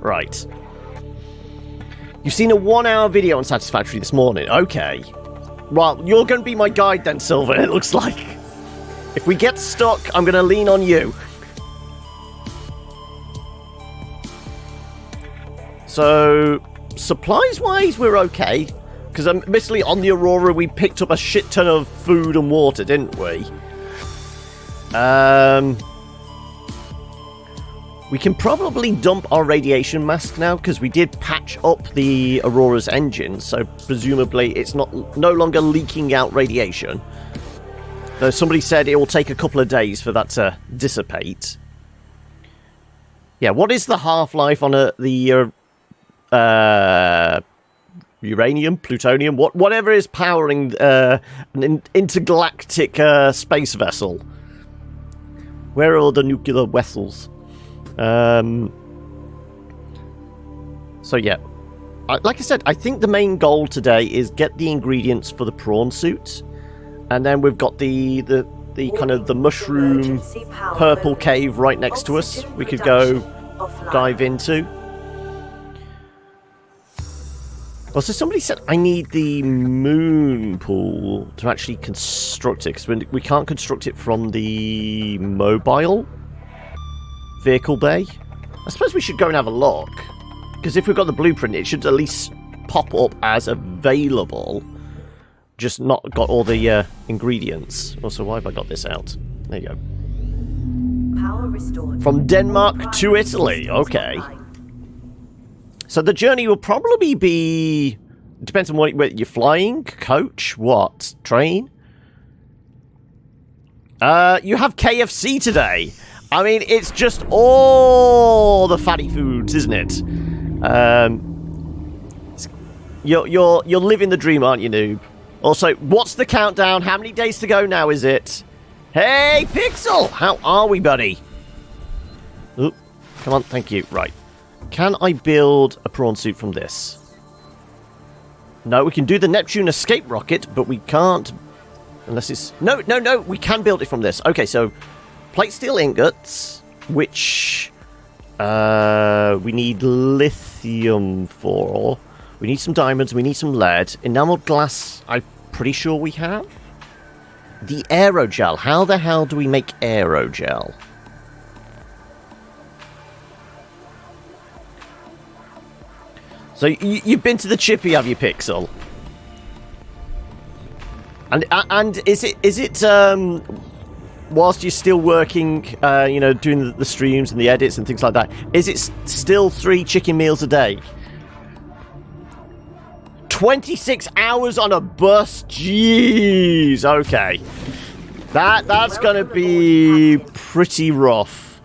Right. You've seen a 1-hour video on Satisfactory this morning. Okay. Well, you're going to be my guide then, Silver, it looks like. If we get stuck, I'm going to lean on you. So, supplies-wise, we're okay. Because admittedly, on the Aurora, we picked up a shit ton of food and water, didn't we? We can probably dump our radiation mask now, because we did patch up the Aurora's engine, so presumably it's no longer leaking out radiation. Though somebody said it will take a couple of days for that to dissipate. Yeah, what is the half-life on the uranium, plutonium, whatever is powering an intergalactic space vessel? Where are all the nuclear vessels? So yeah, like I said, I think the main goal today is get the ingredients for the prawn suit, and then we've got the kind of the mushroom purple cave right next to us. We could go dive into. Also, somebody said I need the moon pool to actually construct it, because we can't construct it from the mobile vehicle bay. I suppose we should go and have a look, because if we've got the blueprint, it should at least pop up as available, just not got all the ingredients. Also, why have I got this out? There you go. Power restored. From Denmark to Italy. Okay. So the journey will probably be... Depends on what you're flying. Coach? What? Train? You have KFC today. I mean, it's just all the fatty foods, isn't it? You're living the dream, aren't you, noob? Also, what's the countdown? How many days to go now is it? Hey, Pixel! How are we, buddy? Oop, come on, thank you. Right. Can I build a prawn suit from this? No, we can do the Neptune escape rocket, but we can't... Unless it's... No, we can build it from this. Okay, so... Plate steel ingots, which we need lithium for. We need some diamonds, we need some lead. Enameled glass, I'm pretty sure we have. The aerogel. How the hell do we make aerogel? So you've been to the chippy, have you, Pixel? And is it whilst you're still working, doing the streams and the edits and things like that, is it still 3 chicken meals a day? 26 hours on a bus? Jeez, okay. That's going to be pretty rough.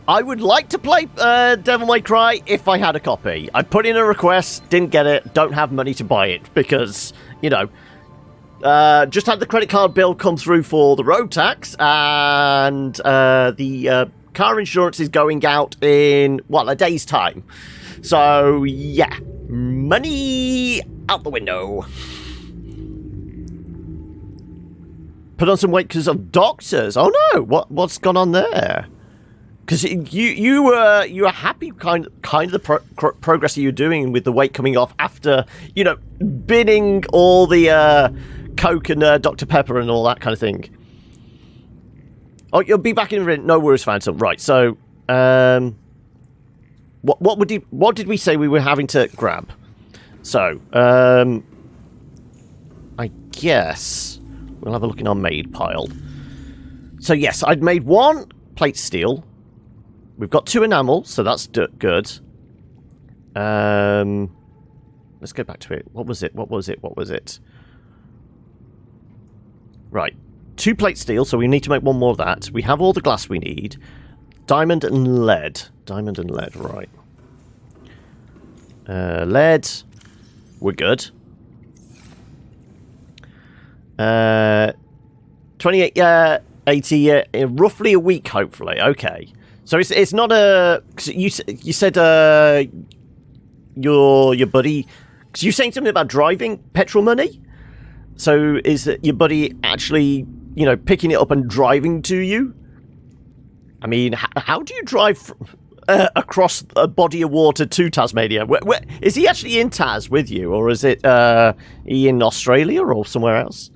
I would like to play Devil May Cry if I had a copy. I put in a request, didn't get it, don't have money to buy it because, just had the credit card bill come through for the road tax, and the car insurance is going out in, a day's time. So, yeah. Money out the window. Put on some weight because of doctors. Oh no, what's gone on there? Because you were happy kind of the progress you're doing with the weight coming off after, binning all the Coke and Dr. Pepper and all that kind of thing. Oh, you'll be back in no worries, Phantom. Right, so what did we say we were having to grab? So I guess we'll have a look in our made pile. So yes, I'd made 1 plate steel. We've got 2 enamel, so that's good. Let's go back to it. What was it? Right. 2 plate steel, so we need to make 1 more of that. We have all the glass we need. Diamond and lead. Right. Lead. We're good. 28, 80, roughly a week, hopefully. Okay. So it's not a... You said your buddy... Because you were saying something about driving petrol money? So is it your buddy actually, picking it up and driving to you? I mean, how do you drive across a body of water to Tasmania? Is he actually in Tas with you, or is it he in Australia or somewhere else?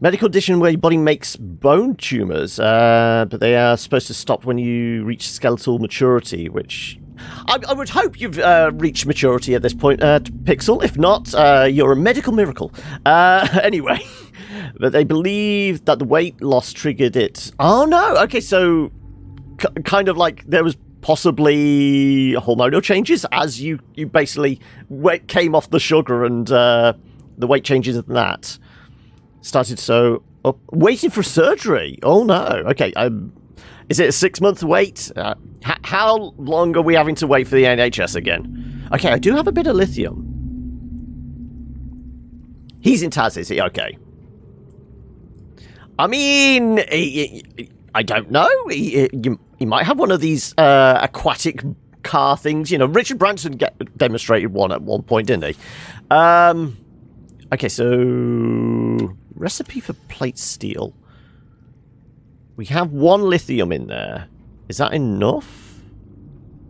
Medical condition where your body makes bone tumours, but they are supposed to stop when you reach skeletal maturity, which... I would hope you've reached maturity at this point, Pixel. If not, you're a medical miracle. Anyway, but they believe that the weight loss triggered it. Oh, no. Okay, so kind of like there was possibly hormonal changes as you basically came off the sugar and the weight changes and that. Started so... Oh, waiting for surgery. Oh, no. Okay, is it a 6-month wait? How long are we having to wait for the NHS again? Okay, I do have a bit of lithium. He's in Tas, is he? Okay. I mean, I don't know. He might have one of these aquatic car things. You know, Richard Branson demonstrated one at one point, didn't he? Okay, so... Recipe for plate steel. We have 1 lithium in there. Is that enough?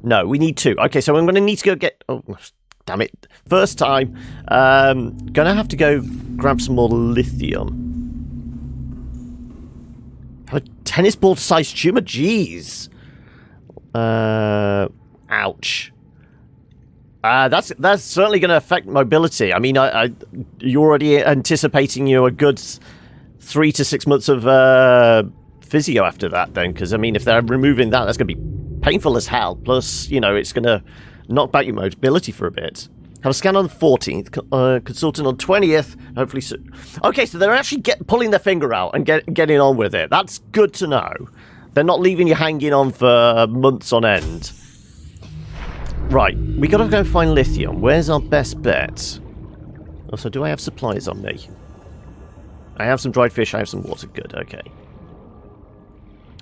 No, we need 2. Okay, so I'm going to need to go get... Oh, damn it. First time. Gonna have to go grab some more lithium. A tennis ball-sized tumor? Jeez. Ouch. That's certainly going to affect mobility. I mean, you're already anticipating a good 3 to 6 months of physio after that, then, because I mean, if they're removing that, that's going to be painful as hell. Plus, it's going to knock back your mobility for a bit. Have a scan on the 14th, consultant on 20th. Hopefully soon. Okay, so they're actually pulling their finger out and getting on with it. That's good to know. They're not leaving you hanging on for months on end. Right, we got to go find lithium. Where's our best bet? Also, do I have supplies on me? I have some dried fish, I have some water. Good, okay.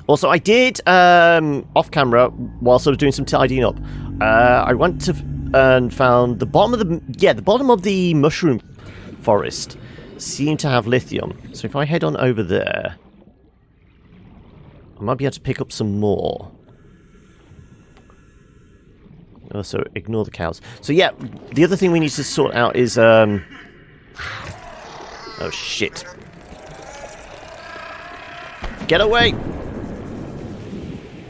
Also, I did, off camera, whilst I was doing some tidying up, I went to and found the bottom of the bottom of the mushroom forest seemed to have lithium. So if I head on over there, I might be able to pick up some more. Also, ignore the cows. So yeah, the other thing we need to sort out is, oh shit. Get away!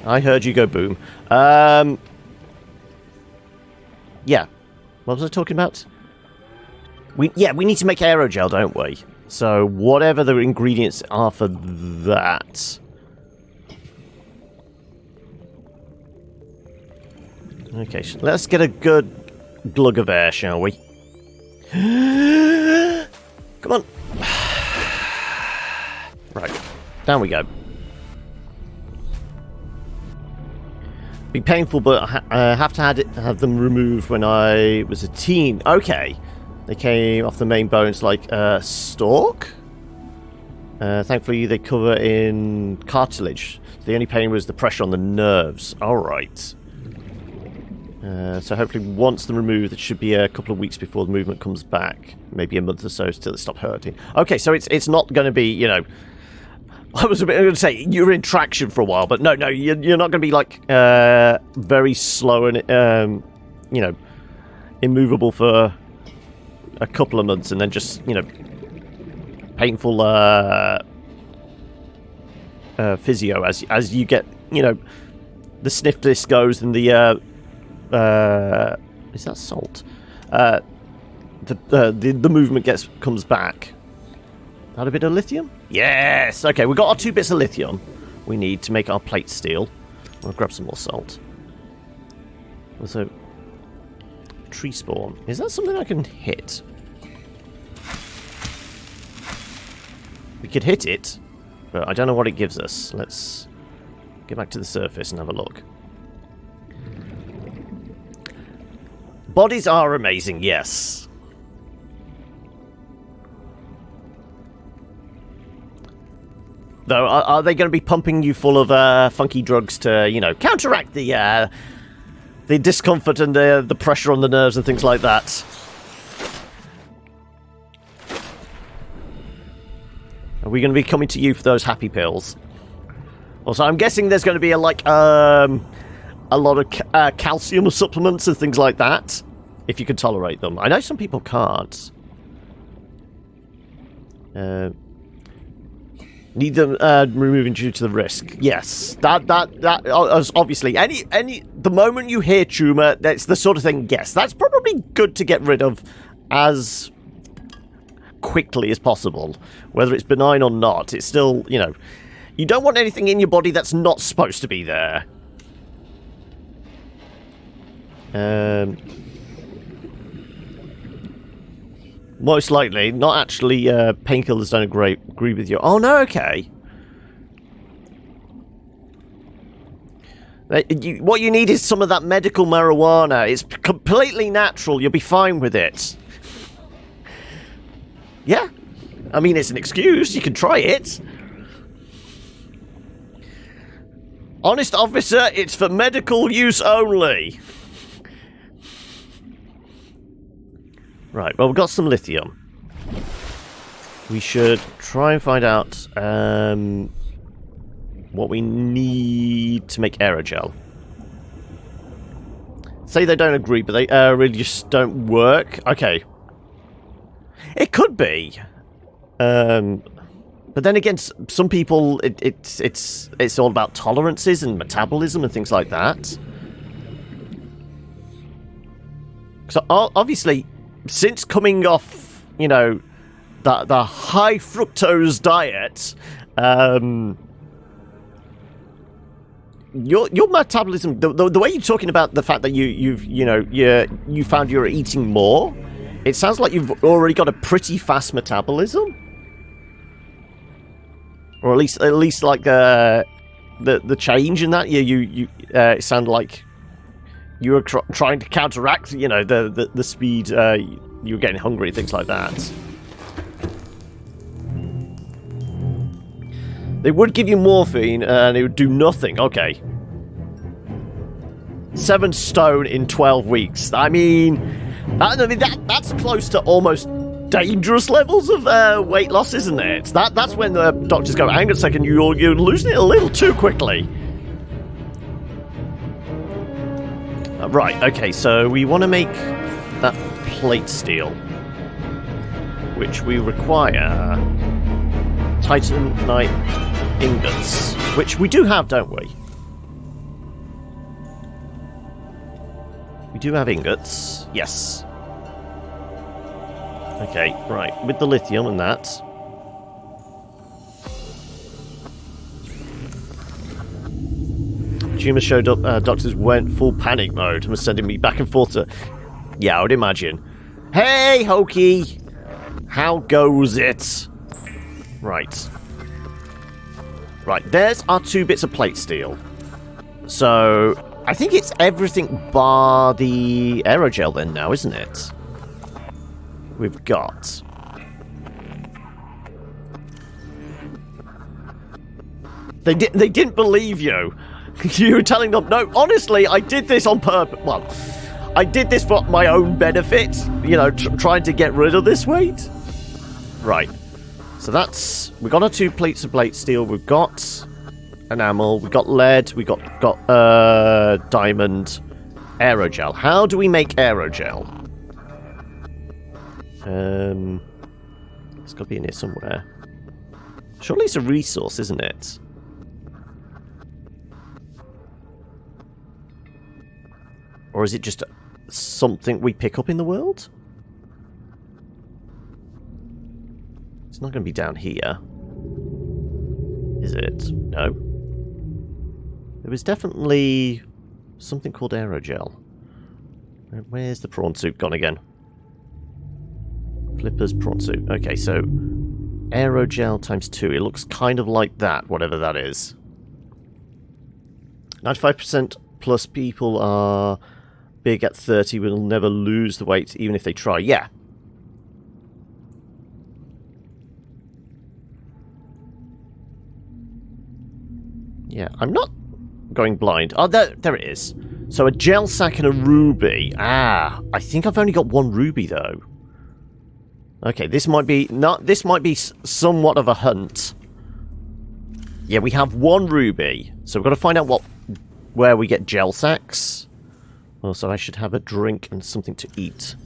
I heard you go boom. Yeah. What was I talking about? We need to make aerogel, don't we? So, whatever the ingredients are for that... Okay, let's get a good glug of air, shall we? Come on. Right, down we go. Be painful, but I have to have them removed when I was a teen. Okay, they came off the main bones like a stalk. Thankfully, they cover in cartilage. The only pain was the pressure on the nerves. All right. So hopefully once they're removed, it should be a couple of weeks before the movement comes back. Maybe a month or so till it stops hurting. Okay, so it's not going to be, I was going to say you're in traction for a while, but no, you're not going to be like very slow and, immovable for a couple of months and then just, painful physio as you get, the sniff disc goes and the... is that salt? The movement comes back. Had a bit of lithium? Yes! Okay, we've got our 2 bits of lithium we need to make our plate steel. I'll grab some more salt. Also, tree spawn. Is that something I can hit? We could hit it, but I don't know what it gives us. Let's get back to the surface and have a look. Bodies are amazing, yes. Though, are they going to be pumping you full of funky drugs to, counteract the discomfort and the pressure on the nerves and things like that? Are we going to be coming to you for those happy pills? Also, I'm guessing there's going to be a lot of calcium supplements and things like that, if you can tolerate them. I know some people can't. Need them removing due to the risk. Yes, that obviously the moment you hear tumor, that's the sort of thing. Yes, that's probably good to get rid of as quickly as possible, whether it's benign or not. It's still, you know, you don't want anything in your body that's not supposed to be there. Most likely, not actually. Painkillers don't agree with you. Oh no, okay. What you need is some of that medical marijuana. It's completely natural. You'll be fine with it. Yeah, I mean, it's an excuse. You can try it. Honest officer, it's for medical use only. Right, well, we've got some lithium. We should try and find out what we need to make aerogel. Say they don't agree, but they really just don't work. Okay. It could be. But then again, some people, it's all about tolerances and metabolism and things like that. So obviously, since coming off, you know, the high fructose diet, your metabolism, the way you're talking about the fact that you found you're eating more, it sounds like you've already got a pretty fast metabolism. Or at least like the change in that, it sounded like you were trying to counteract, you know, the speed you were getting hungry, things like that. They would give you morphine, and it would do nothing. Okay, 7 stone in 12 weeks. I mean, that's close to almost dangerous levels of weight loss, isn't it? That's when the doctors go, hang on a second, you're losing it a little too quickly. Right, okay, so we want to make that plate steel, which we require titanite ingots, which we do have, don't we? We do have ingots, yes. Okay, right, with the lithium and that. Tumor showed up, doctors went full panic mode and was sending me back and forth to... Yeah, I would imagine. Hey, Hokey! How goes it? Right. Right, there's our 2 bits of plate steel. So, I think it's everything bar the aerogel then now, isn't it? We've got... They didn't believe you. You were telling them, no, honestly, I did this on purpose. Well, I did this for my own benefit. You know, trying to get rid of this weight. Right. So that's... We've got our 2 plates of plate steel. We've got enamel. We've got lead. We've got diamond. Aerogel. How do we make aerogel? It's got to be in here somewhere. Surely it's a resource, isn't it? Or is it just something we pick up in the world? It's not going to be down here. Is it? No. There was definitely something called aerogel. Where's the prawn soup gone again? Flipper's prawn soup. Okay, so aerogel times 2. It looks kind of like that, whatever that is. 95% plus people are big at 30 will never lose the weight even if they try. Yeah. Yeah, I'm not going blind. Oh, there it is. So a gel sack and a ruby. Ah, I think I've only got 1 ruby though. Okay, this might be somewhat of a hunt. Yeah, we have 1 ruby. So we've got to find out where we get gel sacks. Also, I should have a drink and something to eat.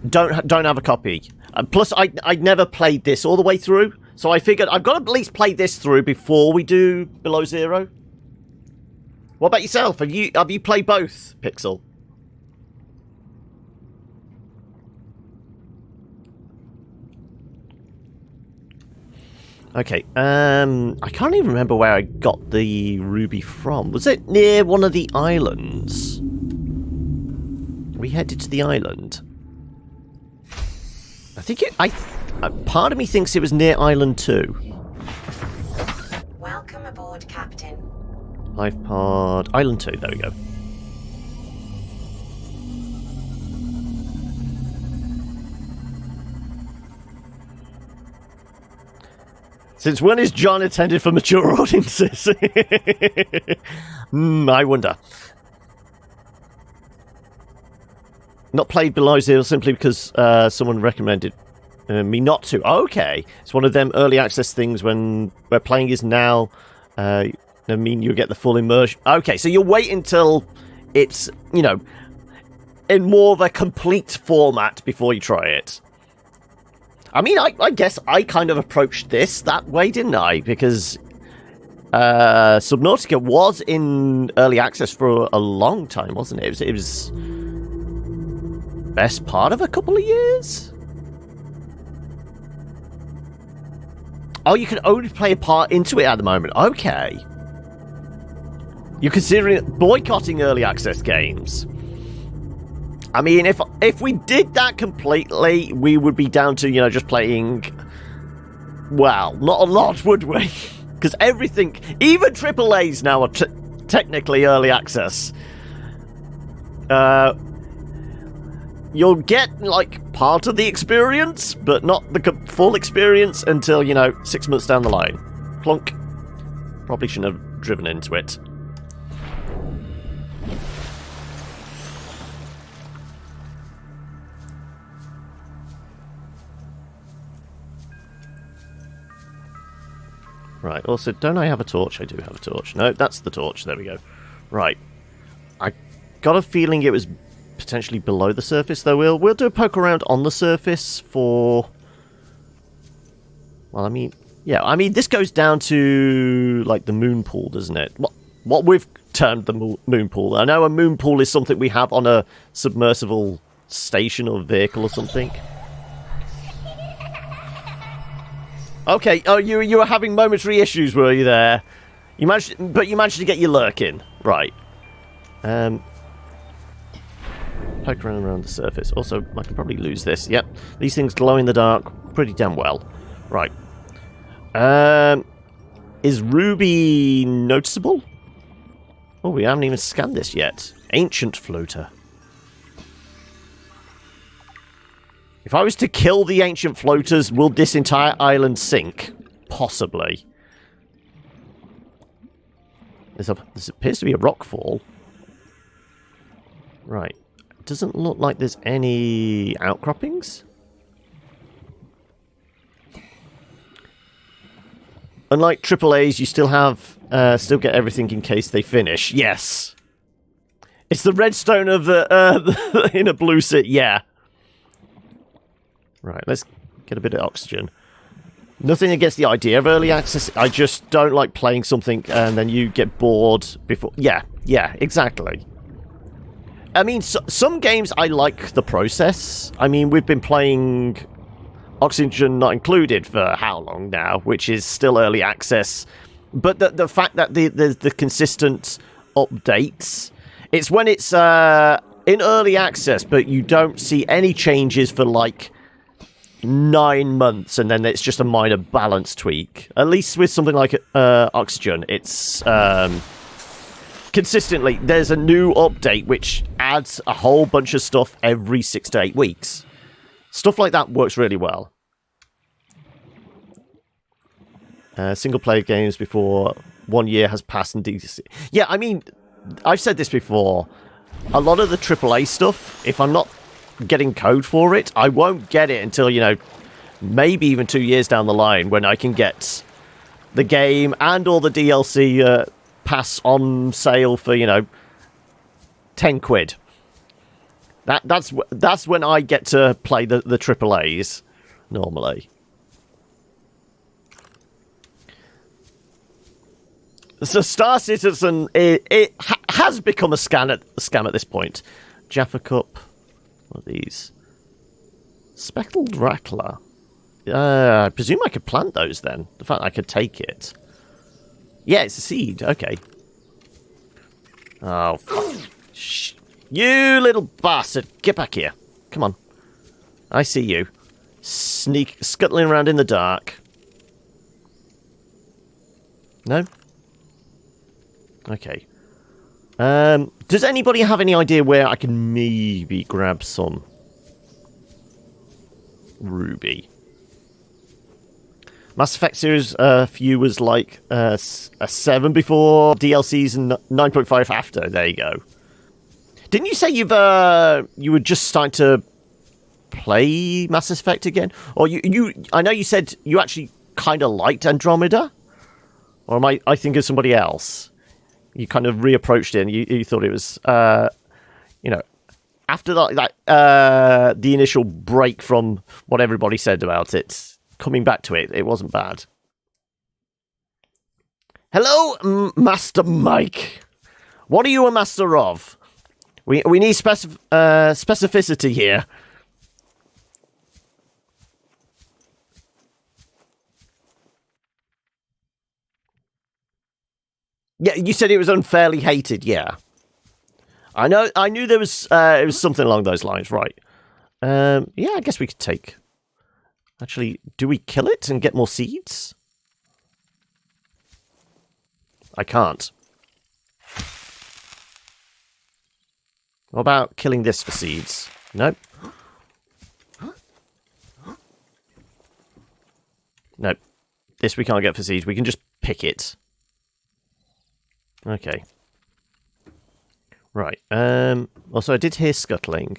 Don't have a copy. Plus, I'd never played this all the way through, so I figured I've got to at least play this through before we do Below Zero. What about yourself? Have you played both, Pixel? Okay, I can't even remember where I got the ruby from. Was it near one of the islands? We headed to the island. I think part of me thinks it was near Island 2. Welcome aboard, Captain. Life pod... Island 2, there we go. Since when is John intended for mature audiences? I wonder. Not played Below Zero simply because someone recommended me not to. Okay. It's one of them early access things when where playing is now. I mean, you get the full immersion. Okay, so you'll wait until it's, you know, in more of a complete format before you try it. I mean, I guess I kind of approached this that way, didn't I? Because Subnautica was in early access for a long time, wasn't it? It was best part of a couple of years? Oh, you can only play a part into it at the moment. Okay. You're considering boycotting early access games. I mean, if we did that completely, we would be down to, you know, just playing... Well, not a lot, would we? Because everything, even AAAs now are technically early access. You'll get, like, part of the experience, but not the full experience until, you know, 6 months down the line. Clunk. Probably shouldn't have driven into it. Right, also, don't I have a torch? I do have a torch. No, that's the torch. There we go. Right. I got a feeling it was potentially below the surface, though. We'll do a poke around on the surface for... Well, I mean... Yeah, I mean, this goes down to, like, the moon pool, doesn't it? What we've termed the moon pool. I know a moon pool is something we have on a submersible station or vehicle or something. Okay, oh, you were having momentary issues, were you there? You managed to get your lurk in. Right. Poke around the surface. Also, I can probably lose this. Yep. These things glow in the dark pretty damn well. Right. Is Ruby noticeable? Oh, we haven't even scanned this yet. Ancient floater. If I was to kill the ancient floaters, will this entire island sink? Possibly. This appears to be a rockfall. Right. Doesn't look like there's any outcroppings. Unlike AAAs, you still have still get everything in case they finish. Yes. It's the redstone of the in a blue city. Yeah. Right, let's get a bit of oxygen. Nothing against the idea of early access. I just don't like playing something and then you get bored before... Yeah, exactly. I mean, some games I like the process. I mean, we've been playing Oxygen Not Included for how long now, which is still early access. But the fact that the consistent updates... It's when it's in early access, but you don't see any changes for, like... 9 months, and then it's just a minor balance tweak. At least with something like Oxygen, it's consistently there's a new update which adds a whole bunch of stuff every 6 to 8 weeks. Stuff like that works really well. Single player games before 1 year has passed in DC. Yeah, I mean, I've said this before. A lot of the AAA stuff, if I'm not getting code for it. I won't get it until, you know, maybe even 2 years down the line when I can get the game and all the DLC pass on sale for, you know, 10 quid. That's when I get to play the AAAs, normally. So Star Citizen, it has become a scam at this point. Jaffa Cup. What are these? Speckled Rackler. I presume I could plant those then. The fact I could take it. Yeah, it's a seed. Okay. Oh, fuck. You little bastard. Get back here. Come on. I see you. Scuttling around in the dark. No? Okay. Does anybody have any idea where I can maybe grab some ruby? Mass Effect Series for you was like a 7 before DLCs and 9.5 after. There you go. Didn't you say you were just starting to play Mass Effect again? Or I know you said you actually kind of liked Andromeda? Or am I thinking of somebody else? You kind of reapproached it and you thought it was, you know, after the initial break from what everybody said about it, coming back to it, it wasn't bad. Hello, Master Mike. What are you a master of? We need specificity here. Yeah, you said it was unfairly hated. Yeah, I know. I knew there was it was something along those lines, right? Yeah, I guess we could take. Actually, do we kill it and get more seeds? I can't. What about killing this for seeds? Nope. Nope. This we can't get for seeds. We can just pick it. Okay. Right. Also, I did hear scuttling.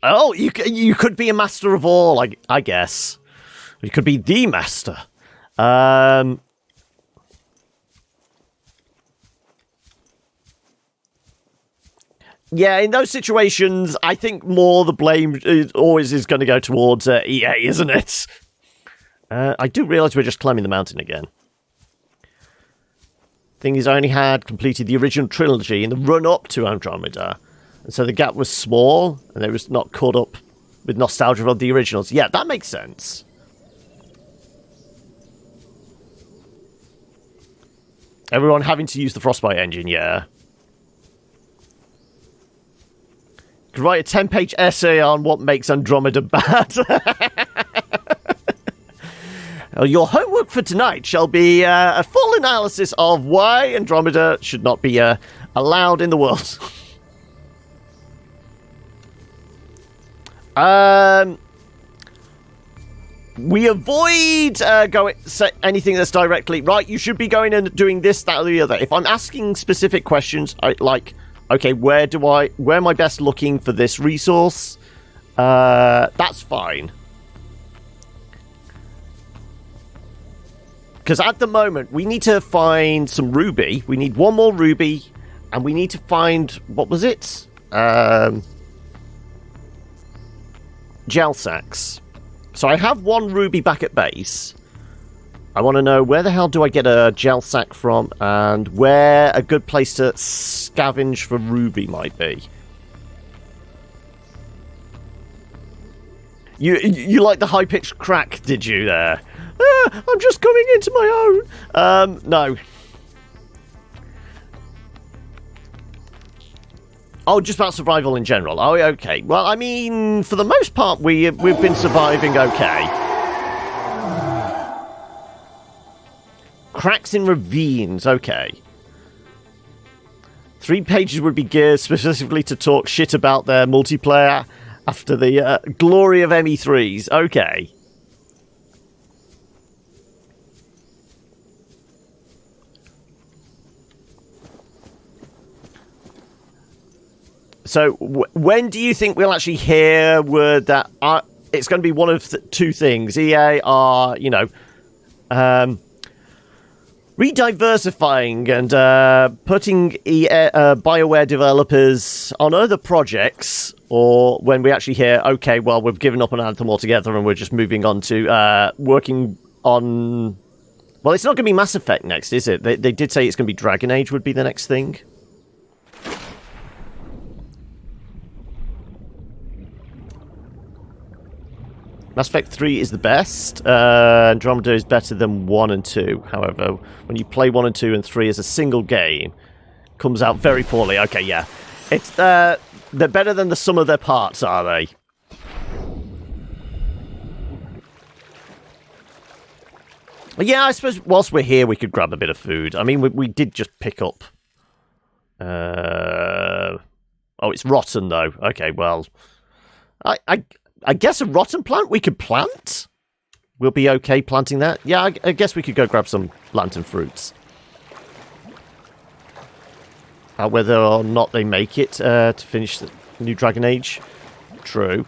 Oh, you could be a master of all, I guess. You could be the master. Yeah, in those situations, I think more the blame always is going to go towards EA, isn't it? I do realise we're just climbing the mountain again. Thing is, I only had completed the original trilogy in the run-up to Andromeda. And so the gap was small, and it was not caught up with nostalgia of the originals. Yeah, that makes sense. Everyone having to use the Frostbite engine, yeah. Could write a 10-page essay on what makes Andromeda bad. Your homework for tonight shall be a full analysis of why Andromeda should not be allowed in the world. We avoid anything that's directly right. You should be going and doing this, that, or the other. If I'm asking specific questions, like, okay, where am I best looking for this resource? That's fine. Because at the moment, we need to find some ruby. We need one more ruby, and we need to find, what was it? Gel sacks. So I have one ruby back at base. I want to know where the hell do I get a gel sack from, and where a good place to scavenge for ruby might be. You like the high-pitched crack, did you, there? I'm just coming into my own. No. Oh, just about survival in general. Oh, okay. Well, I mean, for the most part, we've been surviving okay. Cracks in ravines. Okay. 3 pages would be geared specifically to talk shit about their multiplayer after the glory of ME3s. Okay. So when do you think we'll actually hear word that it's going to be one of two things? EA are, you know, rediversifying and putting BioWare developers on other projects, or when we actually hear, okay, well, we've given up on Anthem altogether and we're just moving on to working on... Well, it's not going to be Mass Effect next, is it? They did say it's going to be Dragon Age would be the next thing. Mass Effect 3 is the best. Andromeda is better than 1 and 2. However, when you play 1 and 2 and 3 as a single game, it comes out very poorly. Okay, yeah. It's they're better than the sum of their parts, are they? Yeah, I suppose whilst we're here, we could grab a bit of food. I mean, we did just pick up... Oh, it's rotten, though. Okay, well... I guess a rotten plant we could plant? We'll be okay planting that? Yeah, I guess we could go grab some lantern fruits. Whether or not they make it to finish the new Dragon Age. True.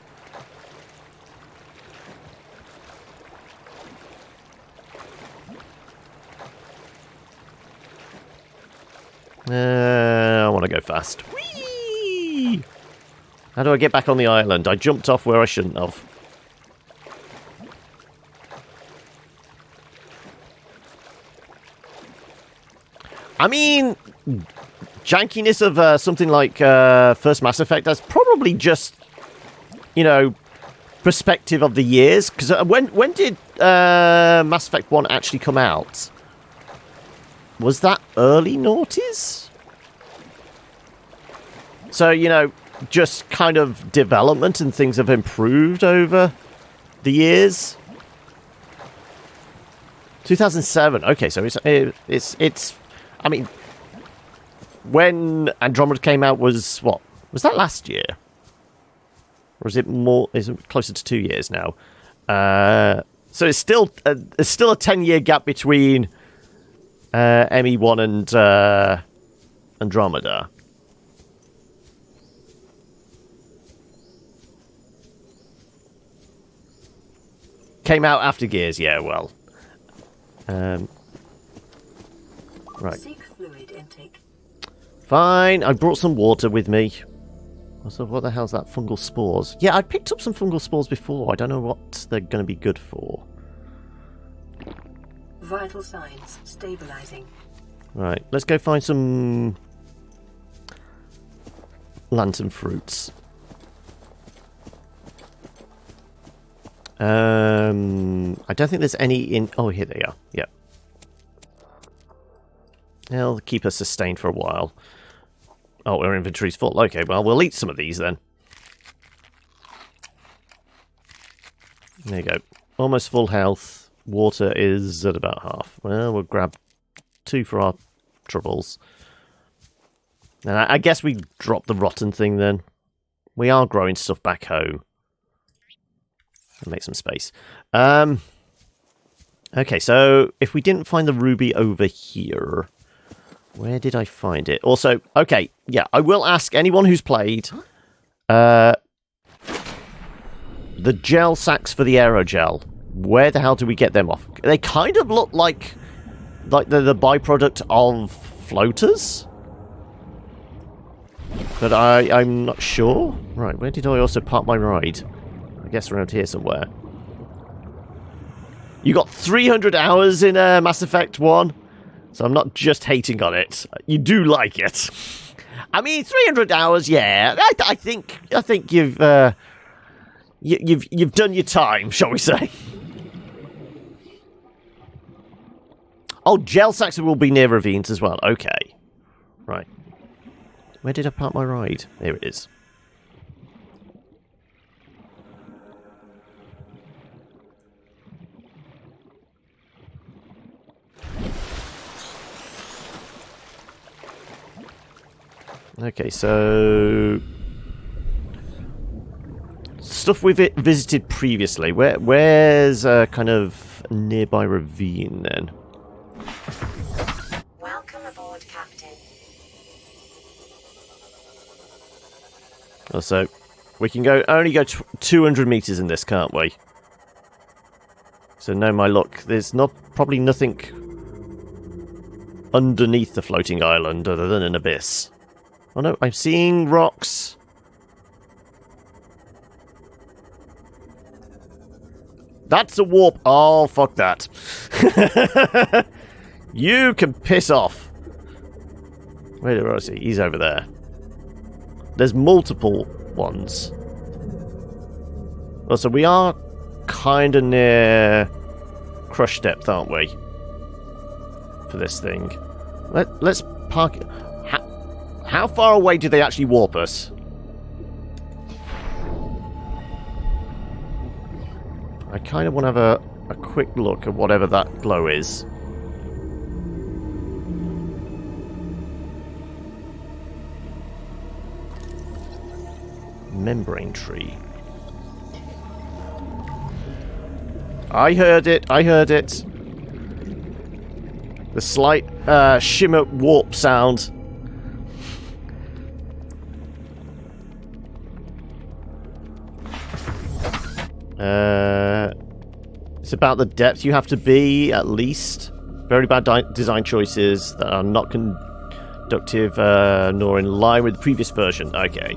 I want to go fast. Whee! How do I get back on the island? I jumped off where I shouldn't have. I mean, jankiness of something like First Mass Effect, that's probably just, you know, perspective of the years. Because when did Mass Effect 1 actually come out? Was that early noughties? So, you know, just kind of development and things have improved over the years. 2007. Okay, so it's. I mean, when Andromeda came out was what? Was that last year? Or is it more? Is it closer to 2 years now? So it's still a 10-year gap between ME1 and Andromeda. Came out after Gears, yeah, well. Right. Fine, I brought some water with me. So what the hell's that? Fungal spores. Yeah, I picked up some fungal spores before. I don't know what they're going to be good for. Vital signs stabilizing. Right, let's go find some lantern fruits. I don't think there's any in... Oh, here they are. Yep. They'll keep us sustained for a while. Oh, our inventory's full. Okay, well, we'll eat some of these then. There you go. Almost full health. Water is at about half. Well, we'll grab 2 for our troubles. And I guess we drop the rotten thing then. We are growing stuff back home. Make some space. Okay, so if we didn't find the ruby over here, where did I find it? Also, okay, yeah, I will ask anyone who's played the gel sacks for the aerogel. Where the hell do we get them off? They kind of look like the byproduct of floaters, but I'm not sure. Right, where did I also park my ride? I guess around here somewhere. You got 300 hours in Mass Effect 1, so I'm not just hating on it. You do like it. I mean, 300 hours, yeah. I think you've done your time, shall we say? Oh, gel sacks will be near ravines as well. Okay, right. Where did I park my ride? There it is. Okay, so stuff we've visited previously. Where's a kind of nearby ravine then? Welcome aboard, Captain. So we can only go 200 meters in this, can't we? So no, my luck. There's probably nothing underneath the floating island other than an abyss. Oh no, I'm seeing rocks. That's a warp. Oh, fuck that. You can piss off. Where is he? He's over there. There's multiple ones. Oh, so we are kind of near crush depth, aren't we? For this thing. Let's park it. How far away do they actually warp us? I kind of want to have a quick look at whatever that glow is. Membrane tree. I heard it. I heard it. The slight shimmer warp sound. It's about the depth you have to be, at least. Very bad design choices that are not conductive nor in line with the previous version. Okay.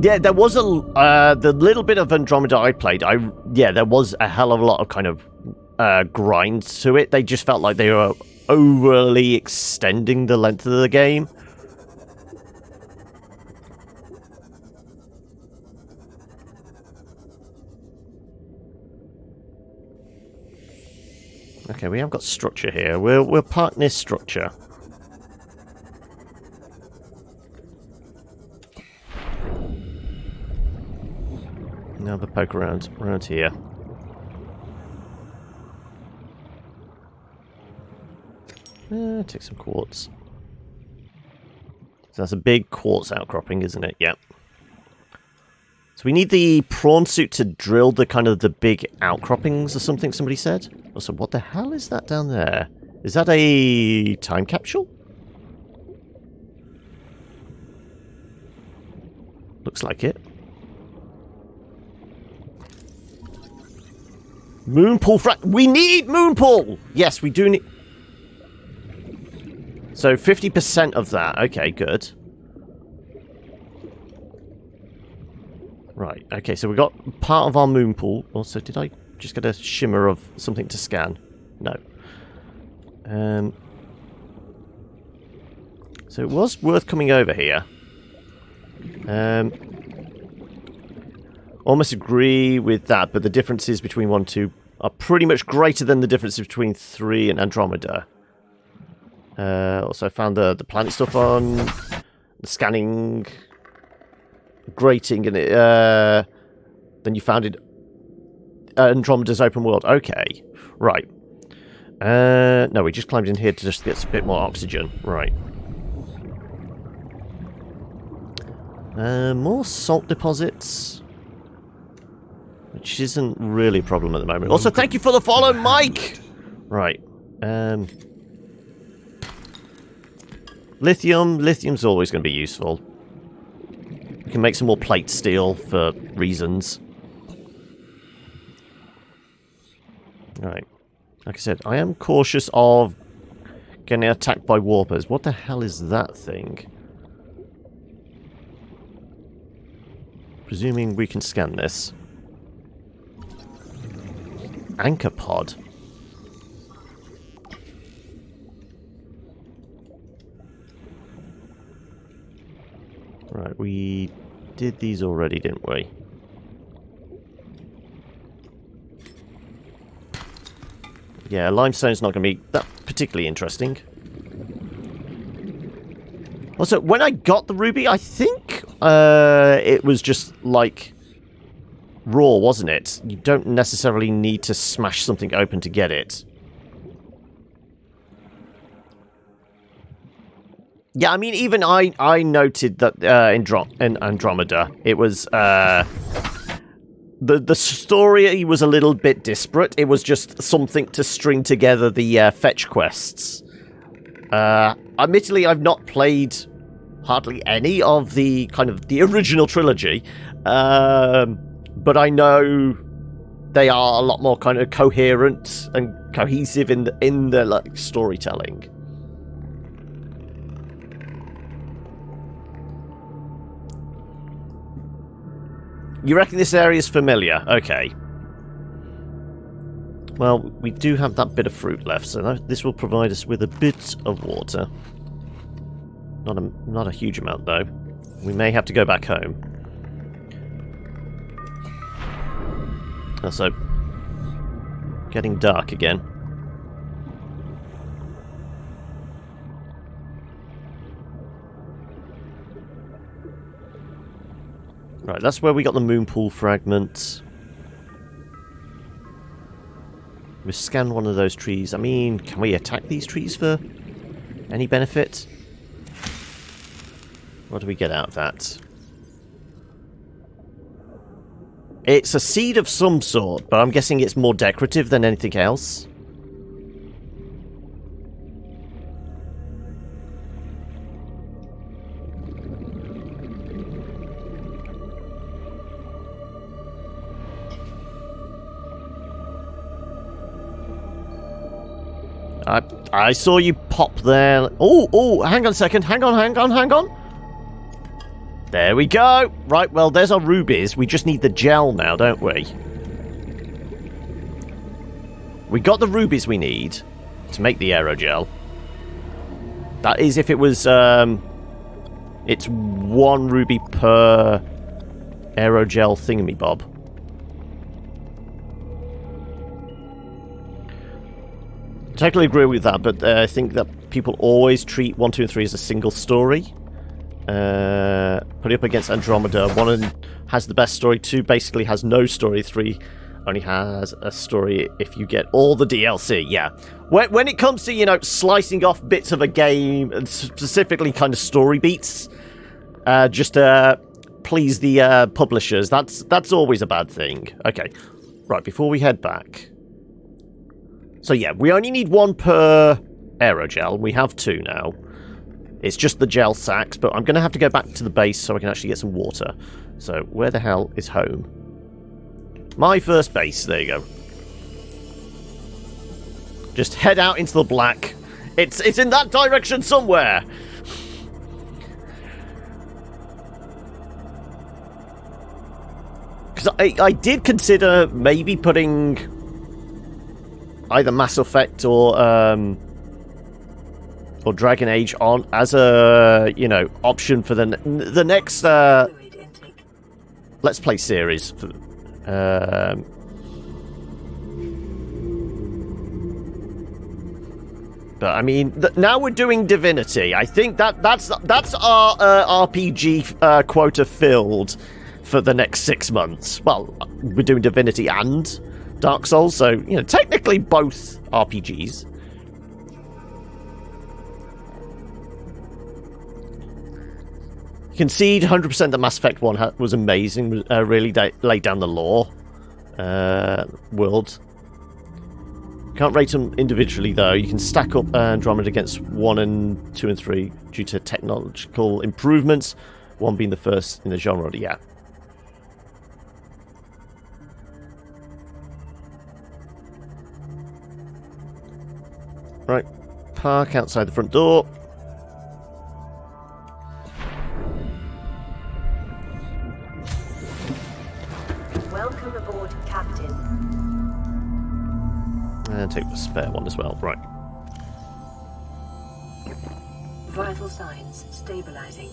Yeah, there was the little bit of Andromeda I played. There was a hell of a lot of kind of grind to it. They just felt like they were overly extending the length of the game. Okay, we have got structure here. We're parked near structure. Now have a poke around here. Take some quartz. So that's a big quartz outcropping, isn't it? Yep. So we need the prawn suit to drill the kind of the big outcroppings or something, somebody said. Also, what the hell is that down there? Is that a time capsule? Looks like it. Moonpool we need Moonpool! Yes, we do need... So 50% of that. Okay, good. Right, okay, so we got part of our Moonpool. Also, did I just get a shimmer of something to scan? No. So it was worth coming over here. Almost agree with that, but the differences between 1 and 2 are pretty much greater than the differences between 3 and Andromeda. Also found the planet stuff on the scanning grating, and then you found it Andromeda's open world. Okay, right. No, we just climbed in here to just get a bit more oxygen. Right. More salt deposits, which isn't really a problem at the moment. Also, thank you for the follow, Mike! Right. Lithium. Lithium's always going to be useful. We can make some more plate steel for reasons. Right. Like I said, I am cautious of getting attacked by warpers. What the hell is that thing? Presuming we can scan this. Anchor pod. Right, we did these already, didn't we? Yeah, limestone's not going to be that particularly interesting. Also, when I got the ruby, I think it was just like raw, wasn't it? You don't necessarily need to smash something open to get it. Yeah, I mean, even I noted that in Andromeda, it was the story was a little bit disparate. It was just something to string together the fetch quests. Admittedly, I've not played hardly any of the kind of the original trilogy, but I know they are a lot more kind of coherent and cohesive in their like storytelling. You reckon this area is familiar? Okay. Well, we do have that bit of fruit left, so this will provide us with a bit of water. Not a huge amount, though. We may have to go back home. Also, getting dark again. Right, that's where we got the moon pool fragment. We've scanned one of those trees. I mean, can we attack these trees for any benefit? What do we get out of that? It's a seed of some sort, but I'm guessing it's more decorative than anything else. I saw you pop there. Oh, hang on a second. Hang on. There we go. Right, well, there's our rubies. We just need the gel now, don't we? We got the rubies we need to make the aerogel. That is if it was, it's 1 ruby per aerogel thingamabob. Totally agree with that, but I think that people always treat 1, 2, and 3 as a single story. Put it up against Andromeda. 1 has the best story, 2 basically has no story, 3 only has a story if you get all the DLC, yeah. When it comes to, you know, slicing off bits of a game, and specifically kind of story beats, just to please the publishers, that's always a bad thing. Okay, right, before we head back... So yeah, we only need 1 per aerogel. We have 2 now. It's just the gel sacks, but I'm going to have to go back to the base so I can actually get some water. So where the hell is home? My first base. There you go. Just head out into the black. It's in that direction somewhere. Because I did consider maybe putting... either Mass Effect or Dragon Age on as a, you know, option for the next Let's Play series. But I mean, now we're doing Divinity. I think that's our RPG quota filled for the next 6 months. Well, we're doing Divinity and Dark Souls, so, you know, technically both RPGs. Concede 100% that Mass Effect 1 was amazing, really laid down the lore. World. Can't rate them individually, though. You can stack up Andromeda against 1 and 2 and 3 due to technological improvements, 1 being the first in the genre, yeah. Right, park outside the front door. Welcome aboard, Captain. And take the spare one as well, right. Vital signs stabilizing.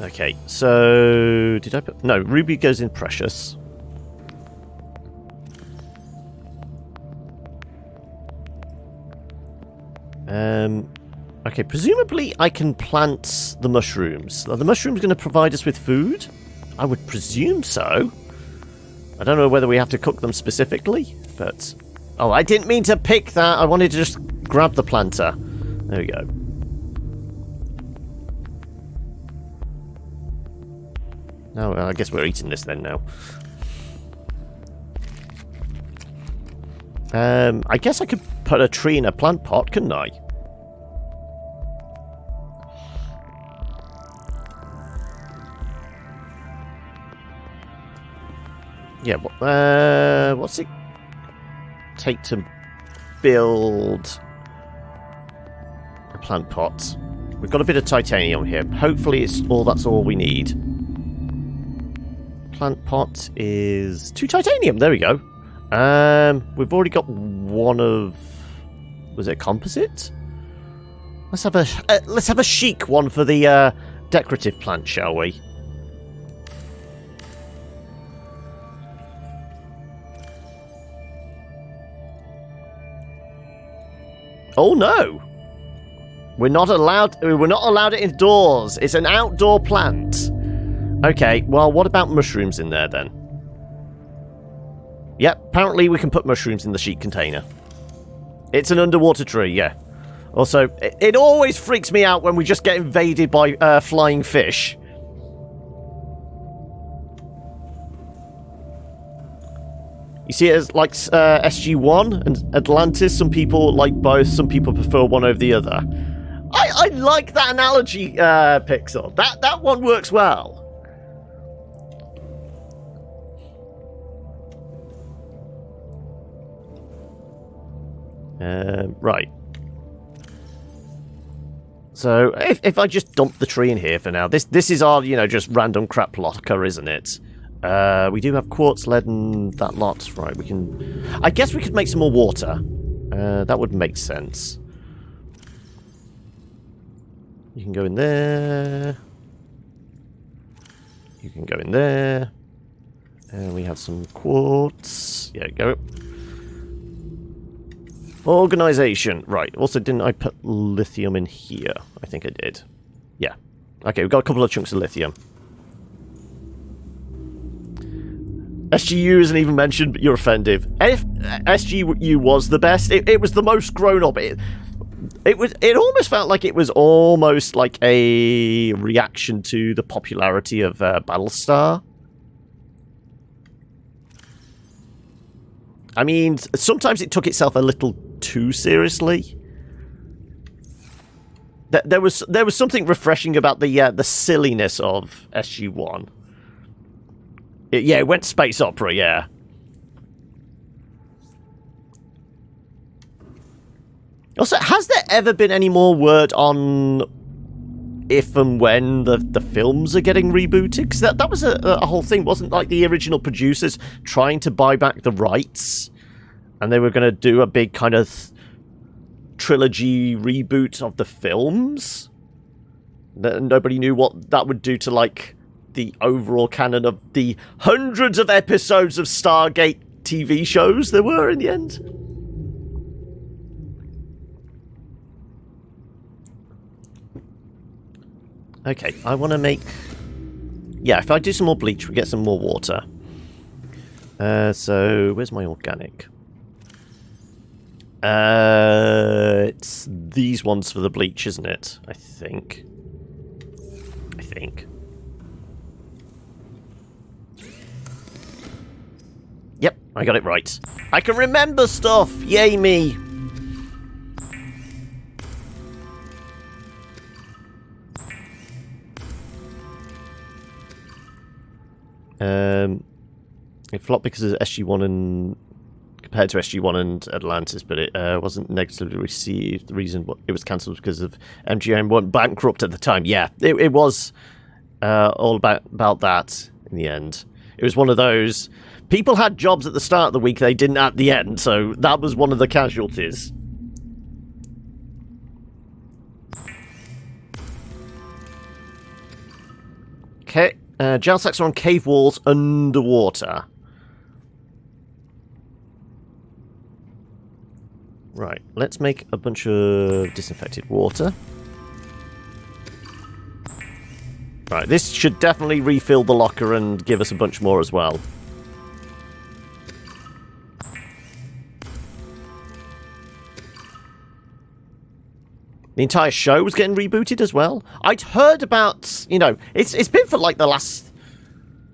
Okay, so did I put... No, Ruby goes in Precious. Okay, presumably I can plant the mushrooms. Are the mushrooms going to provide us with food? I would presume so. I don't know whether we have to cook them specifically, but... Oh, I didn't mean to pick that. I wanted to just grab the planter. There we go. No, I guess we're eating this then now. I guess I could put a tree in a plant pot, couldn't I? Yeah, what's it take to build a plant pot? We've got a bit of titanium here. Hopefully that's all we need. Plant pot is 2 titanium. There we go. We've already got one of... Was it composite? Let's have a chic one for the decorative plant, shall we? Oh no! We're not allowed it indoors. It's an outdoor plant. Okay, well, what about mushrooms in there then? Yep, apparently we can put mushrooms in the sheet container. It's an underwater tree, yeah. Also, it always freaks me out when we just get invaded by flying fish. You see it as like SG-1 and Atlantis. Some people like both, some people prefer one over the other. I like that analogy, Pixel. That one works well. Right. So, if I just dump the tree in here for now, this is our, just random crap locker, isn't it? We do have quartz, lead, and that lot. Right, we can... I guess we could make some more water. That would make sense. You can go in there. You can go in there. And we have some quartz. Yeah, go. Organization. Right. Also, didn't I put lithium in here? I think I did. Yeah. Okay, we've got a couple of chunks of lithium. SGU isn't even mentioned, but you're offended. If SGU was the best, it was the most grown up. It almost felt like it was almost like a reaction to the popularity of Battlestar. I mean, sometimes it took itself a little too seriously. There was something refreshing about the silliness of SG-1. It went space opera, yeah. Also, has there ever been any more word on if and when the films are getting rebooted? Because that was a whole thing. Wasn't like the original producers trying to buy back the rights, and they were going to do a big kind of trilogy reboot of the films? Nobody knew what that would do to, like, the overall canon of the hundreds of episodes of Stargate TV shows there were in the end. Okay, I want to make... Yeah, if I do some more bleach, we get some more water. So, where's my organic? It's these ones for the bleach, isn't it? I think. Yep, I got it right. I can remember stuff! Yay me! It flopped because of SG-1 and... compared to SG-1 and Atlantis, but it wasn't negatively received. The reason it was cancelled was because of MGM went bankrupt at the time. Yeah, it was all about that in the end. It was one of those... People had jobs at the start of the week they didn't at the end, so that was one of the casualties. Okay, gel sacks are on cave walls underwater. Right, let's make a bunch of disinfected water. Right, this should definitely refill the locker and give us a bunch more as well. The entire show was getting rebooted as well. I'd heard about, it's been for like the last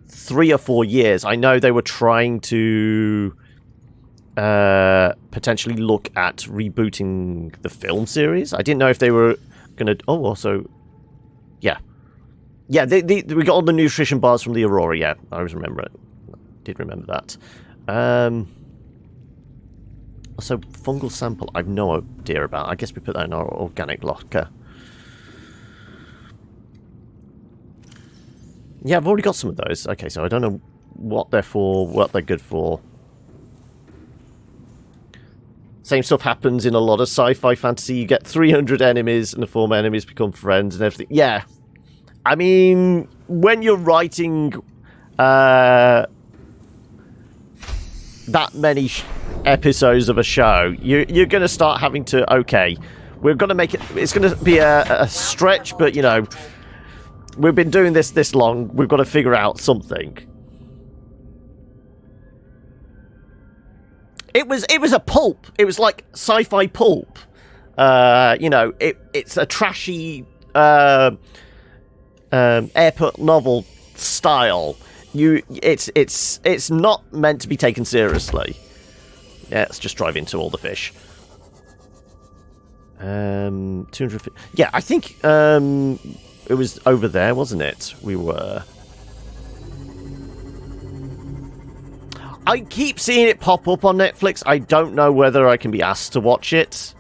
3 or 4 years. I know they were trying to potentially look at rebooting the film series. I didn't know if they were going to... Oh, also... Yeah. Yeah, we got all the nutrition bars from the Aurora, yeah. I always remember it. did remember that. So, fungal sample, I've no idea about. I guess we put that in our organic locker. Yeah, I've already got some of those. Okay, so I don't know what they're for, what they're good for. Same stuff happens in a lot of sci-fi fantasy. You get 300 enemies, and the former enemies become friends and everything. Yeah. I mean, when you're writing that many episodes of a show, you're going to start having to, okay, we're going to make it, it's going to be a stretch, but, you know, we've been doing this long, we've got to figure out something. It was a pulp. It was like sci-fi pulp. You know, it's a trashy airport novel style. It's not meant to be taken seriously. Yeah, let's just drive into all the fish. 250. Yeah, I think it was over there, wasn't it? We were. I keep seeing it pop up on Netflix. I don't know whether I can be asked to watch it.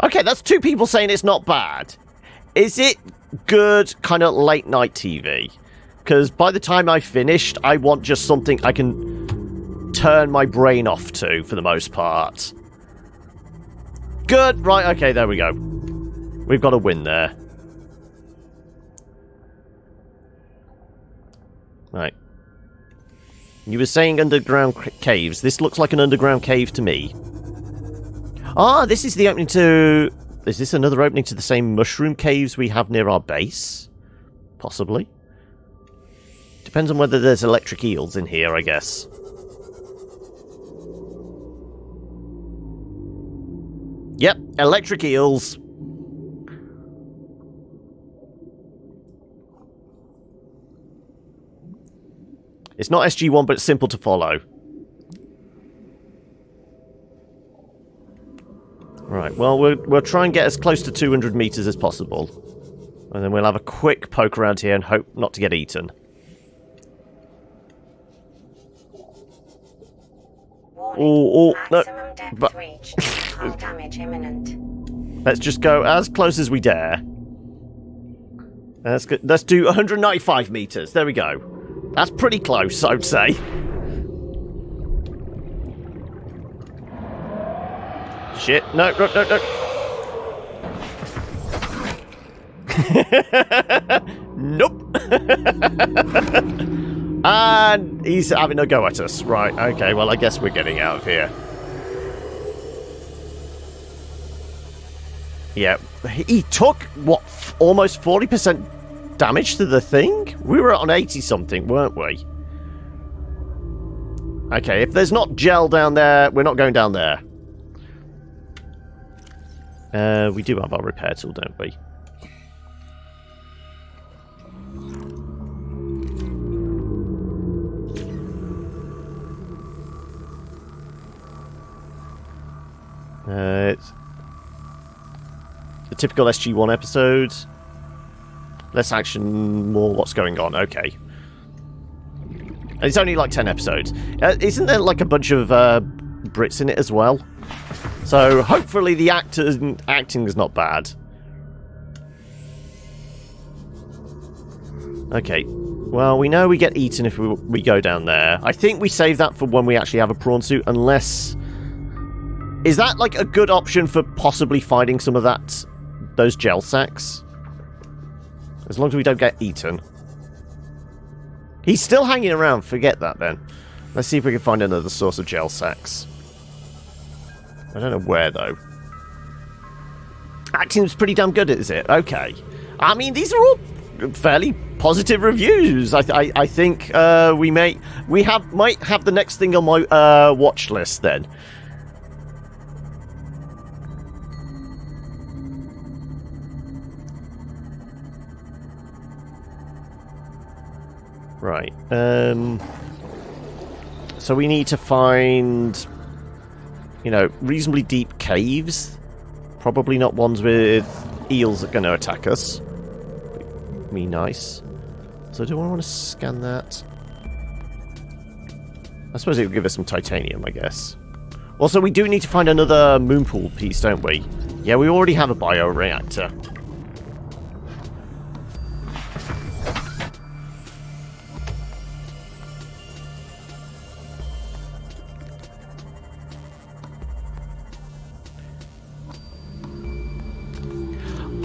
Okay, that's 2 people saying it's not bad. Is it good kind of late night TV? Because by the time I finished, I want just something I can turn my brain off to, for the most part. Good, right, okay, there we go. We've got a win there. Right. You were saying underground caves. This looks like an underground cave to me. Ah, this is the opening to... Is this another opening to the same mushroom caves we have near our base? Possibly. Depends on whether there's electric eels in here, I guess. Yep, electric eels. It's not SG-1, but it's simple to follow. Right, well, we'll try and get as close to 200 meters as possible. And then we'll have a quick poke around here and hope not to get eaten. Oh, no. But damage imminent. Let's just go as close as we dare. Let's do 195 meters. There we go. That's pretty close, I would say. Shit. No. Nope. And he's having a go at us. Right, okay, well, I guess we're getting out of here. Yeah, he took, what, almost 40% damage to the thing? We were on 80-something, weren't we? Okay, if there's not gel down there, we're not going down there. We do have our repair tool, don't we? It's the typical SG-1 episode. Less action, more what's going on. Okay. And it's only like 10 episodes. Isn't there like a bunch of Brits in it as well? So hopefully the acting is not bad. Okay. Well, we know we get eaten if we go down there. I think we save that for when we actually have a prawn suit, unless... Is that like a good option for possibly finding some of those gel sacks? As long as we don't get eaten. He's still hanging around, forget that then. Let's see if we can find another source of gel sacks. I don't know where though. Acting's pretty damn good, is it? Okay. I mean, these are all fairly positive reviews. I think we might have the next thing on my watch list then. Right. So we need to find, you know, reasonably deep caves. Probably not ones with eels that are going to attack us. Be nice. So do I want to scan that? I suppose it would give us some titanium, I guess. Also, we do need to find another moonpool piece, don't we? Yeah, we already have a bioreactor.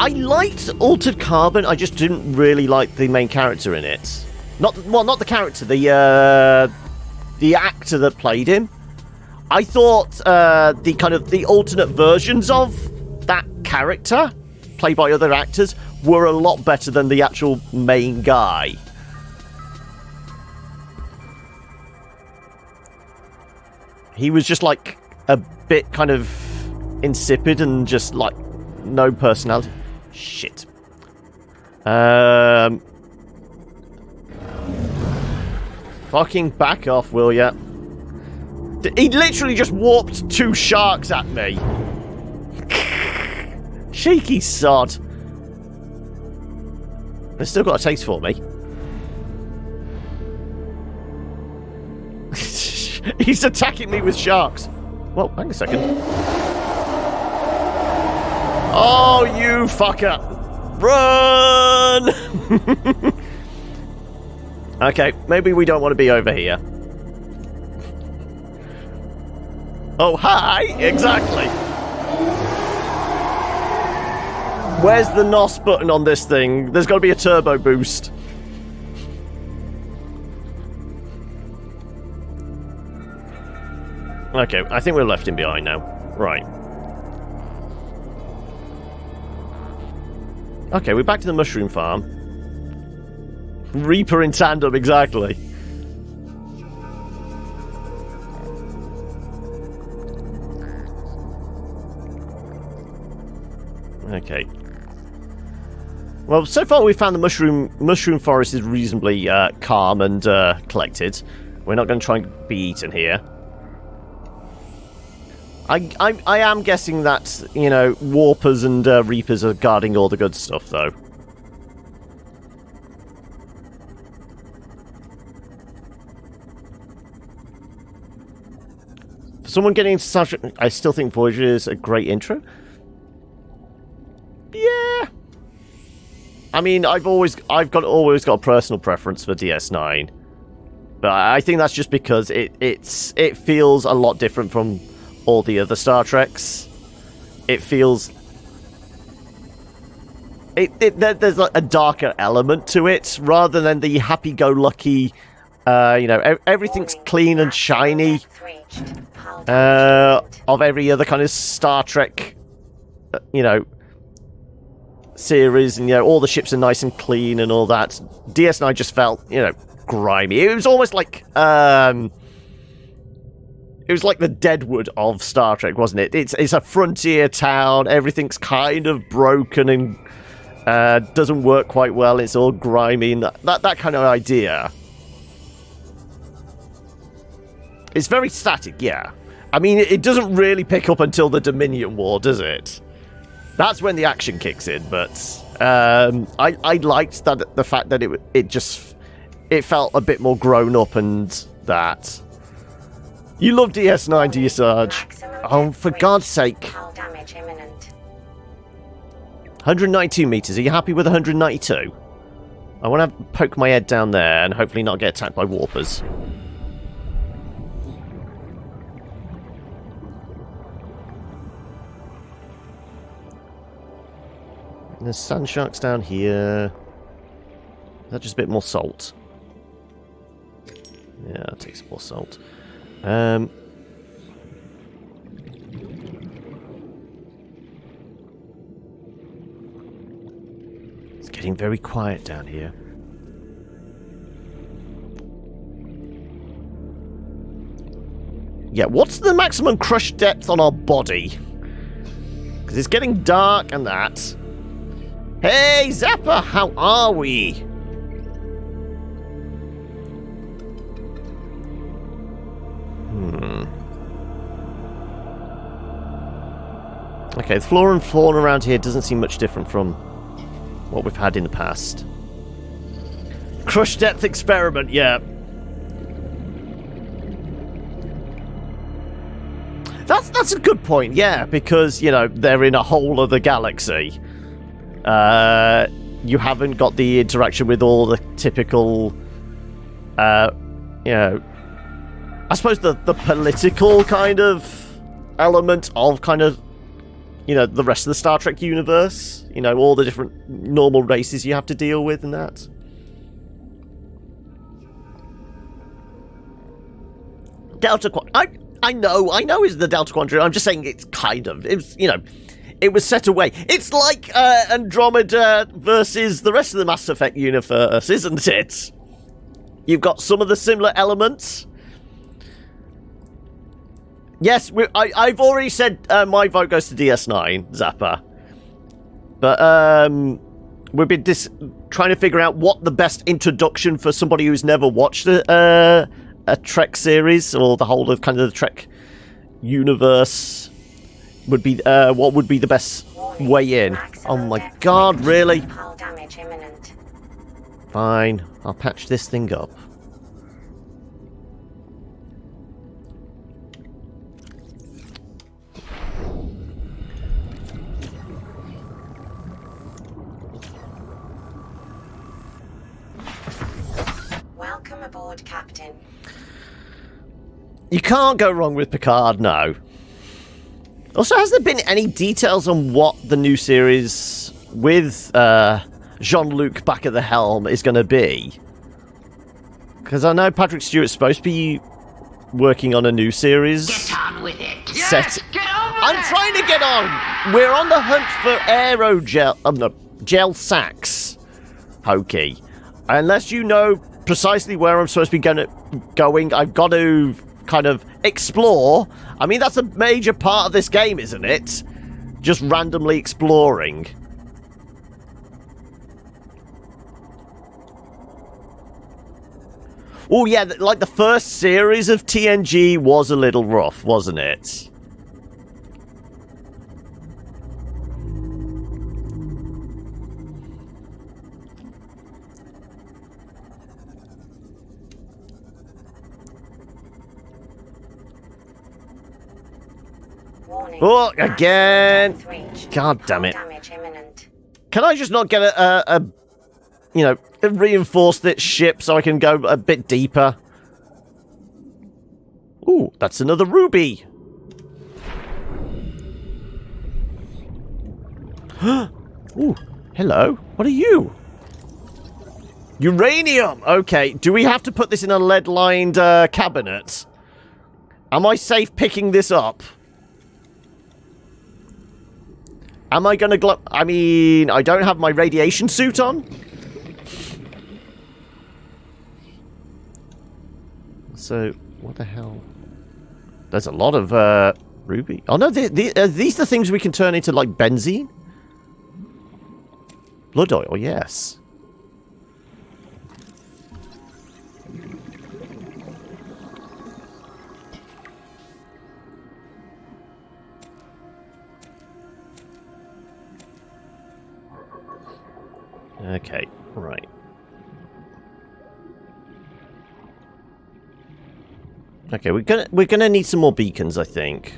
I liked Altered Carbon, I just didn't really like the main character in it. Not the character, the actor that played him. I thought the alternate versions of that character, played by other actors, were a lot better than the actual main guy. He was just like a bit kind of insipid and just like no personality. Shit. Fucking back off, will ya? He literally just warped 2 sharks at me. Cheeky sod. They've still got a taste for me. He's attacking me with sharks. Well, hang a second. Oh, you fucker. Run! Okay, maybe we don't want to be over here. Oh, hi! Exactly! Where's the NOS button on this thing? There's got to be a turbo boost. Okay, I think we're left him behind now. Right. Okay, we're back to the mushroom farm. Reaper in tandem, exactly. Okay. Well, so far we've found the mushroom forest is reasonably calm and collected. We're not going to try and be eaten here. I am guessing that, you know, warpers and reapers are guarding all the good stuff, though. For someone getting into Star Trek, I still think Voyager is a great intro. Yeah. I mean, I've always got a personal preference for DS9, but I think that's just because it feels a lot different from all the other Star Treks. It feels there's like a darker element to it rather than the happy-go-lucky. You know, everything's clean and shiny. Of every other kind of Star Trek, you know, series, and you know, all the ships are nice and clean and all that. DS9 just felt, you know, grimy. It was almost like it was like the Deadwood of Star Trek, wasn't it? It's a frontier town. Everything's kind of broken and doesn't work quite well. It's all grimy and that kind of idea. It's very static, yeah. I mean, it doesn't really pick up until the Dominion War, does it? That's when the action kicks in, but I liked that the fact that it felt a bit more grown up and that. You love DS9, do you, Sarge? Oh, for God's sake. 192 meters. Are you happy with 192? I want to poke my head down there and hopefully not get attacked by warpers. There's sand sharks down here. Is that just a bit more salt? Yeah, I'll take some more salt. It's getting very quiet down here. Yeah, what's the maximum crush depth on our body? Because it's getting dark and that. Hey, Zappa, how are we? Okay, the flora and fauna around here doesn't seem much different from what we've had in the past. Crush depth experiment, yeah. That's a good point, yeah, because, you know, they're in a whole other galaxy. You haven't got the interaction with all the typical, you know, I suppose the political kind of element of kind of, you know, the rest of the Star Trek universe. You know, all the different normal races you have to deal with and that. Delta Quadrant. I know is the Delta Quadrant. I'm just saying it's kind of. It was, you know, it was set away. It's like Andromeda versus the rest of the Mass Effect universe, isn't it? You've got some of the similar elements. Yes, I've already said my vote goes to DS9, Zappa. But we've been trying to figure out what the best introduction for somebody who's never watched a Trek series or the whole of kind of the Trek universe would be. What would be the best way in? Oh my god, really? Fine, I'll patch this thing up. Welcome aboard, Captain. You can't go wrong with Picard, no. Also, has there been any details on what the new series with Jean-Luc back at the helm is going to be? Because I know Patrick Stewart's supposed to be working on a new series. Get on with it. Yes, get on with I'm trying to get on. We're on the hunt for aerogel, no, gel sacks, Pokey. Unless you know precisely where I'm supposed to be going, I've got to kind of explore. I mean, that's a major part of this game, isn't it? Just randomly exploring. Oh yeah, like the first series of TNG was a little rough, wasn't it? Warning. Oh, again! God damn it. Damage imminent. Can I just not get a you know, reinforce this ship so I can go a bit deeper? Ooh, that's another ruby. Ooh, hello. What are you? Uranium! Okay, do we have to put this in a lead-lined cabinet? Am I safe picking this up? Am I gonna I mean, I don't have my radiation suit on. So, what the hell? There's a lot of, ruby. Oh no, are these the things we can turn into, like, benzene? Blood oil, yes. Okay, right. Okay, we're gonna need some more beacons, I think,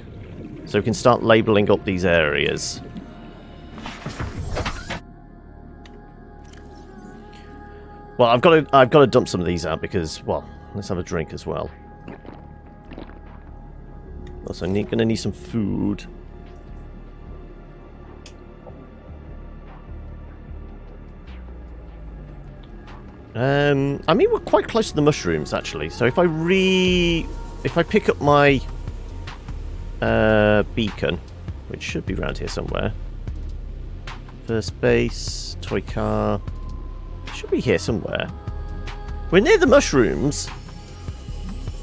so we can start labeling up these areas. Well, I've got to dump some of these out because, well, let's have a drink as well. Also, gonna need some food. I mean, we're quite close to the mushrooms, actually. So if I pick up my beacon, which should be around here somewhere. First base, toy car. Should be here somewhere. We're near the mushrooms.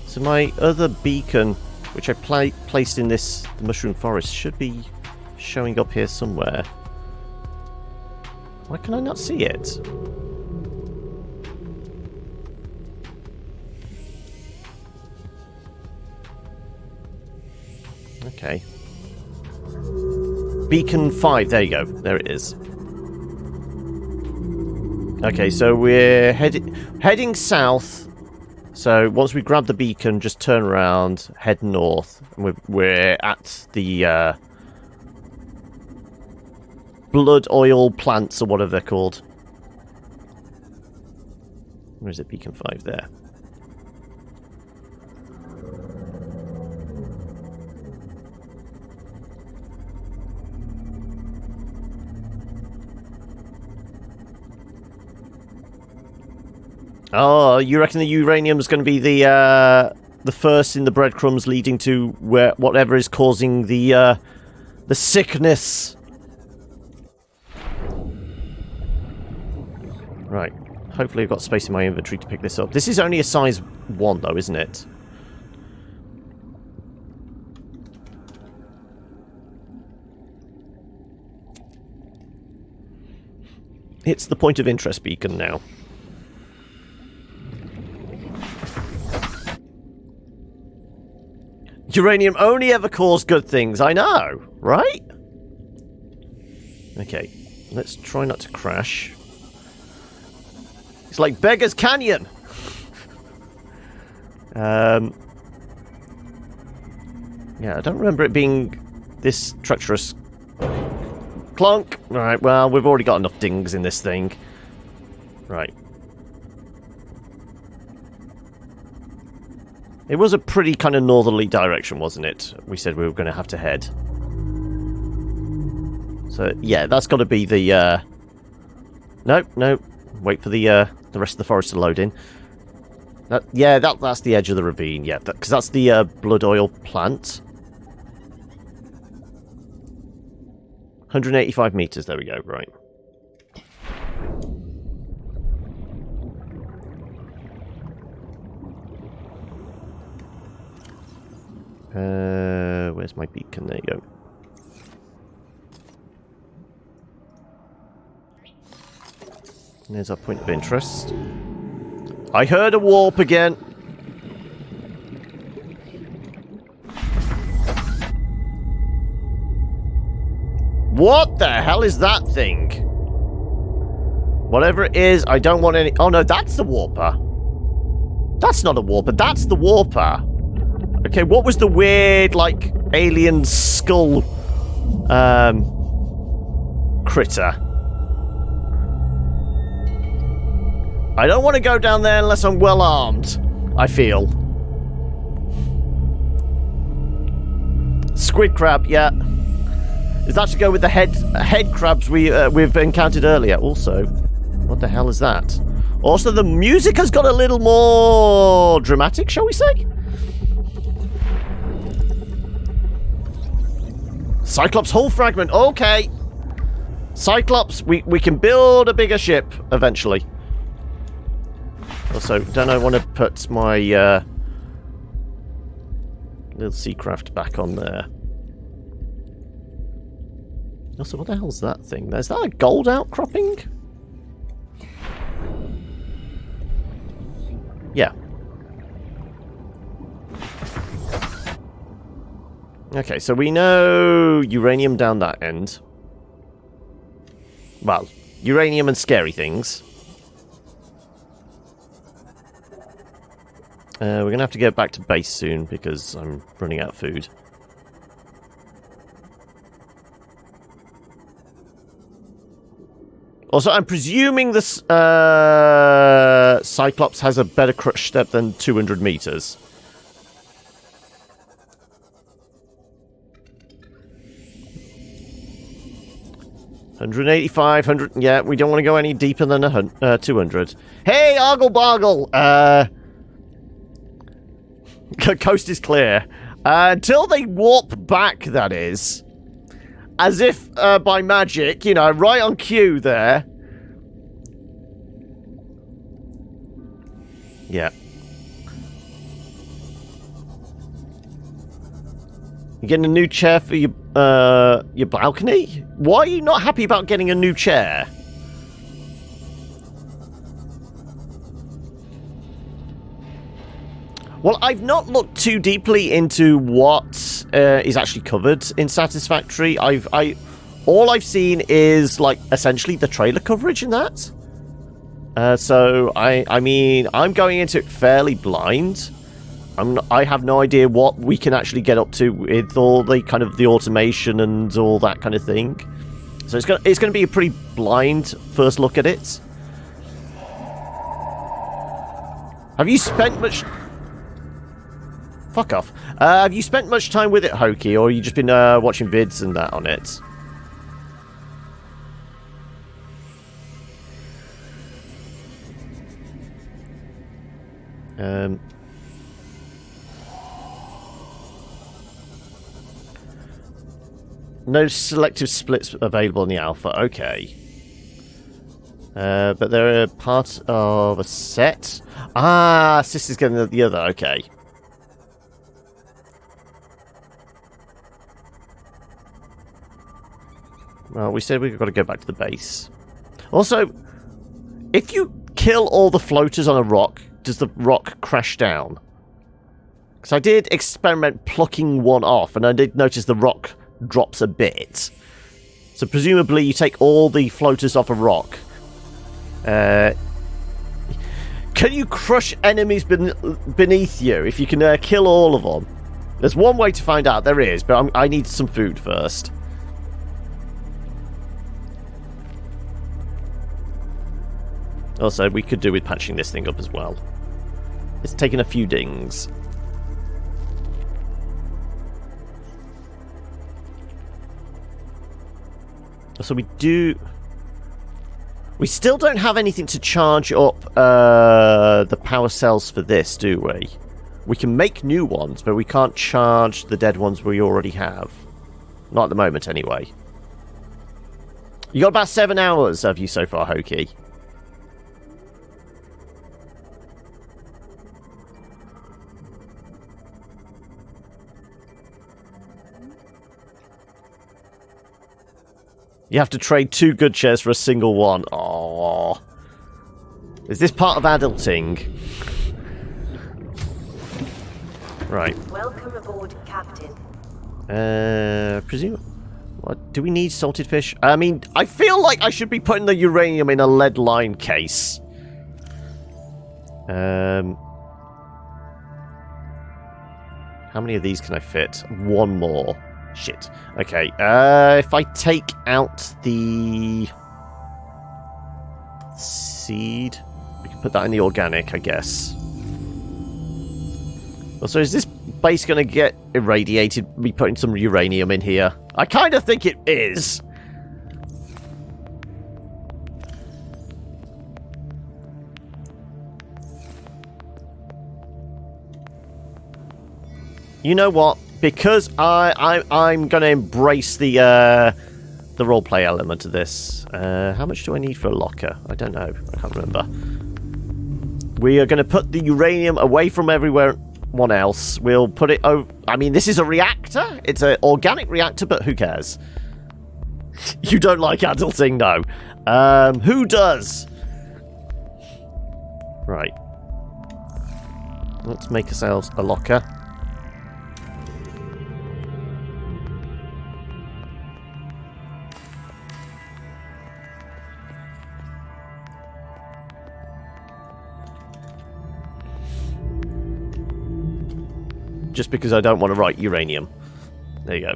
So my other beacon, which I placed in the mushroom forest, should be showing up here somewhere. Why can I not see it? Okay. Beacon 5, there you go. There it is. Okay, so we're heading south. So once we grab the beacon, just turn around, head north. We're at the blood oil plants or whatever they're called. Where is it? Beacon 5 there. Oh, you reckon the uranium's going to be the first in the breadcrumbs leading to whatever is causing the sickness? Right. Hopefully I've got space in my inventory to pick this up. This is only a size 1 though, isn't it? It's the point of interest beacon now. Uranium only ever caused good things, I know, right? Okay, let's try not to crash. It's like Beggar's Canyon! Yeah, I don't remember it being this treacherous. Clunk! Right, well, we've already got enough dings in this thing. Right. It was a pretty kind of northerly direction, wasn't it? We said we were going to have to head. So, yeah, that's got to be the, No. Wait for the rest of the forest to load in. That's the edge of the ravine, yeah. Because that's the blood oil plant. 185 meters, there we go, right. Where's my beacon? There you go. There's our point of interest. I heard a warp again. What the hell is that thing? Whatever it is, I don't want any... Oh no, that's the warper. That's not a warper, that's the warper. Okay, what was the weird, like, alien skull, critter? I don't want to go down there unless I'm well armed, I feel. Squid crab, yeah. Is that to go with the head crabs we've encountered earlier? Also, what the hell is that? Also, the music has got a little more dramatic, shall we say? Cyclops hull fragment, okay. Cyclops, we can build a bigger ship eventually. Also, don't I want to put my little Seacraft back on there? Also, what the hell's that thing? Is that a gold outcropping? Yeah. Okay, so we know uranium down that end. Well, uranium and scary things. We're going to have to get back to base soon because I'm running out of food. Also, I'm presuming this Cyclops has a better crush step than 200 meters. $185, yeah, we don't want to go any deeper than 200. Hey, Argle Bargle! Coast is clear. Until they warp back, that is. As if by magic, you know, right on cue there. Yeah. You're getting a new chair for your balcony? Why are you not happy about getting a new chair? Well, I've not looked too deeply into what is actually covered in Satisfactory. All I've seen is like essentially the trailer coverage in that. So I mean, I'm going into it fairly blind. I have no idea what we can actually get up to with all the kind of the automation and all that kind of thing. So it's going to be a pretty blind first look at it. Have you spent much... Fuck off. Have you spent much time with it, Hokey, or have you just been watching vids and that on it? No selective splits available in the alpha. Okay. But they're a part of a set. Ah, Sister's getting the other. Okay. Well, we said we've got to go back to the base. Also, if you kill all the floaters on a rock, does the rock crash down? Because I did experiment plucking one off, and I did notice the rock drops a bit. So presumably you take all the floaters off a rock. Can you crush enemies beneath you if you can kill all of them? There's one way to find out. There is, but I need some food first. Also, we could do with patching this thing up as well. It's taken a few dings. So we still don't have anything to charge up the power cells for this, do we? We can make new ones, but we can't charge the dead ones we already have. Not at the moment, anyway. You got about 7 hours, have you, so far, Hokey? You have to trade 2 good chairs for a single one. Aww. Is this part of adulting? Right. Welcome aboard, Captain. Presume... What? Do we need salted fish? I mean, I feel like I should be putting the uranium in a lead line case. How many of these can I fit? 1 more. Shit. Okay, if I take out the seed, we can put that in the organic, I guess. Also, is this base going to get irradiated, me putting some uranium in here? I kind of think it is. You know what? Because I'm going to embrace the roleplay element of this. How much do I need for a locker? I don't know. I can't remember. We are going to put the uranium away from everyone else. We'll put it over... I mean, this is a reactor. It's an organic reactor, but who cares? You don't like adulting, no. Who does? Right. Let's make ourselves a locker. Just because I don't want to write uranium. There you go.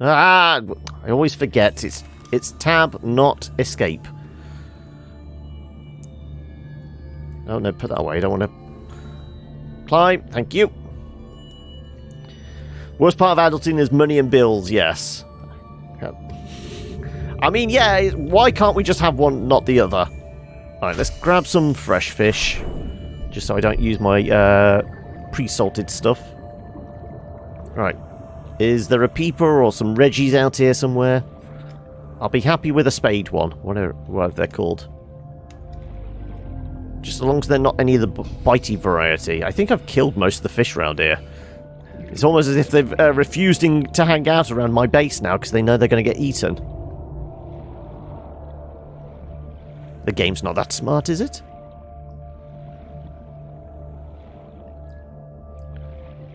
Ah! I always forget. It's tab, not escape. Oh no, put that away. I don't want to... Climb. Thank you. Worst part of adulting is money and bills, yes. I mean, yeah, why can't we just have one, not the other? Alright, let's grab some fresh fish. Just so I don't use my pre-salted stuff. Right. Is there a peeper or some Reggies out here somewhere? I'll be happy with a spade one, whatever they're called. Just as long as they're not any of the bitey variety. I think I've killed most of the fish around here. It's almost as if they've refused to hang out around my base now because they know they're going to get eaten. The game's not that smart, is it?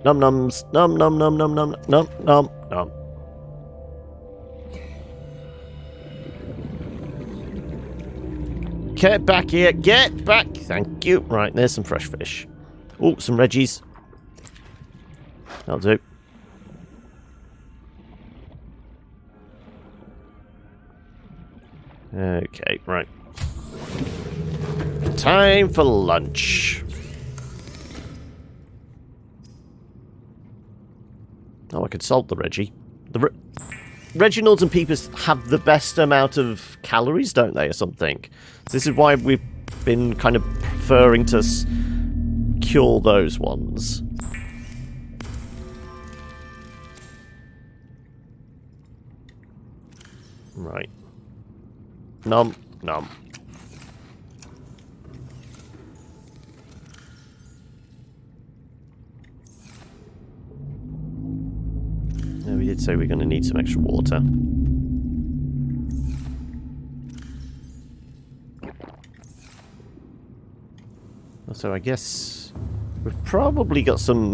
Num nums, num num num num num num num num. Get back here. Get back. Thank you. Right, there's some fresh fish. Oh, some Reggies. That'll do. Okay, right. Time for lunch. Oh, I could salt the Reggie. The Reginalds and Peepers have the best amount of calories, don't they, or something? So this is why we've been kind of preferring to cure those ones. Right. Nom, nom. No, we did say we're going to need some extra water. So I guess we've probably got some...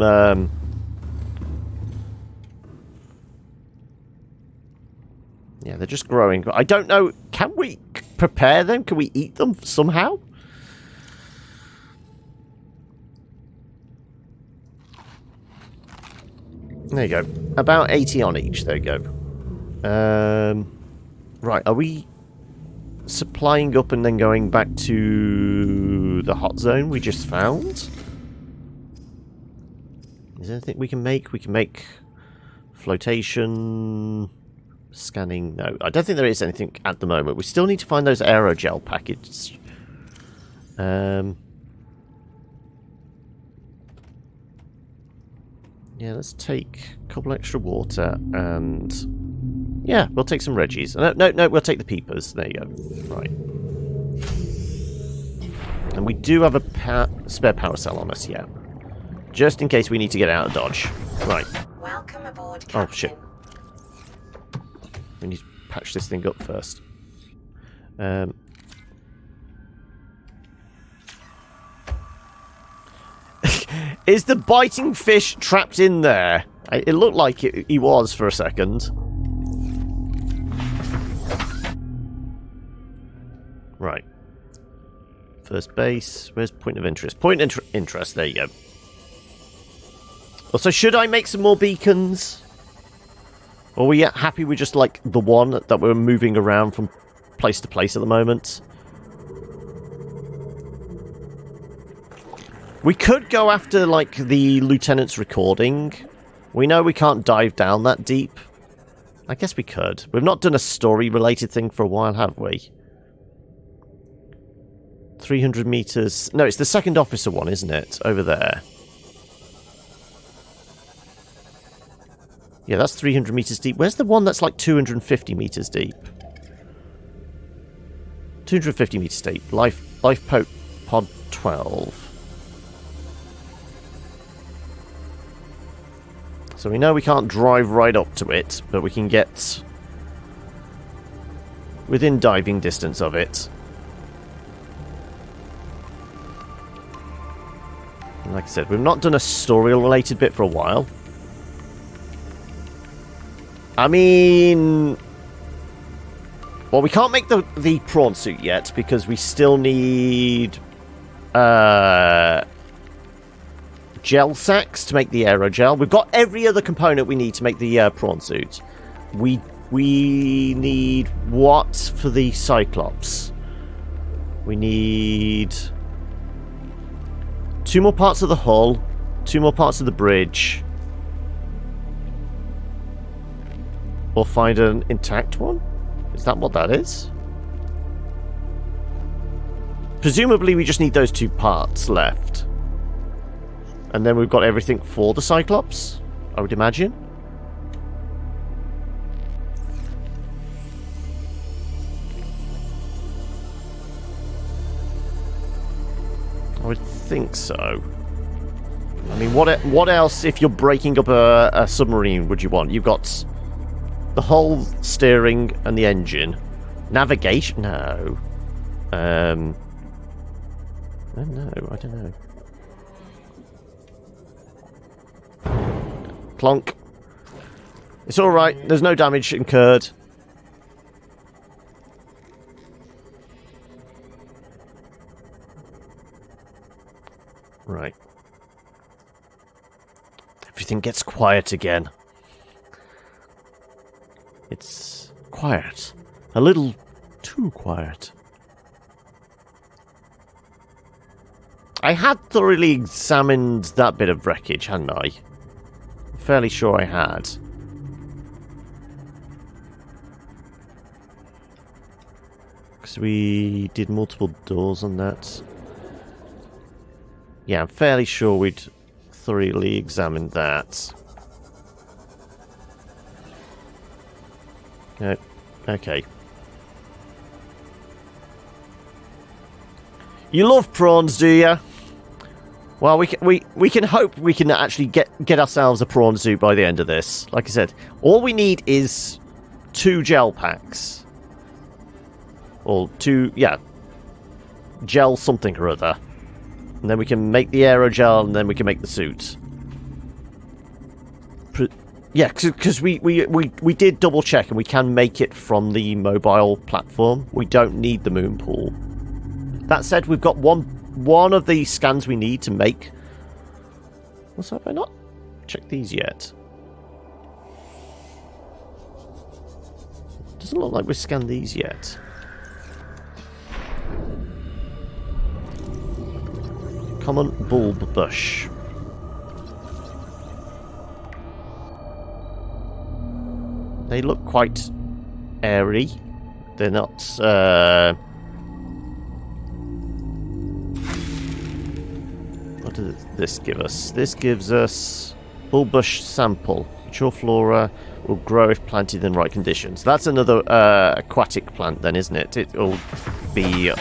yeah, they're just growing. But I don't know. Can we prepare them? Can we eat them somehow? There you go. About 80 on each. There you go. Right, are we supplying up and then going back to the hot zone we just found? Is there anything we can make? We can make flotation... Scanning, no. I don't think there is anything at the moment. We still need to find those aerogel packets. Yeah, let's take a couple extra water and... yeah, we'll take some Reggies. No, we'll take the Peepers. There you go. Right. And we do have a spare power cell on us, yeah. Just in case we need to get out of Dodge. Right. Welcome aboard, Captain. Oh, shit. We need to patch this thing up first. Is the biting fish trapped in there? It looked like he was for a second. Right. First base. Where's point of interest? Point of interest. There you go. Also, should I make some more beacons? Or are we happy with just, like, the one that we're moving around from place to place at the moment? We could go after, like, the Lieutenant's recording. We know we can't dive down that deep. I guess we could. We've not done a story-related thing for a while, have we? 300 meters... no, it's the second officer one, isn't it? Over there. Yeah, that's 300 meters deep. Where's the one that's like 250 meters deep? 250 meters deep. Life pod 12. So we know we can't drive right up to it, but we can get within diving distance of it. And like I said, we've not done a story-related bit for a while. I mean... well, we can't make the prawn suit yet, because we still need... gel sacks to make the aerogel. We've got every other component we need to make the prawn suit. We need what for the Cyclops? We need 2 more parts of the hull, 2 more parts of the bridge. Or find an intact one? Is that what that is? Presumably we just need those 2 parts left. And then we've got everything for the Cyclops, I would imagine. I would think so. I mean, what else, if you're breaking up a submarine, would you want? You've got the hull, steering, and the engine. Navigation? No. No, I don't know. Clonk. It's alright, there's no damage incurred. Right. Everything gets quiet again. It's quiet. A little too quiet. I had thoroughly examined that bit of wreckage, hadn't I? I'm fairly sure I had. Because we did multiple doors on that. Yeah, I'm fairly sure we'd thoroughly examined that. Okay. You love prawns, do you? Well, we can hope we can actually get ourselves a prawn suit by the end of this. Like I said, all we need is 2 gel packs. Or 2, yeah. Gel something or other. And then we can make the aerogel, and then we can make the suit. Yeah, because we did double check, and we can make it from the mobile platform. We don't need the moon pool. That said, we've got one of the scans we need to make. What's up? Have I not checked these yet? Doesn't look like we've scanned these yet. Common bulb bush. They look quite airy. They're not, what does this give us? This gives us bulbush sample. Mature flora will grow if planted in the right conditions. That's another aquatic plant then, isn't it? It will be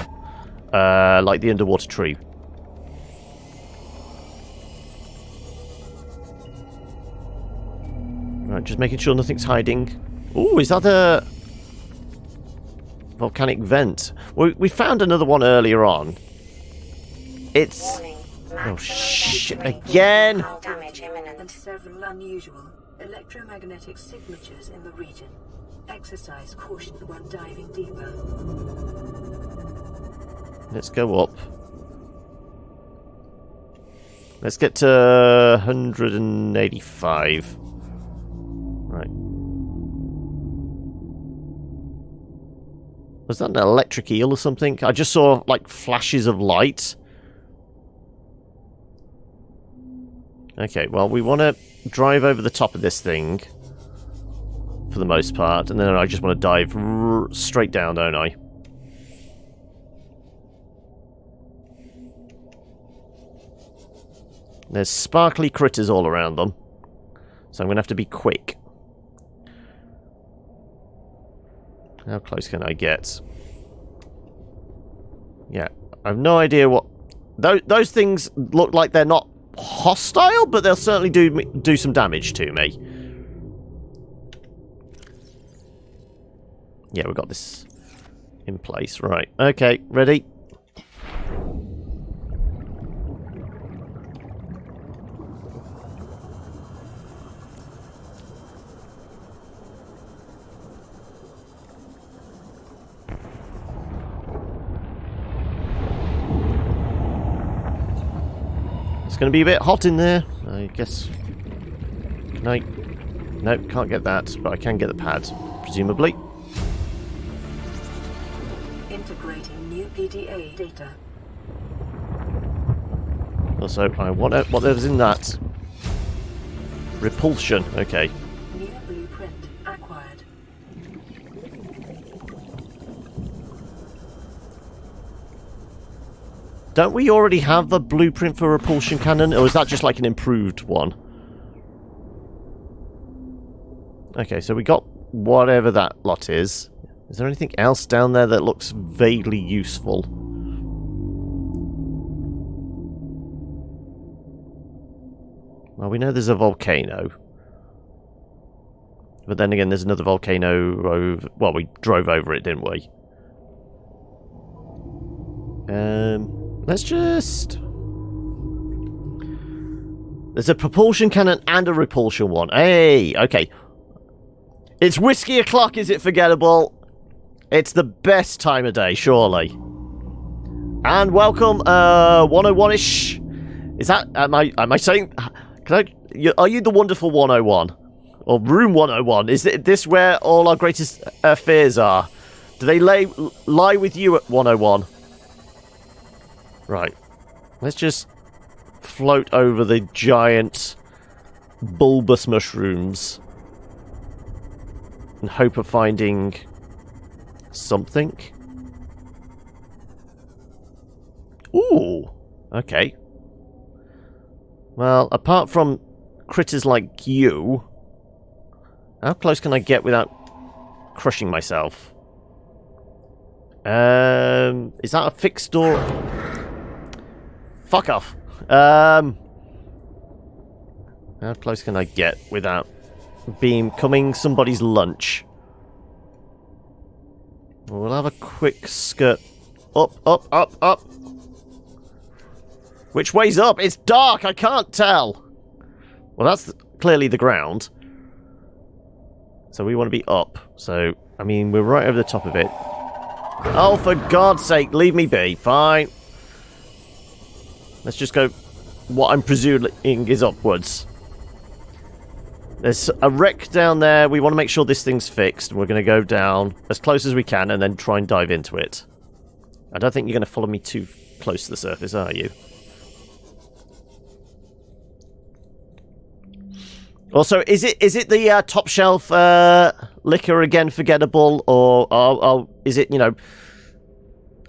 like the underwater tree. Right, just making sure nothing's hiding. Ooh, is that a volcanic vent? We found another one earlier on. It's... Oh, shit, again! Damage imminent. And several unusual electromagnetic signatures in the region. Exercise caution when diving deeper. Let's go up. Let's get to 185. Right. Was that an electric eel or something? I just saw, like, flashes of light. Okay, well, we want to drive over the top of this thing. For the most part. And then I just want to dive straight down, don't I? There's sparkly critters all around them. So I'm going to have to be quick. How close can I get? Yeah, I have no idea what... Those things look like they're not hostile, but they'll certainly do some damage to me. Yeah, we've got this in place. Right, okay, ready? It's going to be a bit hot in there, I guess. Can I? No, can't get that, but I can get the pad, presumably. Integrating new PDA data. Also, I want out whatever's in that. Repulsion, okay. New blueprint acquired. Don't we already have a blueprint for a repulsion cannon, or is that just like an improved one? Okay, so we got whatever that lot is. Is there anything else down there that looks vaguely useful? Well, we know there's a volcano. But then again, there's another volcano over... Well, we drove over it, didn't we? Let's just... There's a propulsion cannon and a repulsion one. Hey, okay. It's whiskey o'clock, is it forgettable? It's the best time of day, surely. And welcome, 101-ish. Is that... Am I saying... Are you the wonderful 101? Or room 101? Is this where all our greatest fears are? Do they lie with you at 101? Right. Let's just float over the giant bulbous mushrooms and hope of finding something. Ooh, okay. Well, apart from critters like you, how close can I get without crushing myself? Is that a fixed door? Fuck off. How close can I get without becoming somebody's lunch? We'll have a quick skirt. Up, up, up, up. Which way's up? It's dark, I can't tell. Well, that's clearly the ground. So we want to be up. So, I mean, we're right over the top of it. Oh, for God's sake, leave me be. Fine. Let's just go what I'm presuming is upwards. There's a wreck down there. We want to make sure this thing's fixed. We're going to go down as close as we can and then try and dive into it. I don't think you're going to follow me too close to the surface, are you? Also, is it the top shelf liquor again forgettable, or is it, you know,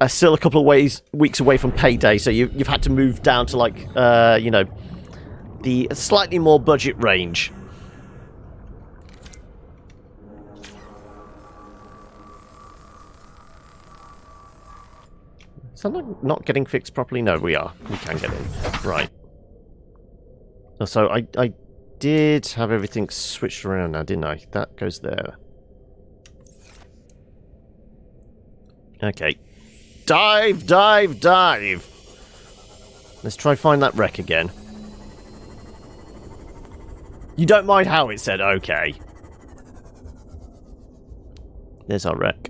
still a couple of weeks away from payday, so you've had to move down to, like, you know, the slightly more budget range? Is that not getting fixed properly? No, we are. We can get in. Right. So I did have everything switched around now, didn't I? That goes there. Okay. Dive, dive, dive! Let's try find that wreck again. You don't mind how it said okay. There's our wreck.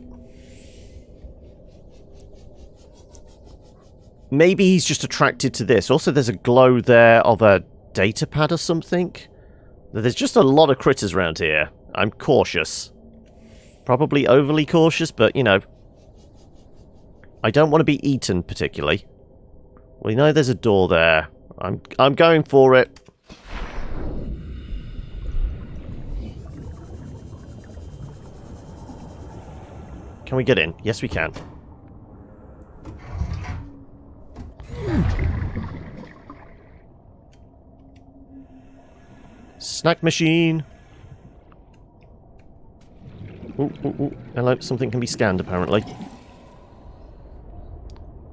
Maybe he's just attracted to this. Also, there's a glow there of a data pad or something. There's just a lot of critters around here. I'm cautious. Probably overly cautious, but, you know, I don't want to be eaten, particularly. We know there's a door there. I'm going for it. Can we get in? Yes, we can. Snack machine. Ooh, ooh, ooh. Hello, something can be scanned, apparently.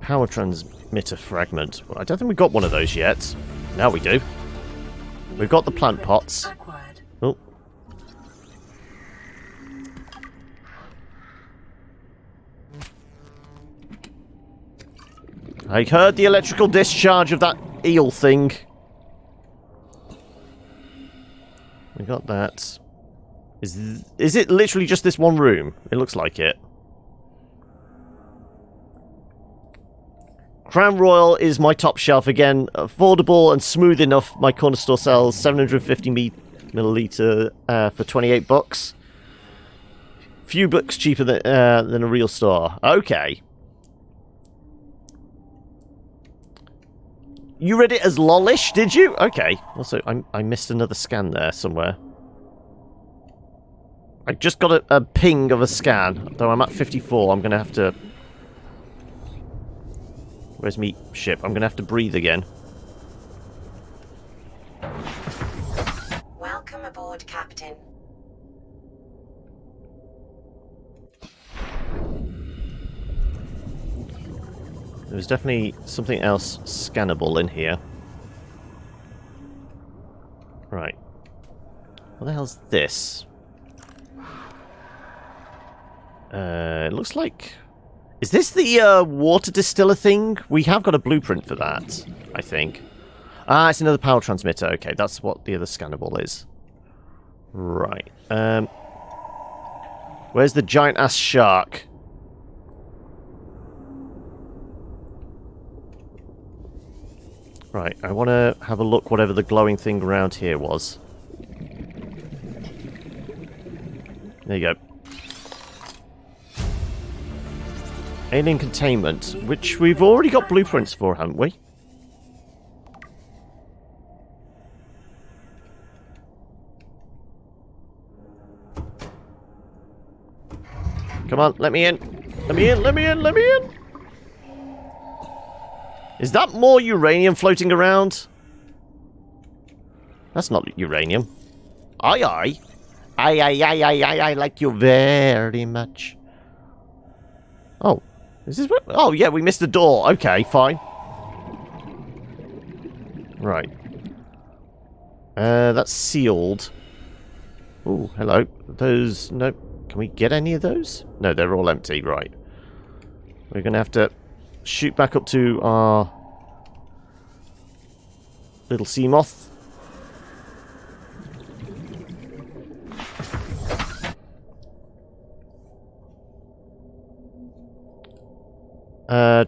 Power transmitter fragment. Well, I don't think we've got one of those yet. Now we do. We've got the plant pots. Oh. I heard the electrical discharge of that eel thing. We got that. Is it literally just this one room? It looks like it. Crown Royal is my top shelf again. Affordable and smooth enough. My corner store sells 750 milliliter for $28. Few bucks cheaper than a real store. Okay. You read it as lollish, did you? Okay. Also, I missed another scan there somewhere. I just got a ping of a scan. Though I'm at 54, I'm going to have to... Where's me ship? I'm going to have to breathe again. Welcome aboard, Captain. There's definitely something else scannable in here. Right. What the hell's this? It looks like... Is this the water distiller thing? We have got a blueprint for that, I think. Ah, it's another power transmitter. Okay, that's what the other scannable is. Right. Where's the giant-ass shark? Right, I want to have a look whatever the glowing thing around here was. There you go. Alien containment, which we've already got blueprints for, haven't we? Come on, let me in. Let me in, let me in, let me in. Is that more uranium floating around? That's not uranium. Aye, aye. Aye, aye, aye, aye, aye, I like you very much. Oh. Is this what? Oh, yeah, we missed the door. Okay, fine. Right. That's sealed. Ooh, hello. Those... Nope. Can we get any of those? No, they're all empty. Right. We're going to have to shoot back up to our little sea moth.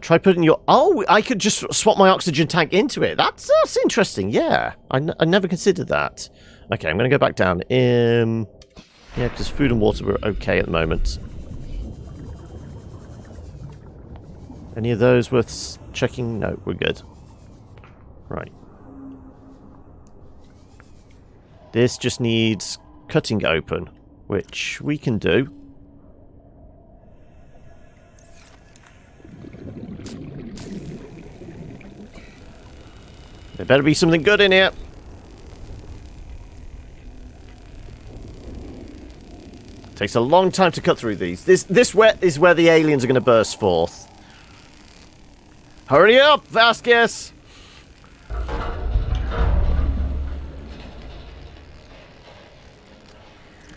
Try putting your... Oh, I could just swap my oxygen tank into it. That's interesting, yeah. I never considered that. Okay, I'm going to go back down. Yeah, because food and water were okay at the moment. Any of those worth checking? No, we're good. Right. This just needs cutting open, which we can do. There better be something good in here. Takes a long time to cut through these. This is where the aliens are going to burst forth. Hurry up, Vasquez!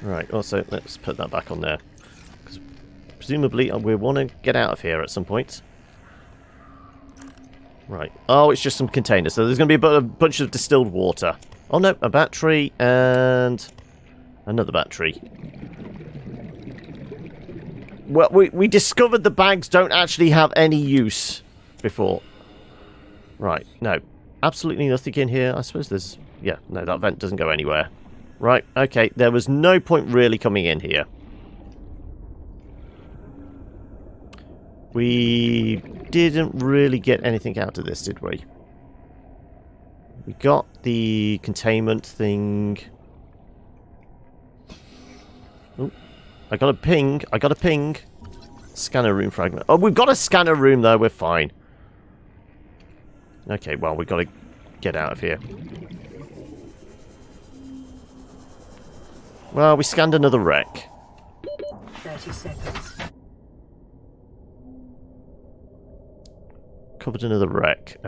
Right, also, let's put that back on there. Because presumably we want to get out of here at some point. Right. Oh, it's just some containers. So there's going to be a bunch of distilled water. Oh no, a battery and another battery. Well, we discovered the bags don't actually have any use before. Right, no. Absolutely nothing in here. I suppose there's... Yeah, no, that vent doesn't go anywhere. Right, okay. There was no point really coming in here. We didn't really get anything out of this, did we? We got the containment thing. Oh, I got a ping. I got a ping. Scanner room fragment. Oh, we've got a scanner room, though. We're fine. Okay, well, we've got to get out of here. Well, we scanned another wreck. 30 seconds. Covered another wreck.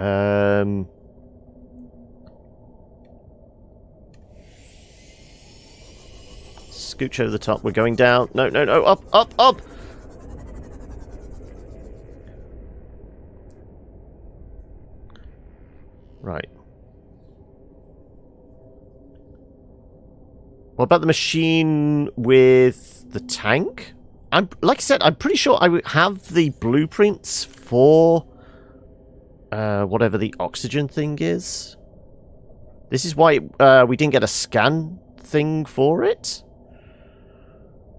Scooch over the top. We're going down. No, no, no. Up, up, up! Right. What about the machine with the tank? Like I said, I'm pretty sure I have the blueprints for whatever the oxygen thing is. This is why we didn't get a scan thing for it.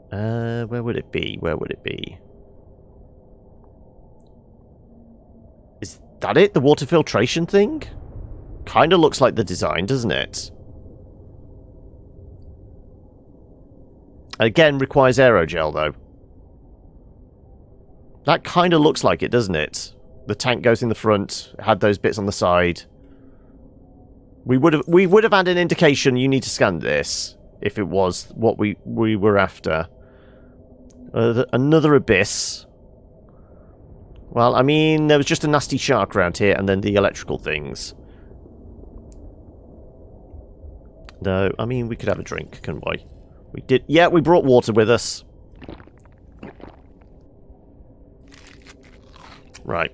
Where would it be? Where would it be? Is that it? The water filtration thing? Kind of looks like the design, doesn't it? Again, requires aerogel, though. That kind of looks like it, doesn't it? The tank goes in the front, had those bits on the side. We would have had an indication you need to scan this if it was what we were after. Another abyss. Well, I mean, there was just a nasty shark around here, and then the electrical things. No, I mean, we could have a drink, couldn't we? We did. Yeah, we brought water with us. Right.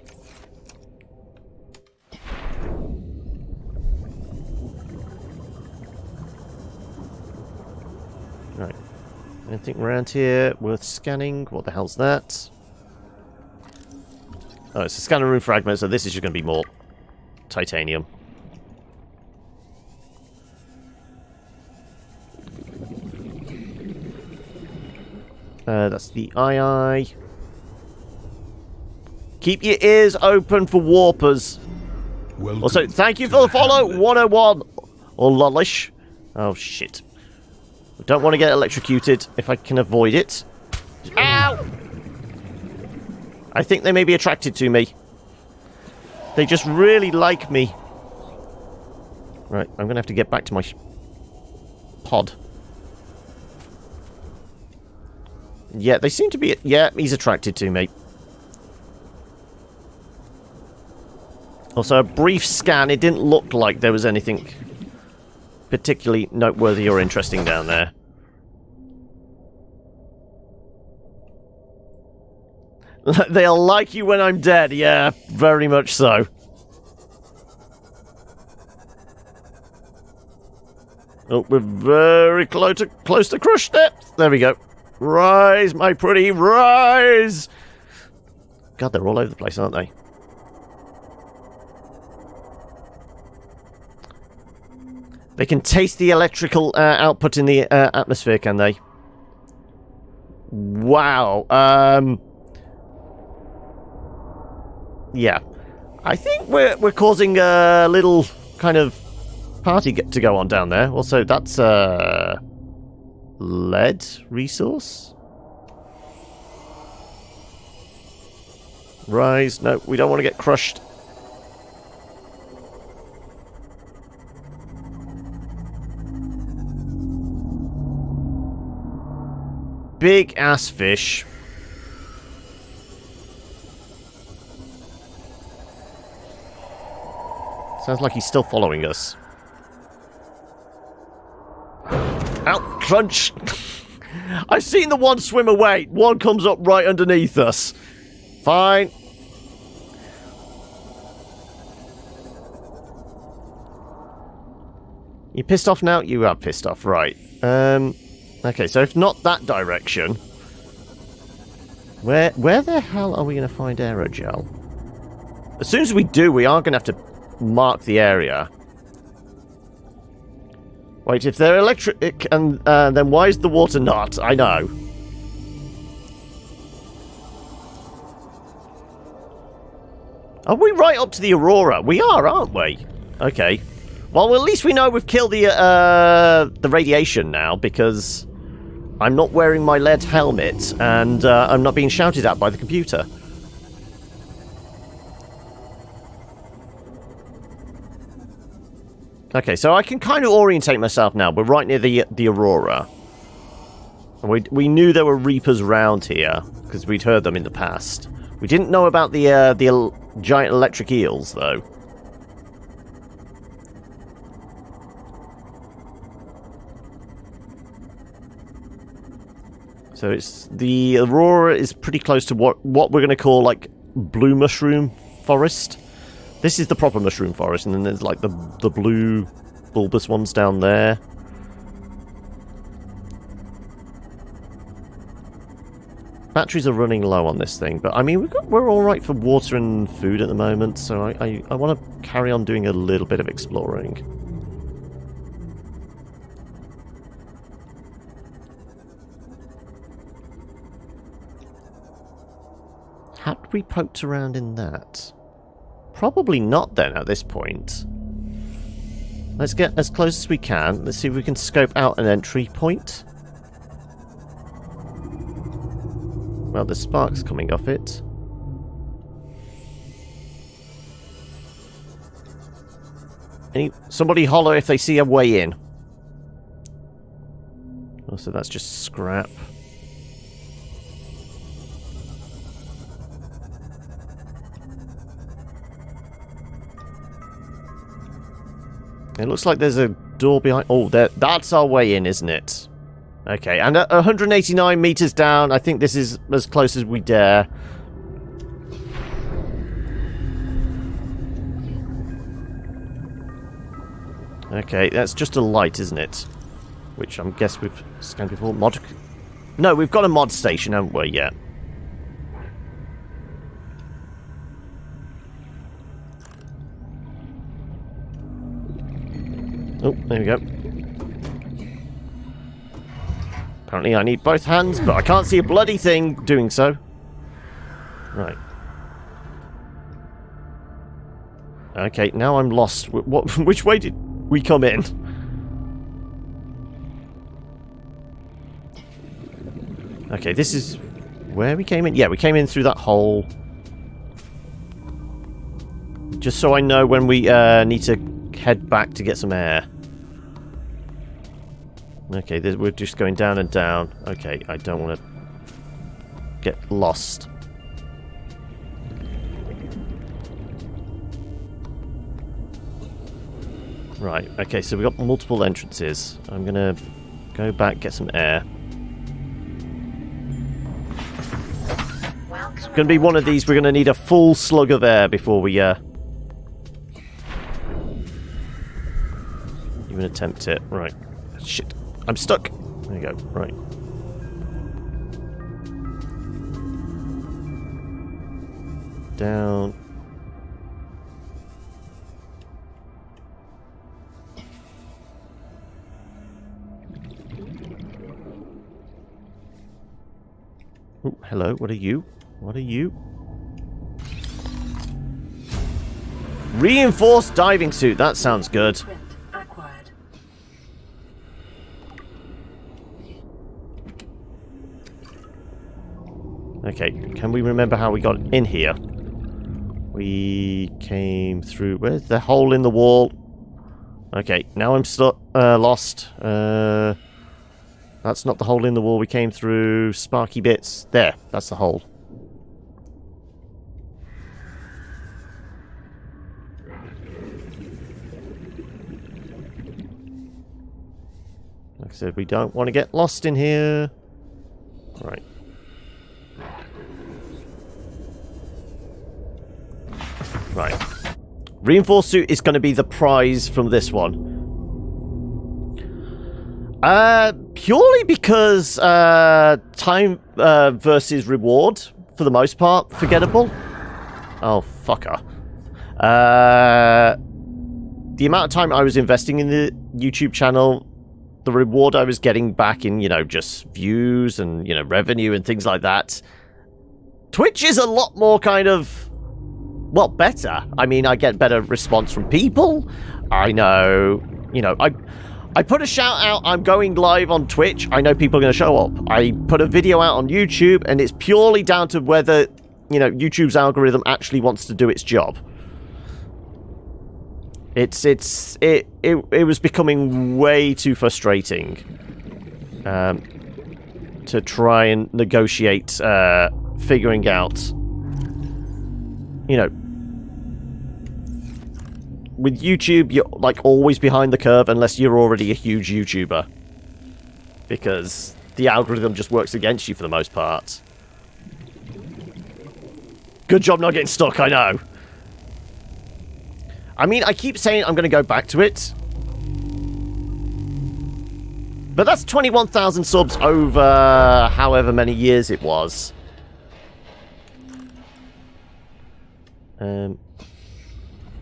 Right. Anything around here worth scanning? What the hell's that? Oh, it's a scanner room fragment, so this is just going to be more titanium. That's the eye. Keep your ears open for warpers. Welcome Also, thank you to for the the follow, hamlet. 101. Or lollish. Oh, shit. I don't want to get electrocuted if I can avoid it. Ow! I think they may be attracted to me. They just really like me. Right, I'm going to have to get back to my pod. Yeah, they seem to be... Yeah, he's attracted to me. Also, a brief scan, it didn't look like there was anything particularly noteworthy or interesting down there. They'll like you when I'm dead, yeah, very much so. Oh, we're very close to crush depth. There we go. Rise, my pretty, rise! God, they're all over the place, aren't they? They can taste the electrical output in the atmosphere, can they? Wow. Yeah. I think we're causing a little kind of party to go on down there. Also, that's lead resource. Rise. No, we don't want to get crushed. Big ass fish. Sounds like he's still following us. Ow, crunch! I've seen the one swim away. One comes up right underneath us. Fine. You pissed off now? You are pissed off, right. Okay, so if not that direction, where the hell are we going to find aerogel? As soon as we do, we are going to have to mark the area. Wait, if they're electric, and then why is the water not? I know. Are we right up to the Aurora? We are, aren't we? Okay. Well, at least we know we've killed the radiation now, because I'm not wearing my lead helmet, and I'm not being shouted at by the computer. Okay, so I can kind of orientate myself now. We're right near the Aurora. We knew there were Reapers around here, because we'd heard them in the past. We didn't know about the giant electric eels, though. So it's the Aurora is pretty close to what we're going to call, like, blue mushroom forest. This is the proper mushroom forest, and then there's, like, the blue bulbous ones down there. Batteries are running low on this thing, but, I mean, we're alright for water and food at the moment, so I want to carry on doing a little bit of exploring. Had we poked around in that? Probably not then at this point. Let's get as close as we can. Let's see if we can scope out an entry point. Well, there's sparks coming off it. Somebody holler if they see a way in. Oh, so that's just scrap. It looks like there's a door behind... Oh, that's our way in, isn't it? Okay, and 189 meters down. I think this is as close as we dare. Okay, that's just a light, isn't it? Which I guess we've scanned before. Mod... No, we've got a mod station, haven't we, yet? Oh, there we go. Apparently I need both hands, but I can't see a bloody thing doing so. Right. Okay, now I'm lost. Which way did we come in? Okay, this is where we came in. Yeah, we came in through that hole. Just so I know when we need to head back to get some air. Okay, we're just going down and down. Okay, I don't want to get lost. Right, okay, so we've got multiple entrances. I'm going to go back, get some air. It's going to be one of these. We're going to need a full slug of air before we even attempt it. Right. Shit. I'm stuck. There you go. Right. Down. Oh, hello. What are you? What are you? Reinforced diving suit. That sounds good. Okay, can we remember how we got in here? We came through... Where's the hole in the wall? Okay, now I'm lost. That's not the hole in the wall we came through. Sparky bits. There, that's the hole. Like I said, we don't want to get lost in here. Right. Right. Reinforced suit is going to be the prize from this one. Purely because time versus reward, for the most part, forgettable. Oh, fucker. The amount of time I was investing in the YouTube channel, the reward I was getting back in, you know, just views and, you know, revenue and things like that. Twitch is a lot more kind of... Well, better. I mean, I get better response from people. I know, you know, I put a shout out, I'm going live on Twitch. I know people are going to show up. I put a video out on YouTube, and it's purely down to whether, you know, YouTube's algorithm actually wants to do its job. It was becoming way too frustrating to try and negotiate figuring out, you know, with YouTube, you're like always behind the curve unless you're already a huge YouTuber. Because the algorithm just works against you for the most part. Good job not getting stuck, I know. I mean, I keep saying I'm going to go back to it. But that's 21,000 subs over however many years it was.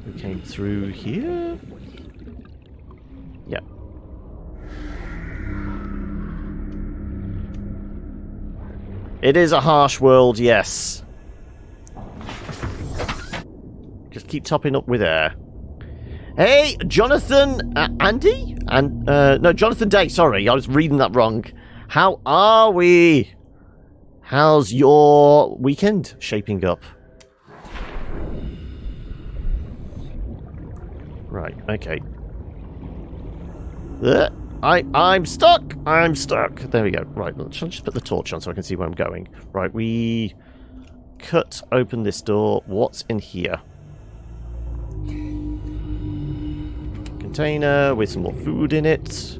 We came through here? Yeah. It is a harsh world, yes. Just keep topping up with air. Hey, Jonathan Andy? No, Jonathan Day, sorry, I was reading that wrong. How are we? How's your weekend shaping up? Right, okay. I'm stuck! I'm stuck! There we go. Right, let's just put the torch on so I can see where I'm going. Right, we cut open this door. What's in here? Container with some more food in it.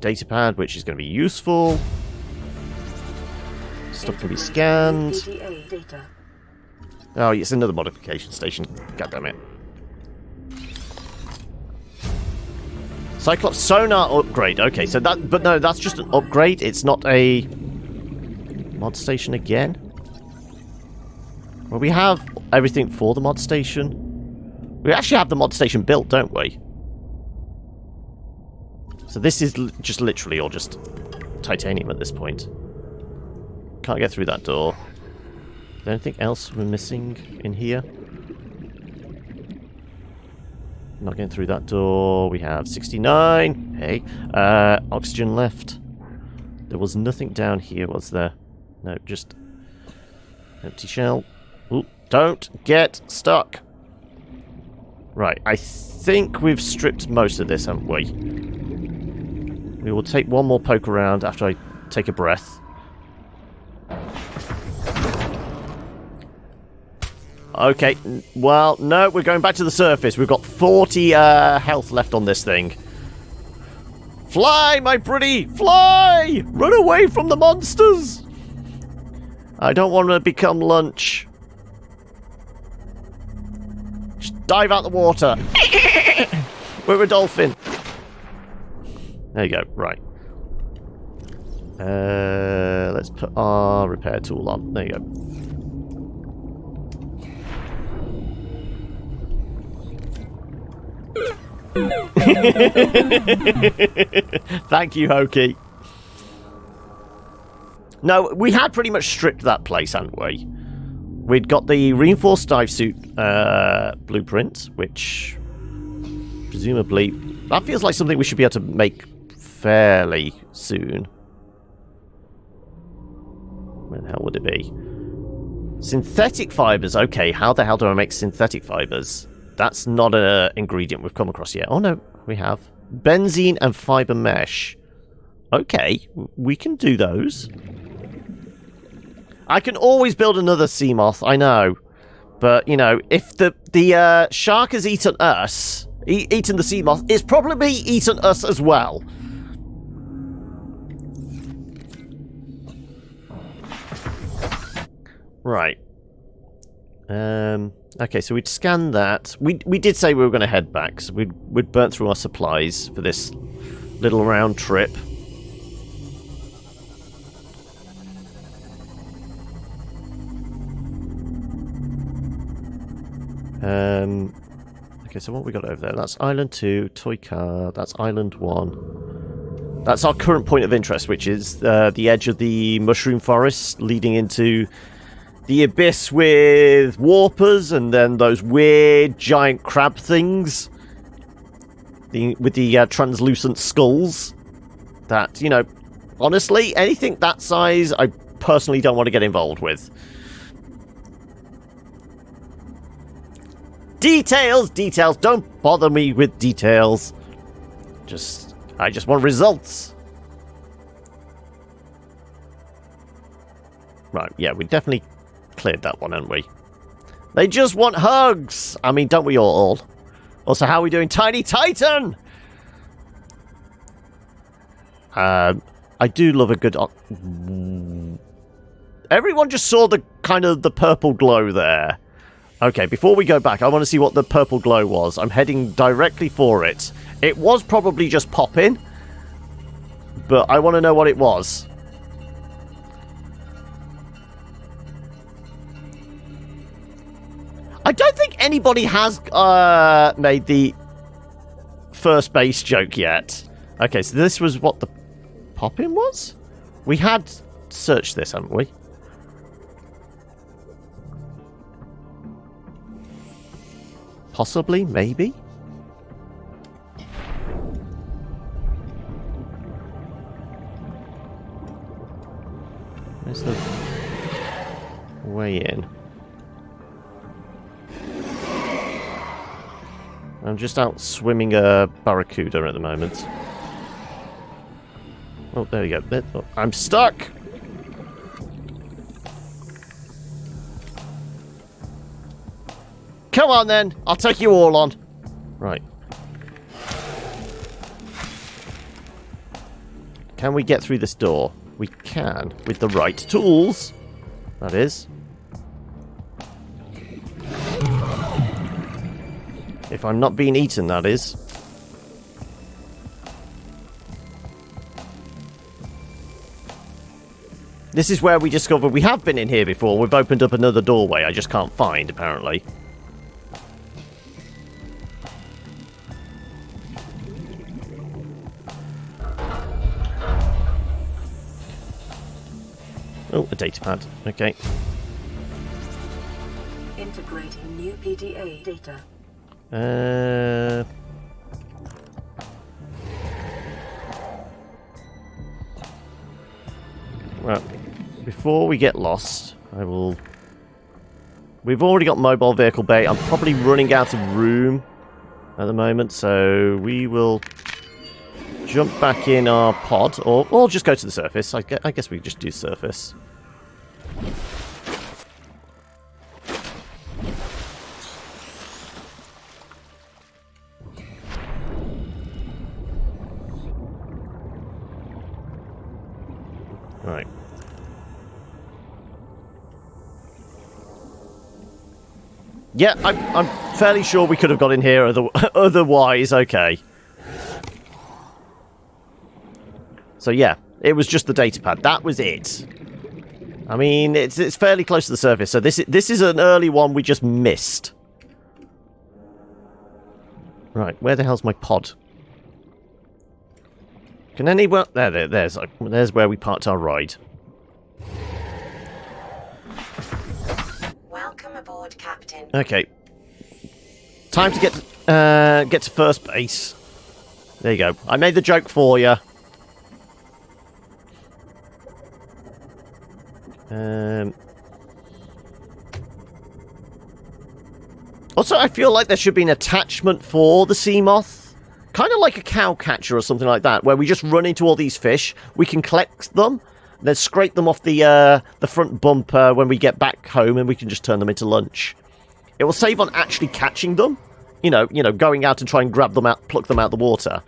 Datapad, which is going to be useful. Stuff can be scanned. Oh, it's another modification station. God damn it. Cyclops sonar upgrade. Okay, so that... But no, that's just an upgrade. It's not a mod station again. Well, we have everything for the mod station. We actually have the mod station built, don't we? So this is just literally all just titanium at this point. Can't get through that door. Is there anything else we're missing in here? Not getting through that door. We have 69. Hey. Oxygen left. There was nothing down here, was there? No, just empty shell. Ooh, don't get stuck. Right, I think we've stripped most of this, haven't we? We will take one more poke around after I take a breath. Okay, well, no, we're going back to the surface. We've got 40 health left on this thing. Fly, my pretty! Fly! Run away from the monsters! I don't want to become lunch. Just dive out the water. We're a dolphin. There you go, right. Let's put our repair tool on. There you go. Thank you, Hokey. No, we had pretty much stripped that place, hadn't we? We'd got the reinforced dive suit blueprint, which presumably that feels like something we should be able to make fairly soon. Where the hell would it be? Synthetic fibers. Okay, how the hell do I make synthetic fibers? That's not an ingredient we've come across yet. Oh, no, we have. Benzene and fiber mesh. Okay, we can do those. I can always build another sea moth, I know. But, you know, if the shark has eaten us, eaten the sea moth, it's probably eaten us as well. Right. Okay, so we'd scanned that. We did say we were going to head back, so we'd burnt through our supplies for this little round trip. Okay, so what we got over there? That's Island 2, Toy Car, that's Island 1. That's our current point of interest, which is the edge of the mushroom forest leading into the abyss with warpers and then those weird giant crab things with the translucent skulls that, you know, honestly, anything that size I personally don't want to get involved with. Details, details, don't bother me with details. I just want results. Right, yeah, we definitely cleared that one, haven't we? They just want hugs! I mean, don't we all? Also, how are we doing, Tiny Titan? I do love a good... Everyone just saw the kind of the purple glow there. Okay, before we go back, I want to see what the purple glow was. I'm heading directly for it. It was probably just popping, but I want to know what it was. I don't think anybody has made the first base joke yet. Okay, so this was what the pop-in was? We had searched this, haven't we? Possibly, maybe? Where's the way in? I'm just out swimming a barracuda at the moment. Oh, there we go. Oh, I'm stuck! Come on then! I'll take you all on. Right. Can we get through this door? We can, with the right tools. That is. If I'm not being eaten, that is. This is where we discover we have been in here before. We've opened up another doorway I just can't find, apparently. Oh, a data pad. Okay. Integrating new PDA data. Well, before we get lost, I will... We've already got mobile vehicle bay. I'm probably running out of room at the moment, so we will jump back in our pod, or just go to the surface. I guess we just do surface. Right. Yeah, I'm fairly sure we could have got in here otherwise. Okay. So yeah, it was just the data pad. That was it. I mean, it's fairly close to the surface. So this is an early one we just missed. Right, where the hell's my pod? Can anyone... There's where we parked our ride. Welcome aboard, Captain. Okay. Time to get to first base. There you go. I made the joke for you. Also, I feel like there should be an attachment for the sea moth. Kind of like a cow catcher or something like that, where we just run into all these fish, we can collect them, then scrape them off the front bumper when we get back home, and we can just turn them into lunch. It will save on actually catching them. You know, going out and try and grab them out, pluck them out the water.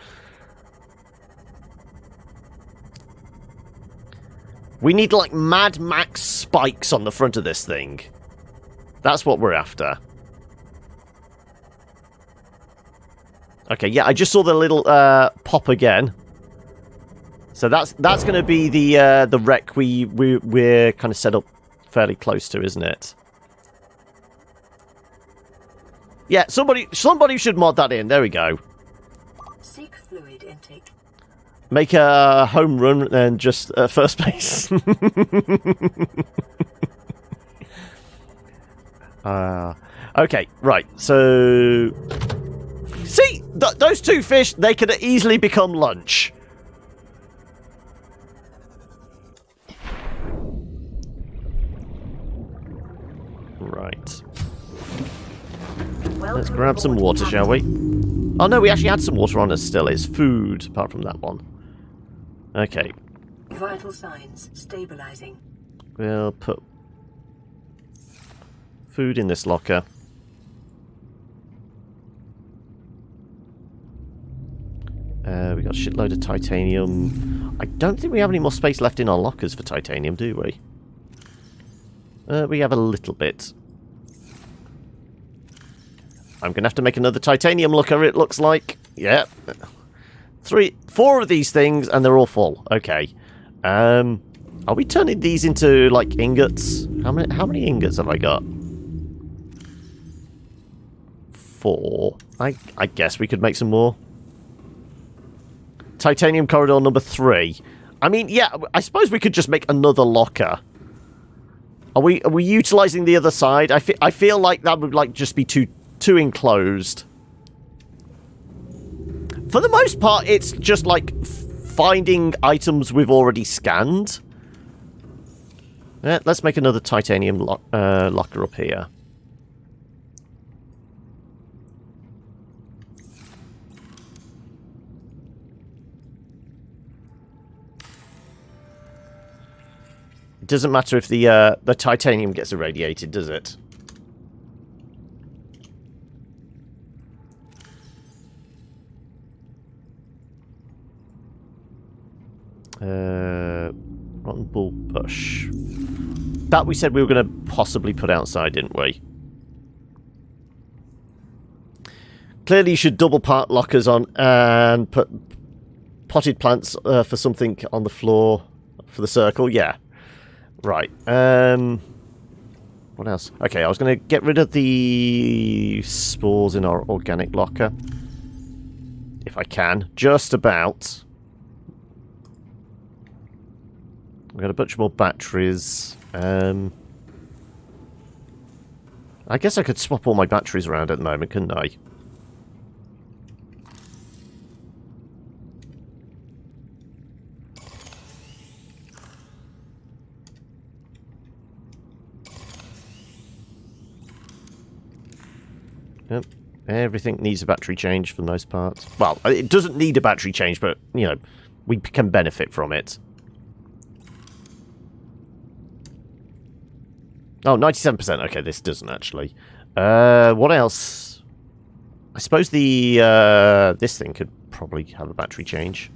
We need, like, Mad Max spikes on the front of this thing. That's what we're after. Okay, yeah, I just saw the little pop again. So that's going to be the wreck we're kind of set up fairly close to, isn't it? Yeah, somebody should mod that in. There we go. Seek fluid intake. Make a home run and just first base. Okay, right. So, see, those two fish, they could easily become lunch. Right. Let's grab some water, shall we? Oh no, we actually had some water on us still. It's food, apart from that one. Okay. Vital signs stabilizing. We'll put food in this locker. We got a shitload of titanium. I don't think we have any more space left in our lockers for titanium, do we? We have a little bit. I'm going to have to make another titanium locker, it looks like. Yeah. 4 of these things, and they're all full. Okay. Are we turning these into, like, ingots? How many ingots have I got? 4. I guess we could make some more. Titanium corridor number 3. I mean, yeah, I suppose we could just make another locker. Are we utilizing the other side? I feel like that would, like, just be too enclosed. For the most part, it's just like finding items we've already scanned. Let's make another titanium locker up here. It doesn't matter if the titanium gets irradiated, does it? Rotten bull bush. That we said we were going to possibly put outside, didn't we? Clearly you should double part lockers on and put potted plants for something on the floor for the circle. Yeah. Right. What else? Okay, I was going to get rid of the spores in our organic locker. If I can. Just about. We've got a bunch more batteries. I guess I could swap all my batteries around at the moment, couldn't I? Yep. Everything needs a battery change for the most part. Well, it doesn't need a battery change, but, you know, we can benefit from it. Oh, 97%. Okay, this doesn't actually. What else? I suppose the this thing could probably have a battery change.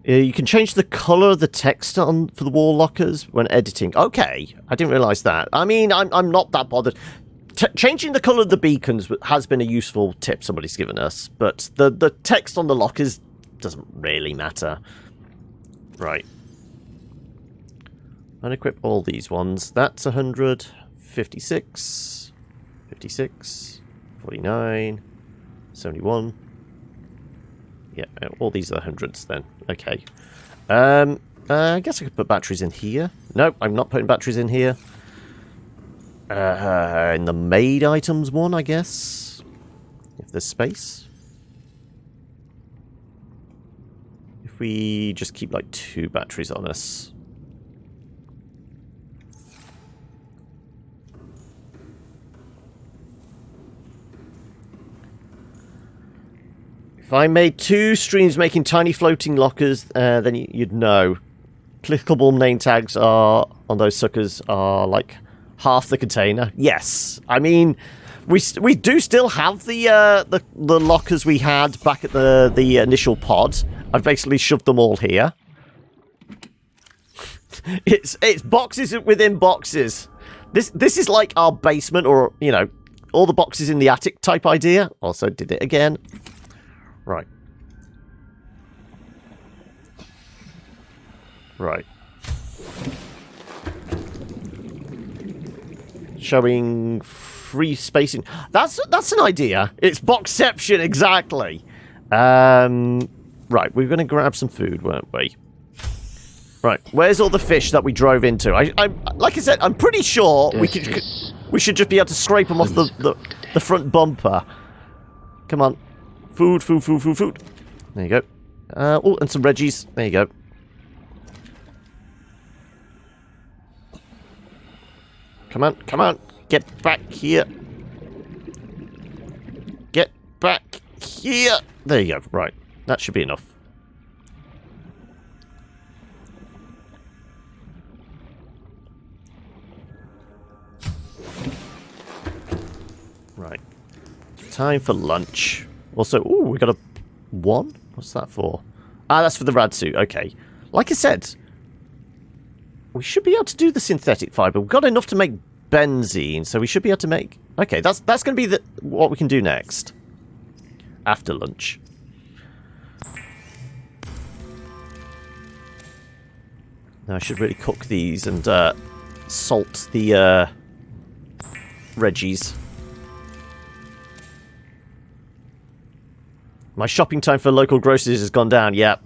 You can change the color of the text for the wall lockers when editing. Okay, I didn't realize that. I mean, I'm not that bothered. Changing the color of the beacons has been a useful tip somebody's given us, but the text on the lockers doesn't really matter. Right. Unequip all these ones. That's 100, 56, 56, 49, 71. Yeah, all these are hundreds then. Okay. I guess I could put batteries in here. No, I'm not putting batteries in here. In the made items one, I guess. If there's space. If we just keep like 2 batteries on us. If I made 2 streams making tiny floating lockers, then you'd know. Clickable name tags are on those suckers are like half the container. Yes, I mean we do still have the lockers we had back at the initial pod. I've basically shoved them all here. It's boxes within boxes. This is like our basement, or you know, all the boxes in the attic type idea. Also did it again. Right. Right. Showing free spacing. That's an idea. It's boxception, exactly. Right, we're going to grab some food, weren't we? Right, where's all the fish that we drove into? I'm like I said, I'm pretty sure we should just be able to scrape them off the front bumper. Come on. Food. There you go. Oh, and some Reggies. There you go. Come on. Get back here. Get back here. There you go. Right. That should be enough. Right. Time for lunch. Also, ooh, we got a 1? What's that for? Ah, that's for the rad suit. Okay. Like I said, we should be able to do the synthetic fiber. We've got enough to make benzene, so we should be able to make... Okay, that's going to be what we can do next. After lunch. Now, I should really cook these and salt the Reggies. My shopping time for local groceries has gone down, yep.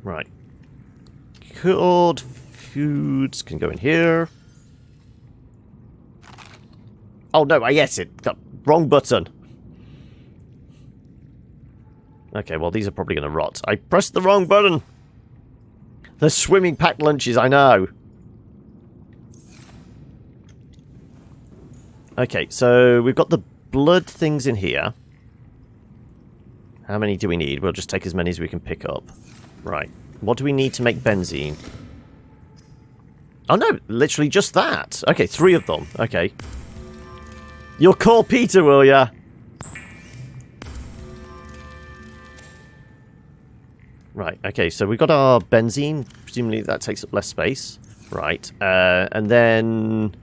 Right. Cold foods can go in here. Oh no, yes, it got wrong button. Okay, well these are probably going to rot. I pressed the wrong button. The swimming packed lunches, I know. Okay, so we've got the blood things in here. How many do we need? We'll just take as many as we can pick up. Right. What do we need to make benzene? Oh no, literally just that. Okay, 3 of them. Okay. You'll call Peter, will ya? Right, okay, so we've got our benzene. Presumably that takes up less space. Right, and then...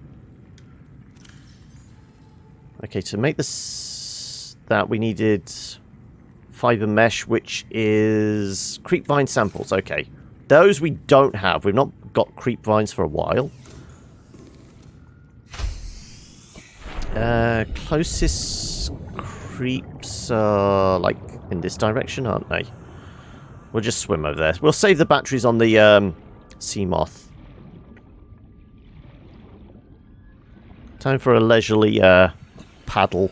Okay, to make this... that we needed fiber mesh, which is creep vine samples. Okay. Those we don't have. We've not got creep vines for a while. Closest creeps are, like, in this direction, aren't they? We'll just swim over there. We'll save the batteries on the sea moth. Time for a leisurely paddle.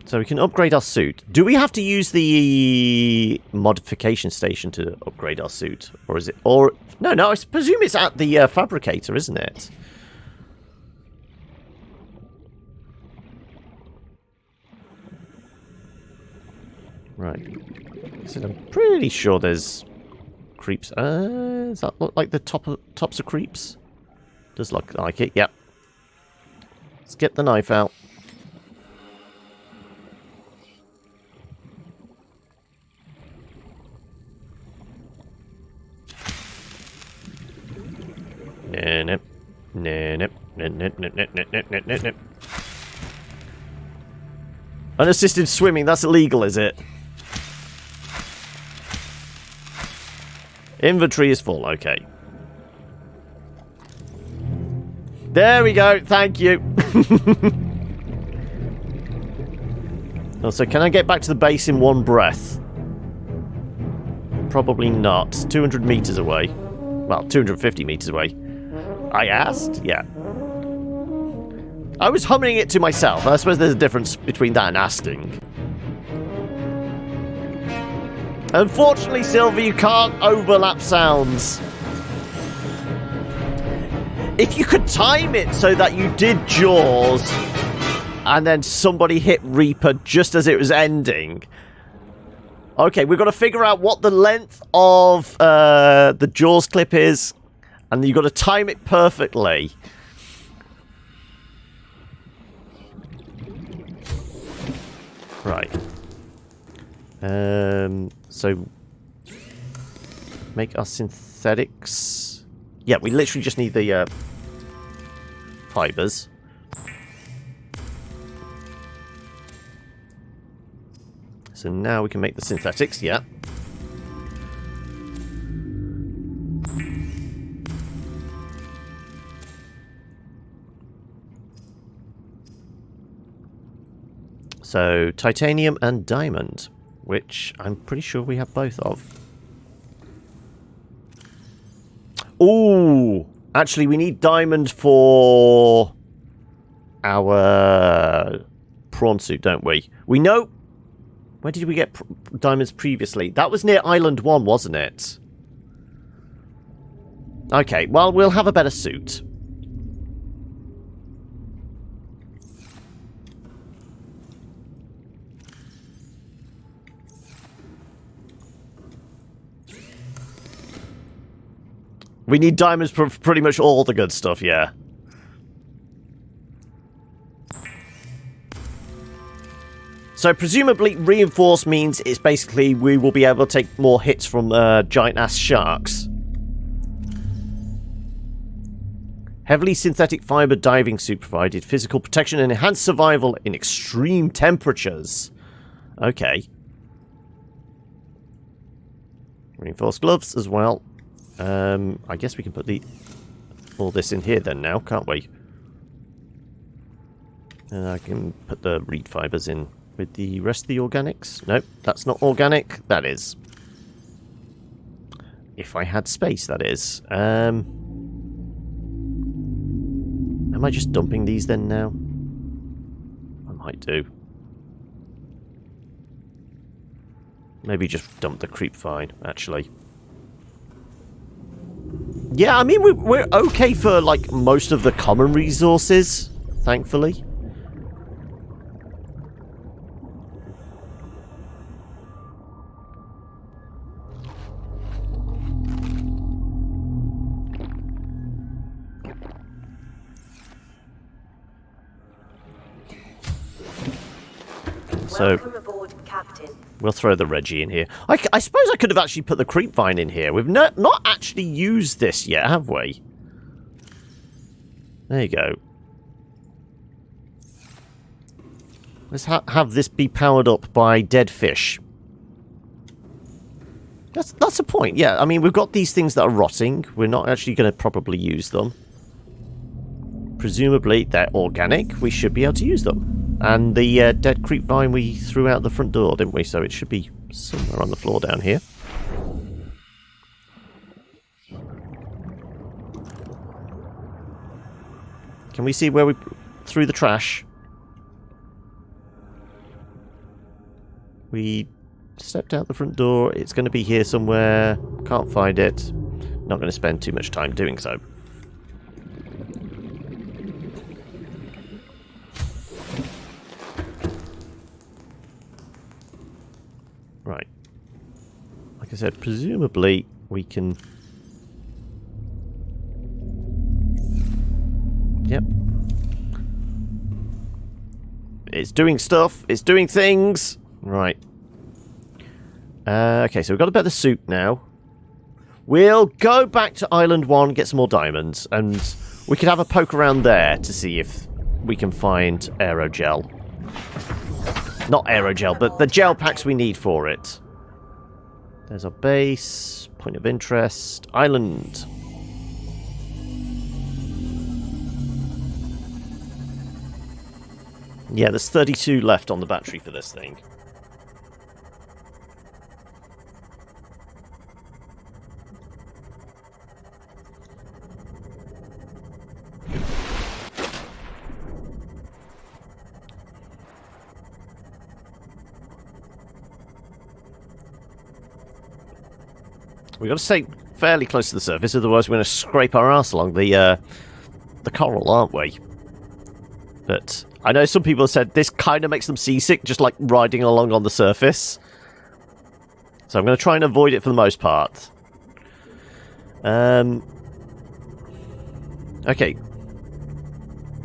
So we can upgrade our suit. Do we have to use the modification station to upgrade our suit? Or is it... or... no, I presume it's at the fabricator, isn't it? Right. So I'm pretty sure there's creeps. Does that look like the tops of creeps? Does look like it, yep. Let's get the knife out. Unassisted swimming, that's illegal, is it? Inventory is full, okay. There we go, thank you. Also, can I get back to the base in one breath? Probably not. 200 meters away. Well, 250 meters away. I asked? Yeah. I was humming it to myself. I suppose there's a difference between that and asking. Unfortunately, Sylvie, you can't overlap sounds. If you could time it so that you did Jaws and then somebody hit Reaper just as it was ending. Okay, we've got to figure out what the length of the Jaws clip is, and you've got to time it perfectly. Right. So make our synthetics. Yeah, we literally just need the fibers. So now we can make the synthetics, yeah. So, titanium and diamond, which I'm pretty sure we have both of. Ooh! Actually, we need diamond for our prawn suit, don't we? We know... Where did we get diamonds previously? That was near Island 1, wasn't it? Okay, well, we'll have a better suit. We need diamonds for pretty much all the good stuff, yeah. So presumably reinforced means it's basically we will be able to take more hits from giant-ass sharks. Heavily synthetic fiber diving suit provided physical protection and enhanced survival in extreme temperatures. Okay. Reinforced gloves as well. I guess we can put all this in here then now, can't we? And I can put the reed fibers in with the rest of the organics. Nope, that's not organic. That is. If I had space, that is. Am I just dumping these then now? I might do. Maybe just dump the creep vine, actually. Yeah, I mean, we're okay for, like, most of the common resources, thankfully. So, aboard, Captain. We'll throw the Reggie in here. I suppose I could have actually put the creep vine in here. We've not actually used this yet, have we? There you go. Let's have this be powered up by dead fish. That's a point, yeah. I mean, we've got these things that are rotting. We're not actually going to probably use them. Presumably, they're organic. We should be able to use them. And the dead creep vine we threw out the front door, didn't we? So it should be somewhere on the floor down here. Can we see where we threw the trash? We stepped out the front door. It's going to be here somewhere. Can't find it. Not going to spend too much time doing so. Right. Like I said, presumably we can... Yep. It's doing stuff. It's doing things. Right. Okay, so we've got a better suit now. We'll go back to Island 1, get some more diamonds, and we could have a poke around there to see if we can find aerogel. Not aerogel, but the gel packs we need for it. There's our base, point of interest, island. Yeah, there's 32 left on the battery for this thing. We've got to stay fairly close to the surface, otherwise we're going to scrape our arse along the coral, aren't we? But I know some people have said this kind of makes them seasick, just like riding along on the surface. So I'm going to try and avoid it for the most part. Okay.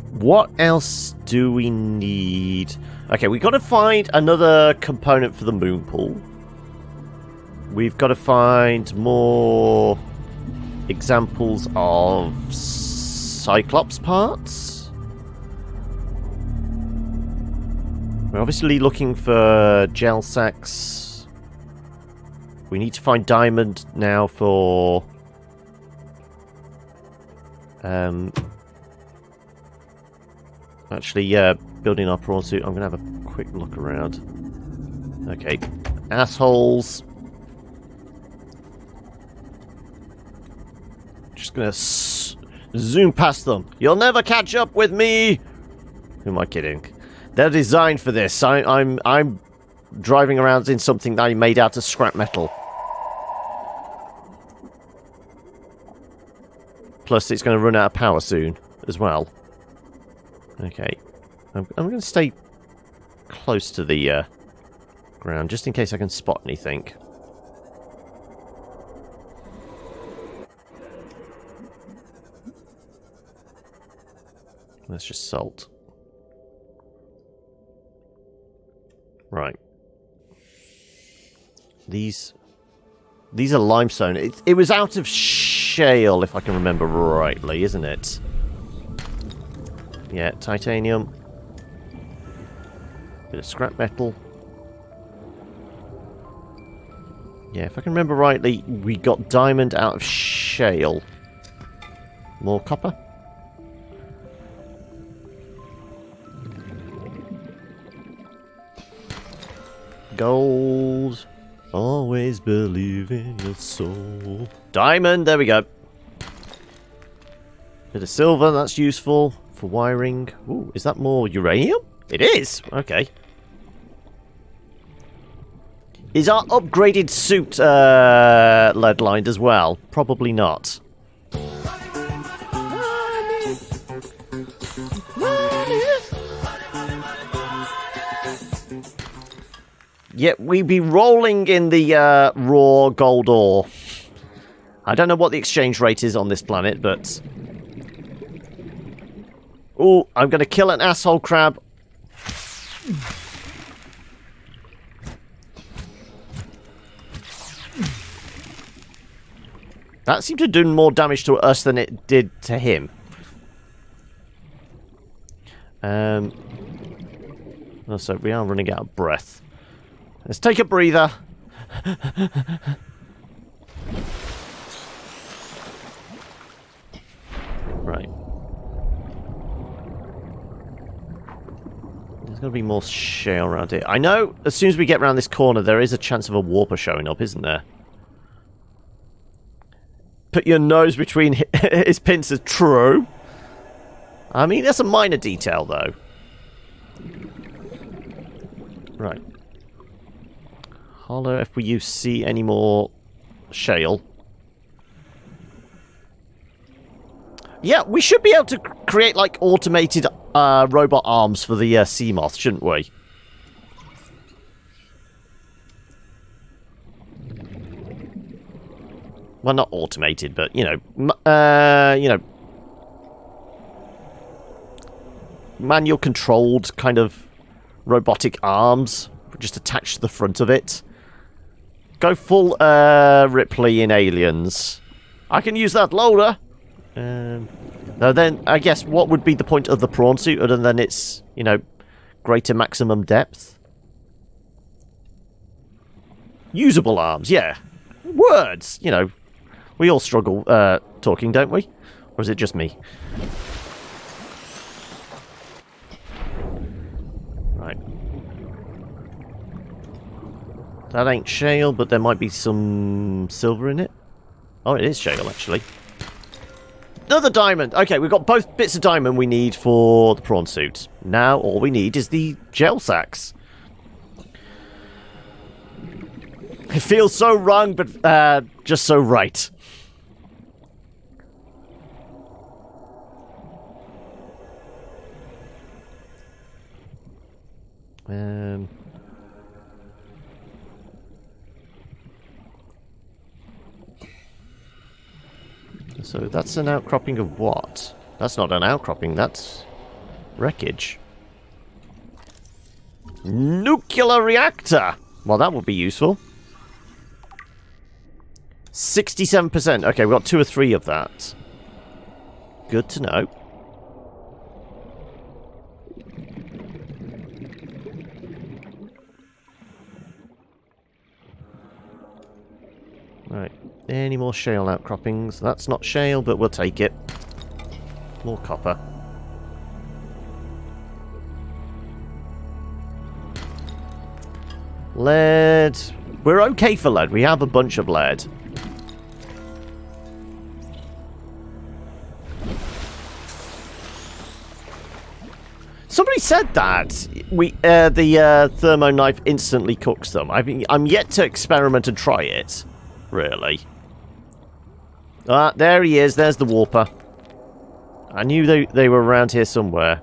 What else do we need? Okay, we've got to find another component for the moon pool. We've got to find more examples of Cyclops parts. We're obviously looking for gel sacks. We need to find diamond now for... Actually, yeah, building our prawn suit. I'm going to have a quick look around. Okay. Assholes. Just going to zoom past them. You'll never catch up with me! Who am I kidding? They're designed for this. I'm driving around in something that I made out of scrap metal. Plus, it's going to run out of power soon as well. Okay. I'm going to stay close to the ground, just in case I can spot anything. That's just salt. Right. These are limestone. It was out of shale, if I can remember rightly, isn't it? Yeah, titanium. Bit of scrap metal. Yeah, if I can remember rightly, we got diamond out of shale. More copper. Gold. Always believe in your soul. Diamond, there we go. Bit of silver, that's useful for wiring. Ooh, is that more uranium? It is! Okay. Is our upgraded suit lead-lined as well? Probably not. Yet we be rolling in the raw gold ore. I don't know what the exchange rate is on this planet, but... Ooh, I'm going to kill an asshole crab. That seemed to do more damage to us than it did to him. Oh, so we are running out of breath. Let's take a breather. Right. There's going to be more shale around here. I know as soon as we get around this corner, there is a chance of a warper showing up, isn't there? Put your nose between his pincers. True. I mean, that's a minor detail, though. Right. Hollow, if you see any more shale. Yeah, we should be able to create, like, automated robot arms for the sea moth, shouldn't we? Well, not automated, but, you know, manual controlled kind of robotic arms just attached to the front of it. Go full Ripley in Aliens. I can use that loader. Now then, I guess what would be the point of the prawn suit other than its, you know, greater maximum depth? Usable arms, yeah. Words, you know. We all struggle talking, don't we? Or is it just me? Right. That ain't shale, but there might be some silver in it. Oh, it is shale, actually. Another diamond! Okay, we've got both bits of diamond we need for the prawn suit. Now all we need is the gel sacks. It feels so wrong, but just so right. So that's an outcropping of what? That's not an outcropping, that's wreckage. Nuclear reactor! Well, that would be useful. 67%. Okay, we've got 2 or 3 of that. Good to know. Right. Any more shale outcroppings? That's not shale, but we'll take it. More copper. Lead. We're okay for lead. We have a bunch of lead. Somebody said that the thermo knife instantly cooks them. I mean, I'm yet to experiment and try it. Really. Ah, there he is. There's the warper. I knew they were around here somewhere.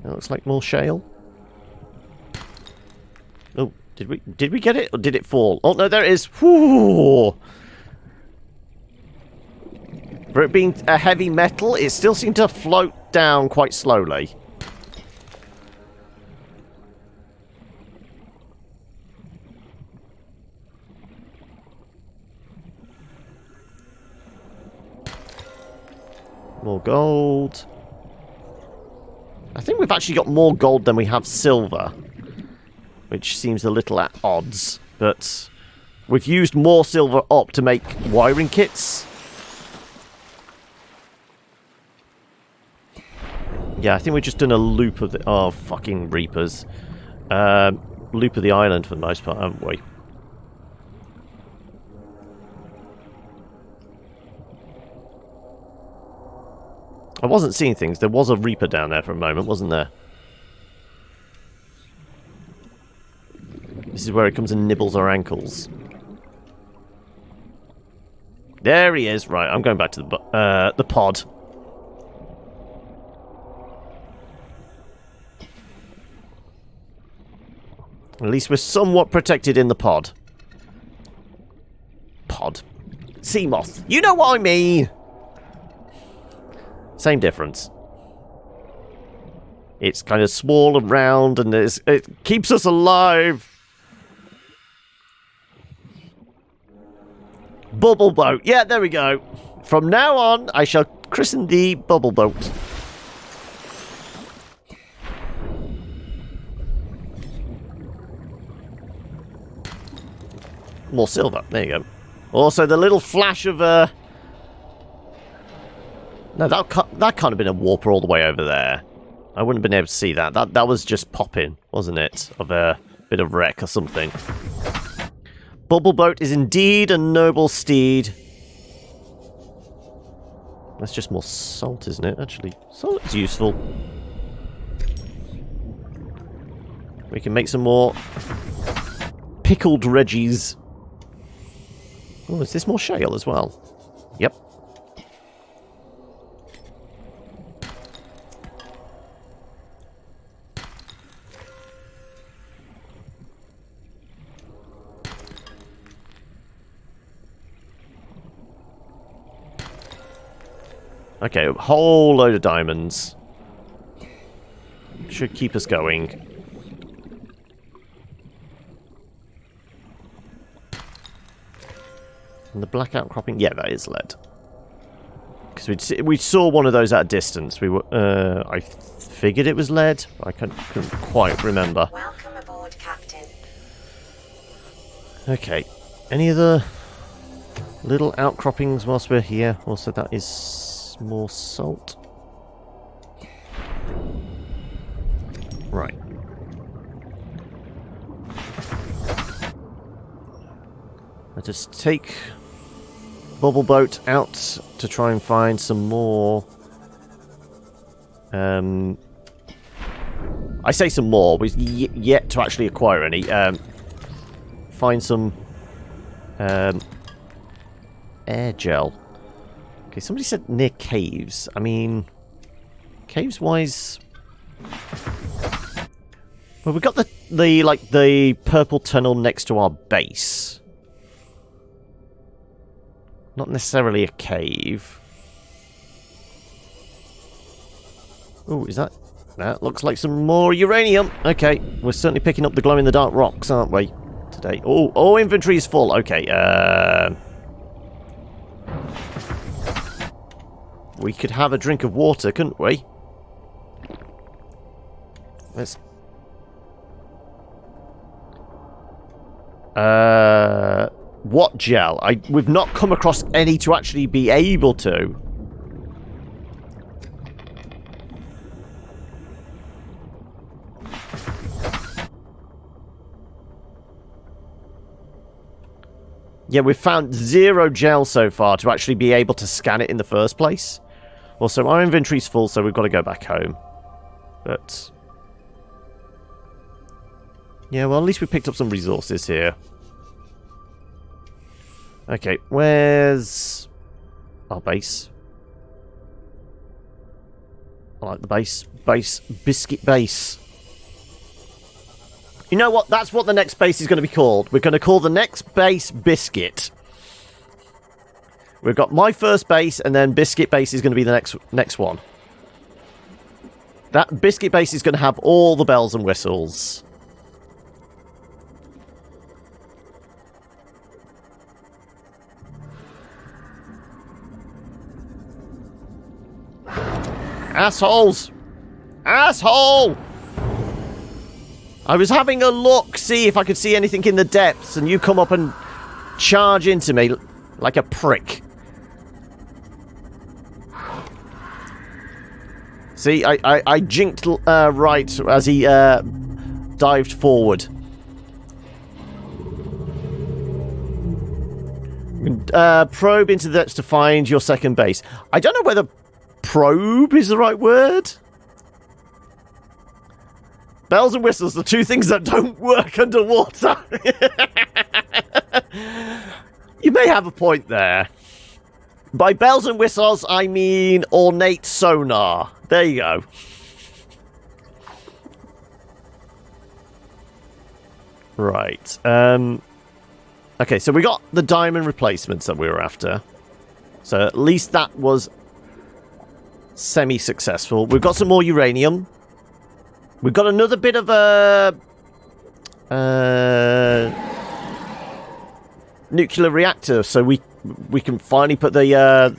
It looks like more shale. Oh, did we get it or did it fall? Oh no, there it is. Whew. For it being a heavy metal, it still seemed to float down quite slowly. More gold. I think we've actually got more gold than we have silver, which seems a little at odds, but we've used more silver up to make wiring kits. Yeah, I think we've just done a loop of the... Oh, fucking Reapers. Loop of the island for the most part, haven't we? I wasn't seeing things. There was a Reaper down there for a moment, wasn't there? This is where it comes and nibbles our ankles. There he is. Right, I'm going back to the pod. At least we're somewhat protected in the pod. Pod. Sea moth. You know what I mean! Same difference. It's kind of small and round, and it keeps us alive. Bubble boat. Yeah, there we go. From now on, I shall christen the bubble boat. More silver. There you go. Also, the little flash of no, that can't have been a warper all the way over there. I wouldn't have been able to see that. That was just popping, wasn't it? Of a bit of wreck or something. Bubble boat is indeed a noble steed. That's just more salt, isn't it? Actually, salt is useful. We can make some more pickled Reggies. Oh, is this more shale as well? Yep. Okay, a whole load of diamonds. Should keep us going. And the black outcropping, yeah, that is lead. Because we saw one of those at a distance. We were, I figured it was lead. I couldn't quite remember. Welcome aboard, Captain. Okay, any other little outcroppings whilst we're here? Also, that is more salt. Right. Let us take Bubble Boat out to try and find some more. I say some more. We've yet to actually acquire any. Find some air gel. Okay, somebody said near caves. I mean, caves-wise, well, we've got the purple tunnel next to our base. Not necessarily a cave. Oh, is that? That looks like some more uranium. Okay, we're certainly picking up the glow-in-the-dark rocks, aren't we? Today. Oh, inventory is full. Okay, we could have a drink of water, couldn't we? Let's... What gel? We've not come across any to actually be able to. Yeah, we've found 0 gel so far to actually be able to scan it in the first place. Also, our inventory's full, so we've got to go back home. But... yeah, well, at least we picked up some resources here. Okay, where's our base? I like the base. Biscuit base. You know what? That's what the next base is going to be called. We're going to call the next base Biscuit. We've got my first base, and then Biscuit base is going to be the next one. That Biscuit base is going to have all the bells and whistles. Assholes! Asshole! I was having a look, see if I could see anything in the depths, and you come up and charge into me like a prick. See, I jinked right as he dived forward. Probe into the depths to find your second base. I don't know whether probe is the right word. Bells and whistles, the two things that don't work underwater. You may have a point there. By bells and whistles, I mean ornate sonar. There you go. Right. Okay, so we got the diamond replacements that we were after. So at least that was semi-successful. We've got some more uranium. We've got another bit of a nuclear reactor, so we can finally put the.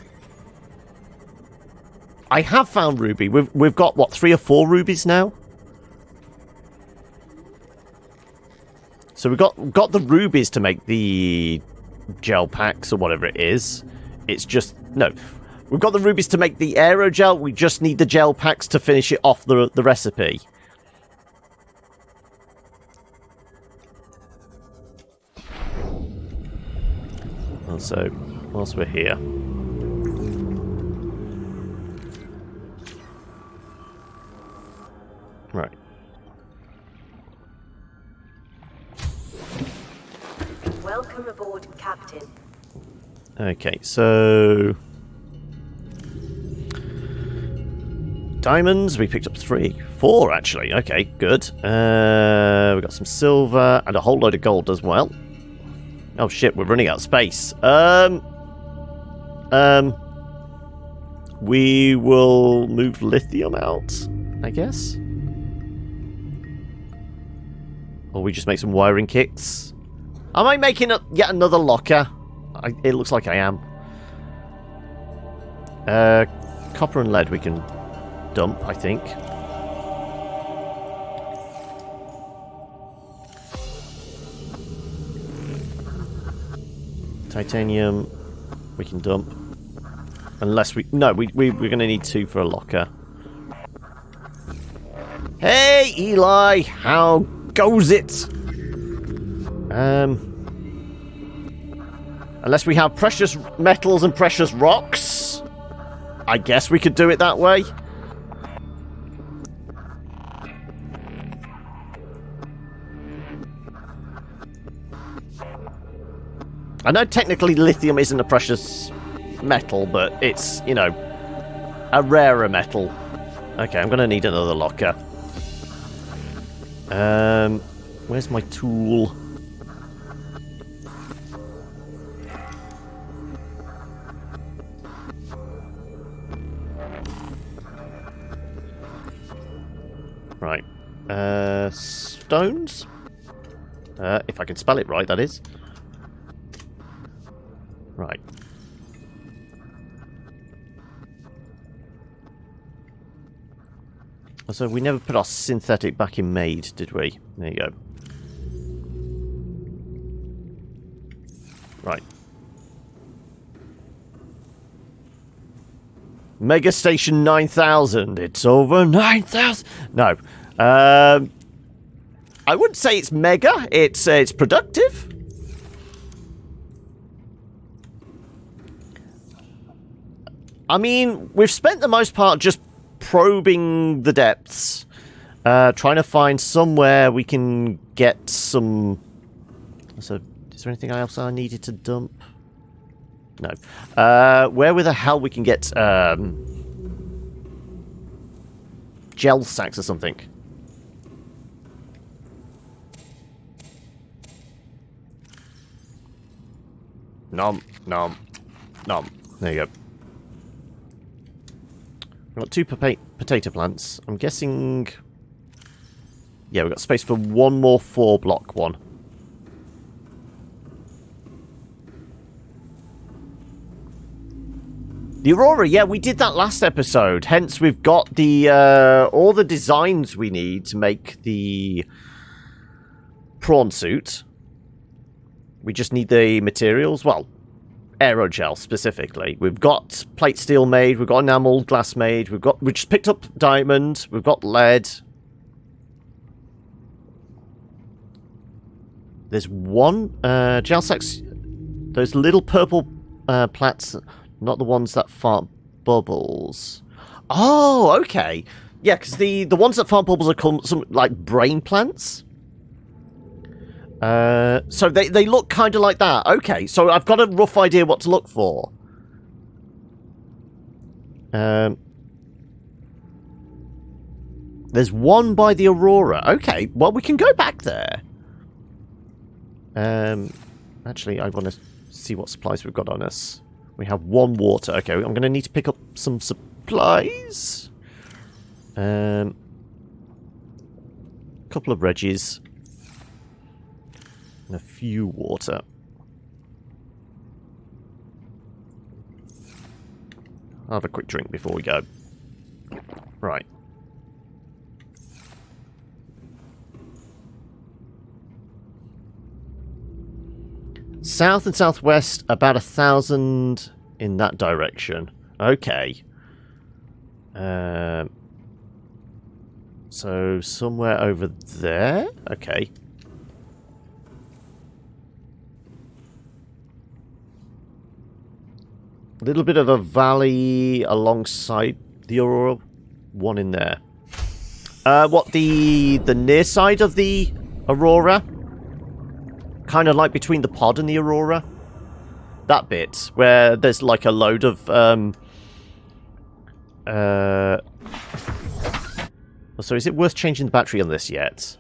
I have found ruby. We've got what, 3 or 4 rubies now. So we've got the rubies to make the gel packs or whatever it is. It's just no. We've got the rubies to make the aerogel. We just need the gel packs to finish it off the recipe. So, whilst we're here... Right. Welcome aboard, Captain. Okay, so... Diamonds, we picked up 3. 4, actually. Okay, good. We got some silver and a whole load of gold as well. Oh shit, we're running out of space. We will move lithium out, I guess. Or we just make some wiring kits. Am I making yet another locker? It looks like I am. Copper and lead we can dump, I think. Titanium, we can dump. Unless we... No, we're going to need 2 for a locker. Hey, Eli! How goes it? Unless we have precious metals and precious rocks. I guess we could do it that way. I know technically lithium isn't a precious metal, but it's, you know, a rarer metal. Okay, I'm going to need another locker. Where's my tool? Right. Stones? If I can spell it right, that is. Right. So we never put our synthetic back in made, did we? There you go. Right. Mega Station 9000. It's over 9,000. No. I wouldn't say it's mega. It's productive. I mean, we've spent the most part just probing the depths, trying to find somewhere we can get some... So, is there anything else I needed to dump? No. Where the hell we can get gel sacks or something? Nom, nom, nom. There you go. We've got 2 potato plants. I'm guessing... Yeah, we've got space for 1 more 4-block one. The Aurora, yeah, we did that last episode. Hence, we've got the all the designs we need to make the prawn suit. We just need the materials. Well, aerogel specifically. We've got plate steel made. We've got enamel glass made. We just picked up diamond. We've got lead. There's 1 gel sacks. Those little purple plants. Not the ones that fart bubbles. Oh, okay. Yeah, because the ones that fart bubbles are called some like brain plants. So they look kind of like that. Okay, so I've got a rough idea what to look for. There's 1 by the Aurora. Okay, well we can go back there. Actually, I want to see what supplies we've got on us. We have 1 water. Okay, I'm going to need to pick up some supplies. couple of Reggies. And a few water. I'll have a quick drink before we go. Right. South and southwest, about 1,000 in that direction. Okay. So somewhere over there? Okay. A little bit of a valley alongside the Aurora. One in there. What, the near side of the Aurora? Kind of like between the pod and the Aurora? That bit, where there's like a load of, so is it worth changing the battery on this yet?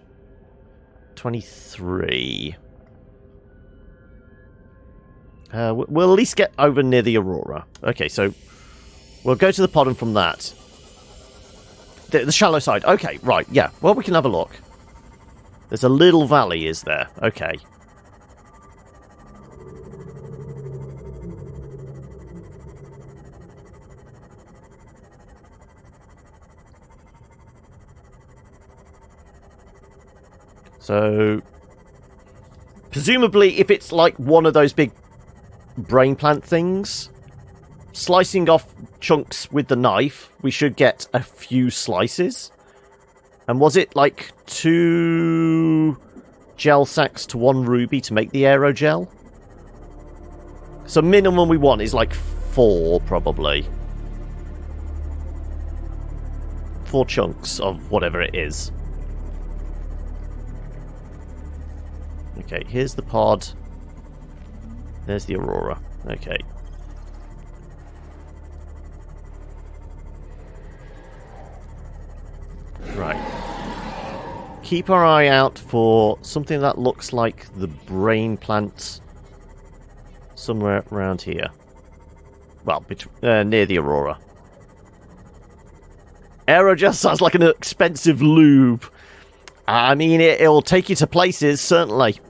23. We'll at least get over near the Aurora. Okay, so we'll go to the pod and from that. The shallow side. Okay, right, yeah. Well, we can have a look. There's a little valley, is there? Okay. So, presumably, if it's like one of those big brain plant things, slicing off chunks with the knife, we should get a few slices. And was it like 2 gel sacks to 1 ruby to make the aerogel? So minimum we want is like 4, probably. 4 chunks of whatever it is. Okay, here's the pod. There's the Aurora. Okay. Right. Keep our eye out for something that looks like the brain plant somewhere around here. Well, near the Aurora. Aerogel sounds like an expensive lube. I mean, it'll take you to places, certainly.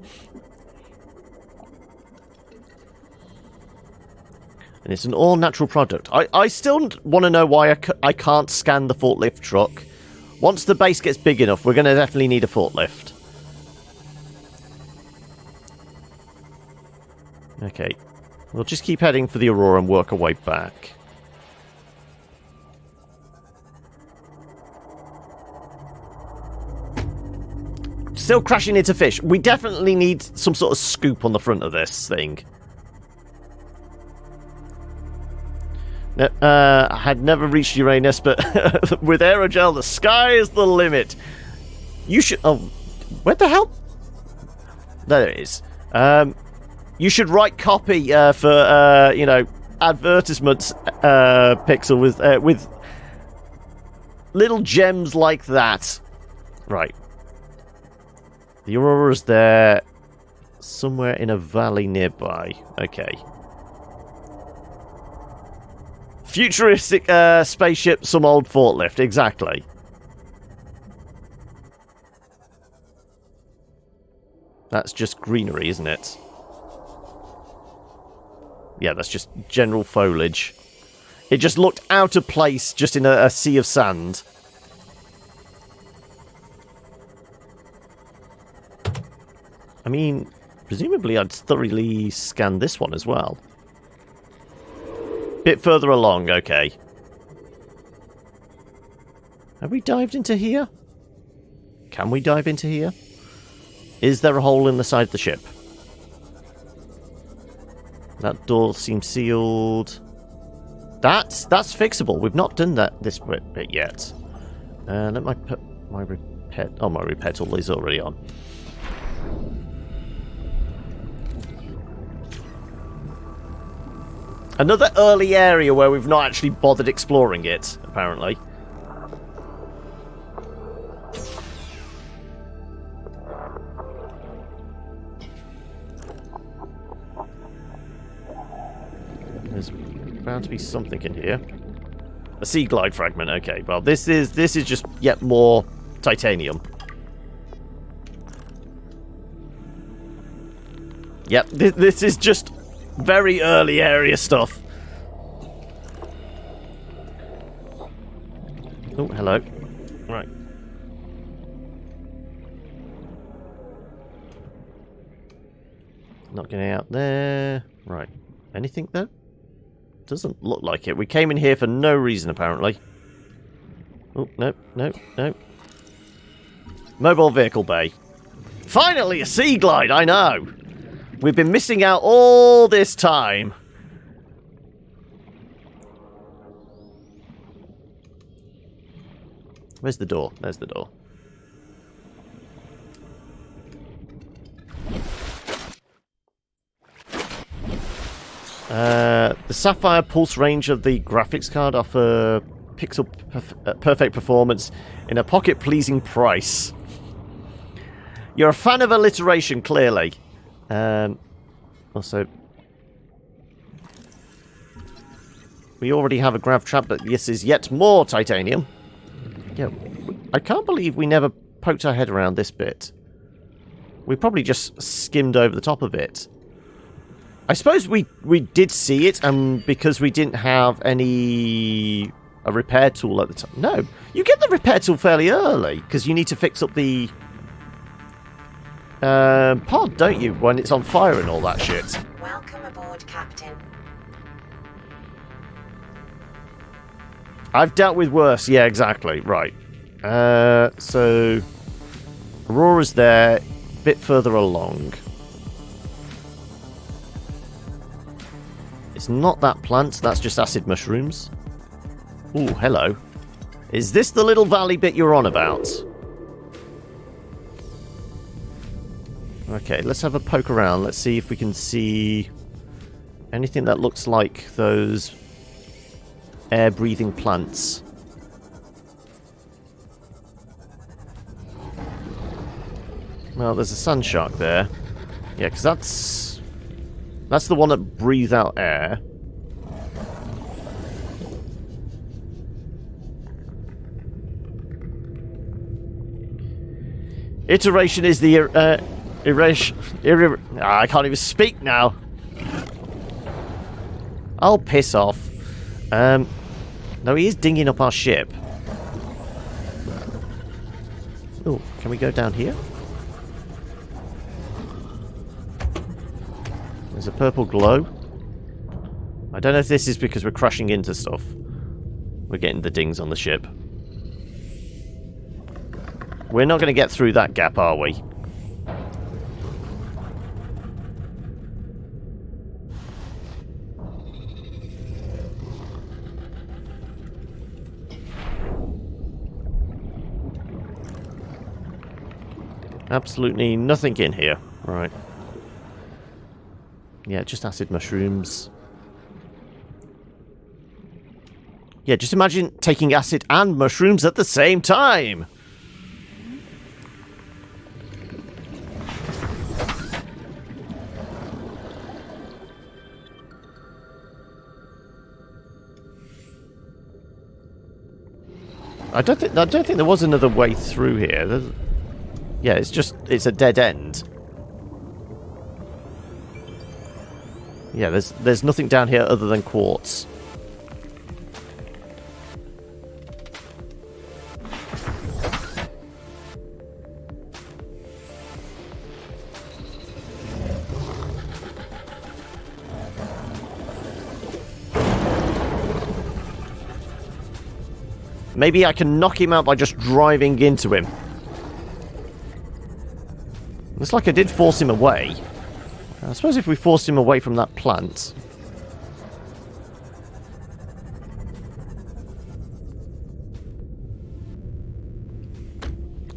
And it's an all-natural product. I still want to know why I can't scan the forklift truck. Once the base gets big enough, we're going to definitely need a forklift. Okay. We'll just keep heading for the Aurora and work our way back. Still crashing into fish. We definitely need some sort of scoop on the front of this thing. I had never reached Uranus, but with aerogel, the sky is the limit. You should... Oh, where the hell? There it is. You should write copy for, you know, advertisements, Pixel, with little gems like that. Right. The Aurora's there. Somewhere in a valley nearby. Okay. Futuristic spaceship, some old forklift. Exactly. That's just greenery, isn't it? Yeah, that's just general foliage. It just looked out of place just in a sea of sand. I mean, presumably I'd thoroughly scan this one as well. Bit further along, okay. Have we dived into here? Can we dive into here? Is there a hole in the side of the ship? That door seems sealed. That's fixable. We've not done this bit yet. Let my repair... Oh, my repair tool is already on. Another early area where we've not actually bothered exploring it, apparently. There's bound to be something in here. A sea glide fragment, okay. Well, this is just yet more titanium. Yep, this is just very early area stuff. Oh, hello. Right. Not getting out there. Right. Anything, though? Doesn't look like it. We came in here for no reason, apparently. Oh, no, no, no. Mobile vehicle bay. Finally, a sea glide, I know. We've been missing out all this time. Where's the door? There's the door. The Sapphire Pulse range of the graphics card offer pixel perfect performance in a pocket-pleasing price. You're a fan of alliteration, clearly. Also, we already have a grav trap, but this is yet more titanium. Yeah, I can't believe we never poked our head around this bit. We probably just skimmed over the top of it. I suppose we did see it, and because we didn't have a repair tool at the time. No, you get the repair tool fairly early, because you need to fix up the pod, don't you, when it's on fire and all that shit. Welcome aboard, Captain. I've dealt with worse. Yeah, exactly. Right. So Aurora's there, a bit further along. It's not that plant, that's just acid mushrooms. Ooh, hello. Is this the little valley bit you're on about? Okay, let's have a poke around. Let's see if we can see anything that looks like those air-breathing plants. Well, there's a sand shark there. Yeah, because that's the one that breathes out air. Iteration is the I can't even speak now. I'll piss off. No, he is dinging up our ship. Oh, can we go down here? There's a purple glow. I don't know if this is because we're crashing into stuff. We're getting the dings on the ship. We're not going to get through that gap, are we? Absolutely nothing in here. Right. Yeah, just acid mushrooms. Yeah, just imagine taking acid and mushrooms at the same time. I don't think there was another way through here. Yeah, it's a dead end. Yeah, there's nothing down here other than quartz. Maybe I can knock him out by just driving into him. Looks like I did force him away. I suppose if we forced him away from that plant...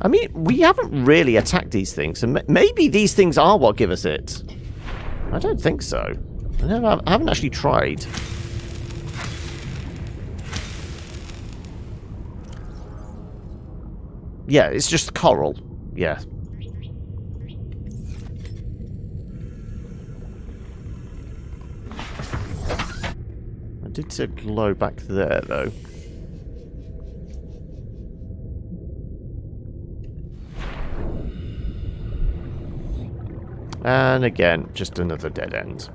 I mean, we haven't really attacked these things, and maybe these things are what give us it. I don't think so. I haven't actually tried. Yeah, it's just coral. Yeah. I did see a glow back there, though. And again, just another dead end.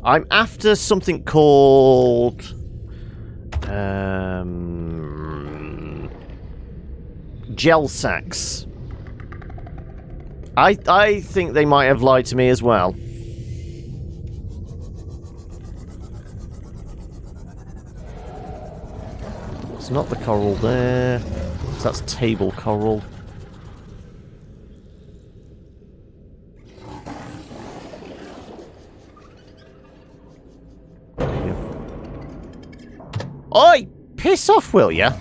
I'm after something called... gel sacks. I think they might have lied to me as well. It's not the coral there. So that's table coral. Oi! Piss off, will ya?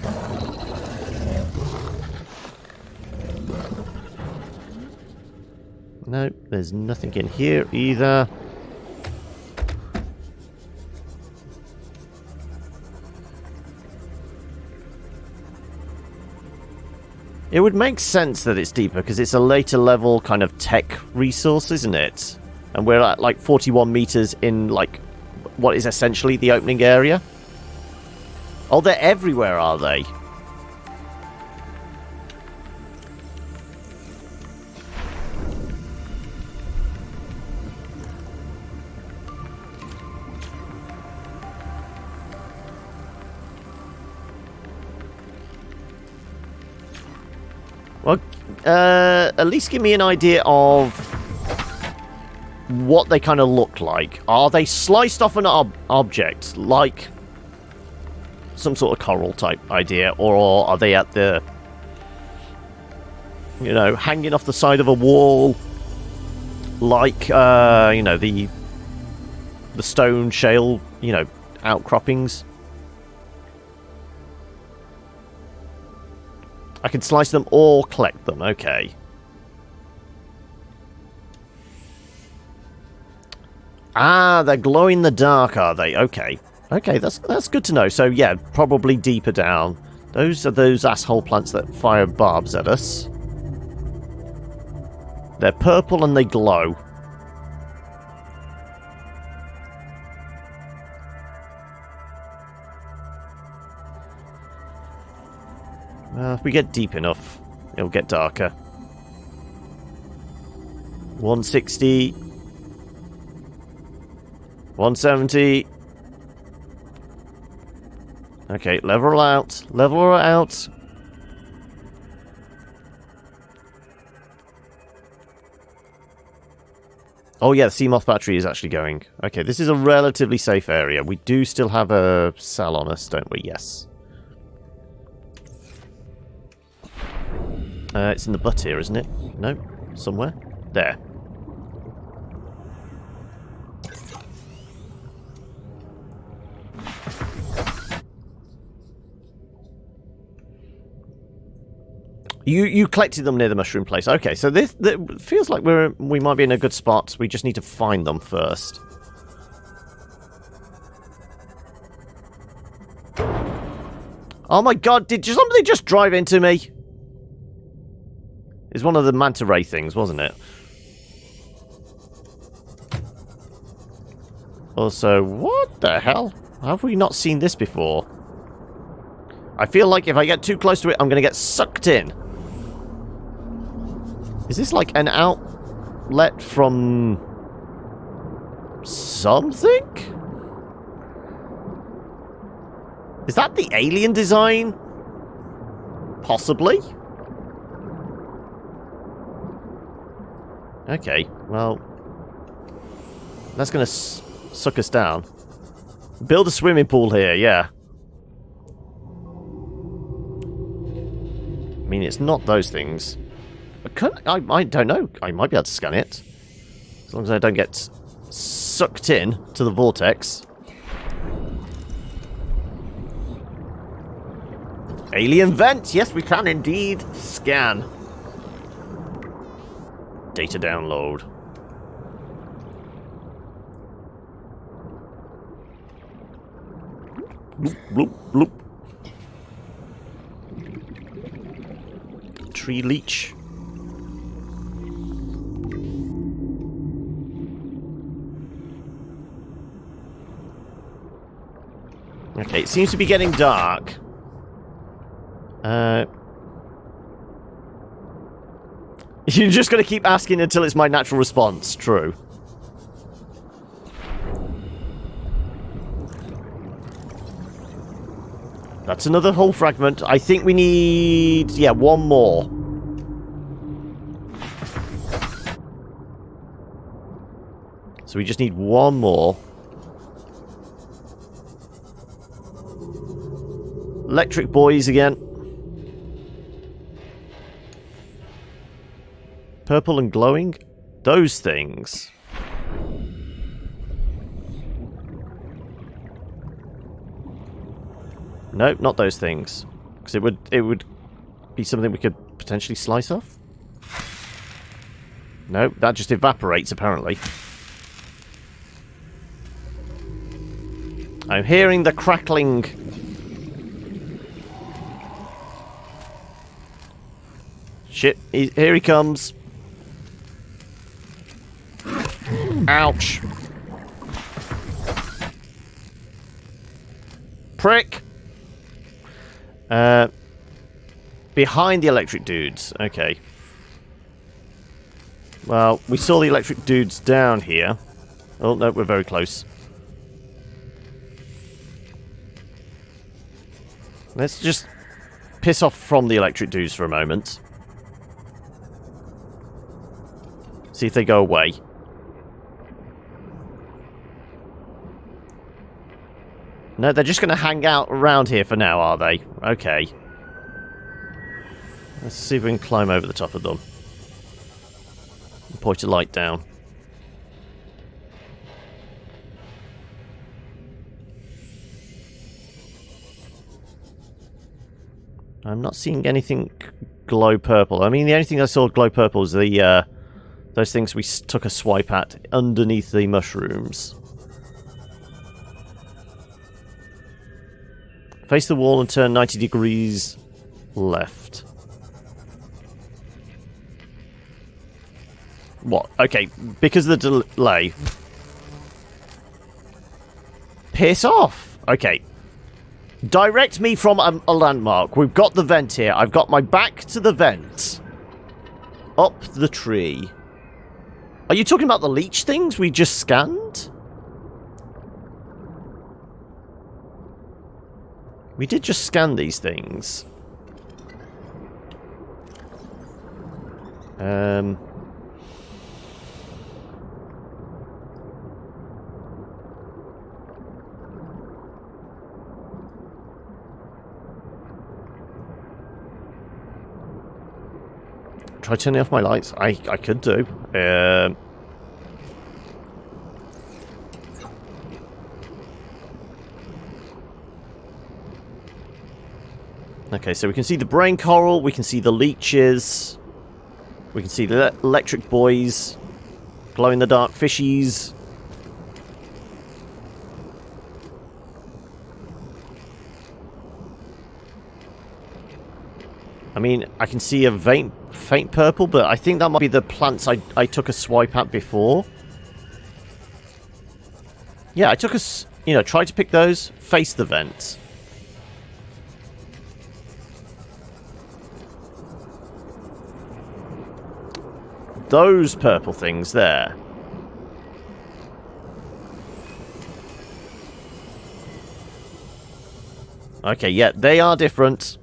No, there's nothing in here either. It would make sense that it's deeper, because it's a later level kind of tech resource, isn't it? And we're at like 41 meters in like what is essentially the opening area. Oh, they're everywhere, are they? Well, at least give me an idea of what they kind of look like. Are they sliced off an object, like some sort of coral type idea, or are they at the, you know, hanging off the side of a wall, like you know, the stone shale, you know, outcroppings? I can slice them or collect them. Okay. Ah, they're glow in the dark, are they? Okay. Okay, that's good to know. So yeah, probably deeper down. Those are those asshole plants that fire barbs at us. They're purple and they glow. If we get deep enough, it'll get darker. 160. 170. Okay, level her out. Level her out. Oh yeah, the sea moth battery is actually going. Okay, this is a relatively safe area. We do still have a cell on us, don't we? Yes. It's in the butt here, isn't it? No? Somewhere? There. You collected them near the mushroom place. Okay, so this feels like we might be in a good spot. We just need to find them first. Oh my god, did somebody just drive into me? It's one of the manta ray things, wasn't it? Also, what the hell? Have we not seen this before? I feel like if I get too close to it, I'm going to get sucked in. Is this like an outlet from something? Is that the alien design? Possibly. Okay, well, that's going to suck us down. Build a swimming pool here, yeah. I mean, it's not those things. I don't know. I might be able to scan it. As long as I don't get sucked in to the vortex. Alien vent! Yes, we can indeed scan. Data download. Bloop, bloop, bloop. Tree leech. Okay, it seems to be getting dark. You're just going to keep asking until it's my natural response. True. That's another hull fragment. I think we need... yeah, one more. So we just need one more. Electric boys again. Purple and glowing? Those things. Nope, not those things. Because it would be something we could potentially slice off. Nope, that just evaporates apparently. I'm hearing the crackling. Shit, here he comes. Ouch. Prick. Behind the electric dudes. Okay. Well, we saw the electric dudes down here. Oh, no, we're very close. Let's just piss off from the electric dudes for a moment. See if they go away. No, they're just going to hang out around here for now, are they? Okay. Let's see if we can climb over the top of them. And point a light down. I'm not seeing anything glow purple. I mean, the only thing I saw glow purple is the those things we took a swipe at underneath the mushrooms. Face the wall and turn 90 degrees left. What? Okay, because of the delay. Piss off! Okay. Direct me from a landmark. We've got the vent here. I've got my back to the vent. Up the tree. Are you talking about the leech things we just scanned? We did just scan these things. Try turning off my lights. I could do. Okay, so we can see the brain coral, we can see the leeches, we can see the electric boys, glow-in-the-dark fishies. I mean, I can see a faint purple, but I think that might be the plants I took a swipe at before. Yeah, I took tried to pick those, face the vent. Those purple things there. Okay, yeah, they are different.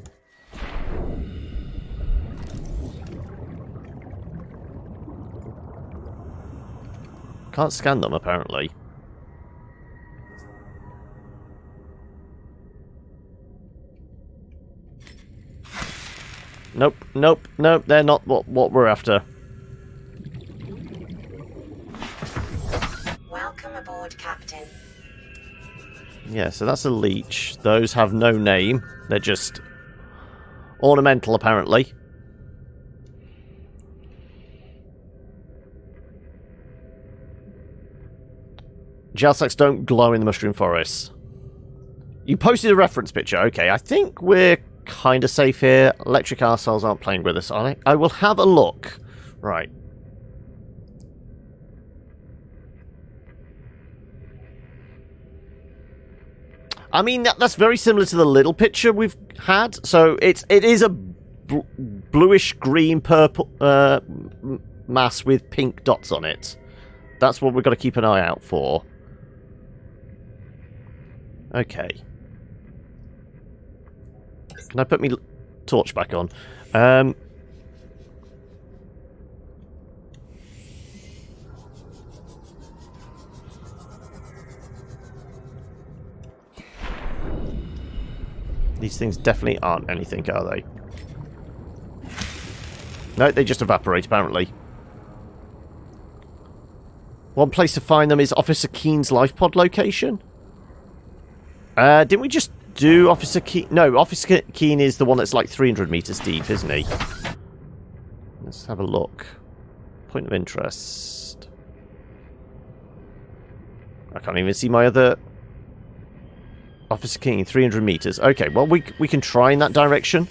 Can't scan them, apparently. Nope, nope, nope, they're not what we're after. Welcome aboard, Captain. Yeah, so that's a leech. Those have no name. They're just ornamental, apparently. Gel sacks don't glow in the mushroom forest. You posted a reference picture. Okay, I think we're kind of safe here. Electric arseholes aren't playing with us, are they? I will have a look. Right. I mean, that's very similar to the little picture we've had. So it is a bluish green purple mass with pink dots on it. That's what we've got to keep an eye out for. Okay. Can I put my torch back on? These things definitely aren't anything, are they? No, they just evaporate, apparently. One place to find them is Officer Keen's life pod location. Didn't we just do Officer Keen? No, Officer Keen is the one that's like 300 meters deep, isn't he? Let's have a look. Point of interest. I can't even see my other... Officer Keen, 300 meters. Okay, well, we can try in that direction.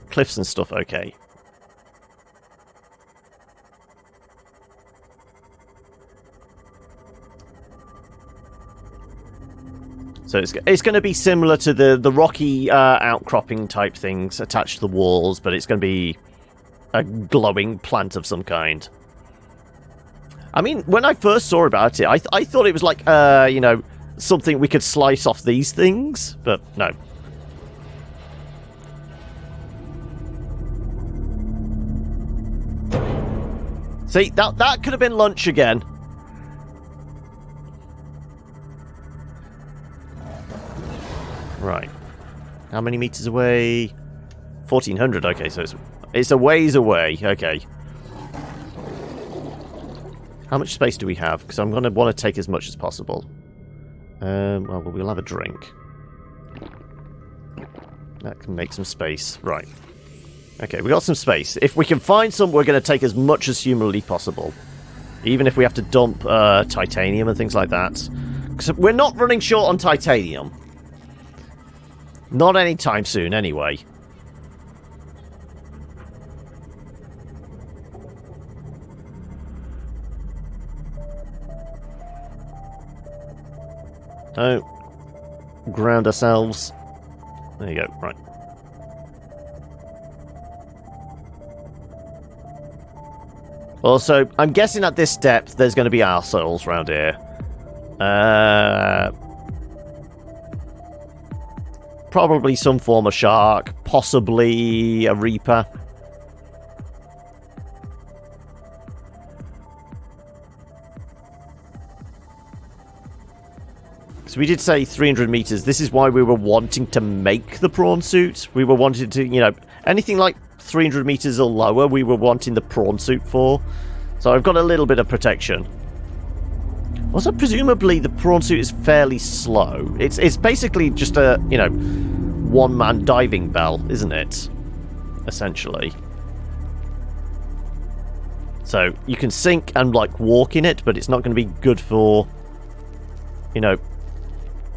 Cliffs and stuff, okay. So it's going to be similar to the rocky outcropping type things attached to the walls, but it's going to be a glowing plant of some kind. I mean, when I first saw about it, I thought it was like, you know, something we could slice off these things, but no. See, that could have been lunch again. Right. How many meters away? 1,400. Okay, so it's a ways away. Okay. How much space do we have? Because I'm going to want to take as much as possible. Well, we'll have a drink. That can make some space. Right. Okay, we got some space. If we can find some, we're going to take as much as humanly possible. Even if we have to dump titanium and things like that. Because we're not running short on titanium. Not anytime soon, anyway. Oh. Ground ourselves. There you go, right. Also, I'm guessing at this depth there's going to be arseholes around here. Probably some form of shark, possibly a reaper. So we did say 300 meters. This is why we were wanting to make the prawn suit. We were wanting to, you know, anything like 300 meters or lower, we were wanting the prawn suit for. So I've got a little bit of protection. Also, presumably the prawn suit is fairly slow. It's basically just a, you know, one-man diving bell, isn't it? Essentially. So you can sink and, like, walk in it, but it's not going to be good for, you know,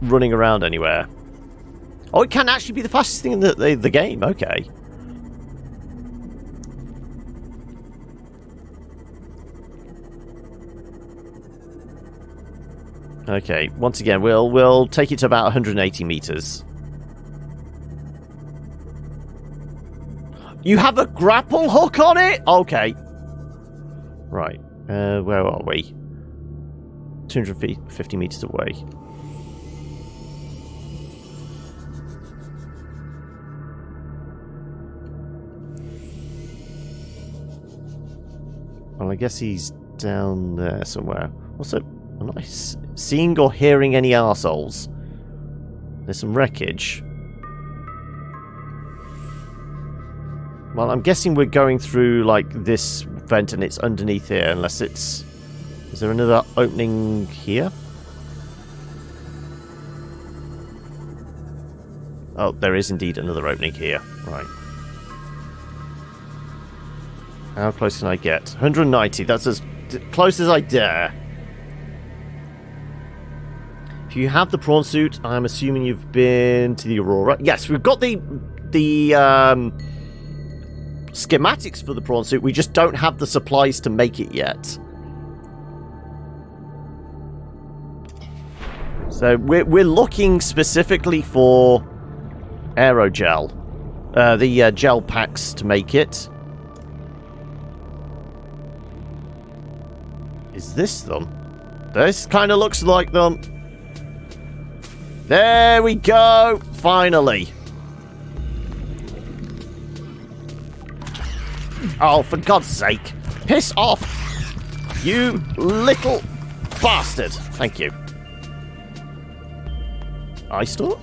running around anywhere. Oh, it can actually be the fastest thing in the game. Okay. Okay, once again, we'll take it to about 180 meters. You have a grapple hook on it? Okay. Right. Where are we? 250 meters away. Well, I guess he's down there somewhere. Also, I'm not seeing or hearing any arseholes. There's some wreckage. Well, I'm guessing we're going through, like, this vent and it's underneath here, unless it's... Is there another opening here? Oh, there is indeed another opening here. Right. How close can I get? 190. That's as close as I dare. If you have the prawn suit, I'm assuming you've been to the Aurora. Yes, we've got the schematics for the prawn suit. We just don't have the supplies to make it yet. So we're looking specifically for aerogel, the gel packs to make it. Is this them? This kind of looks like them. There we go! Finally! Oh, for God's sake! Piss off! You little bastard! Thank you. Eye stalk?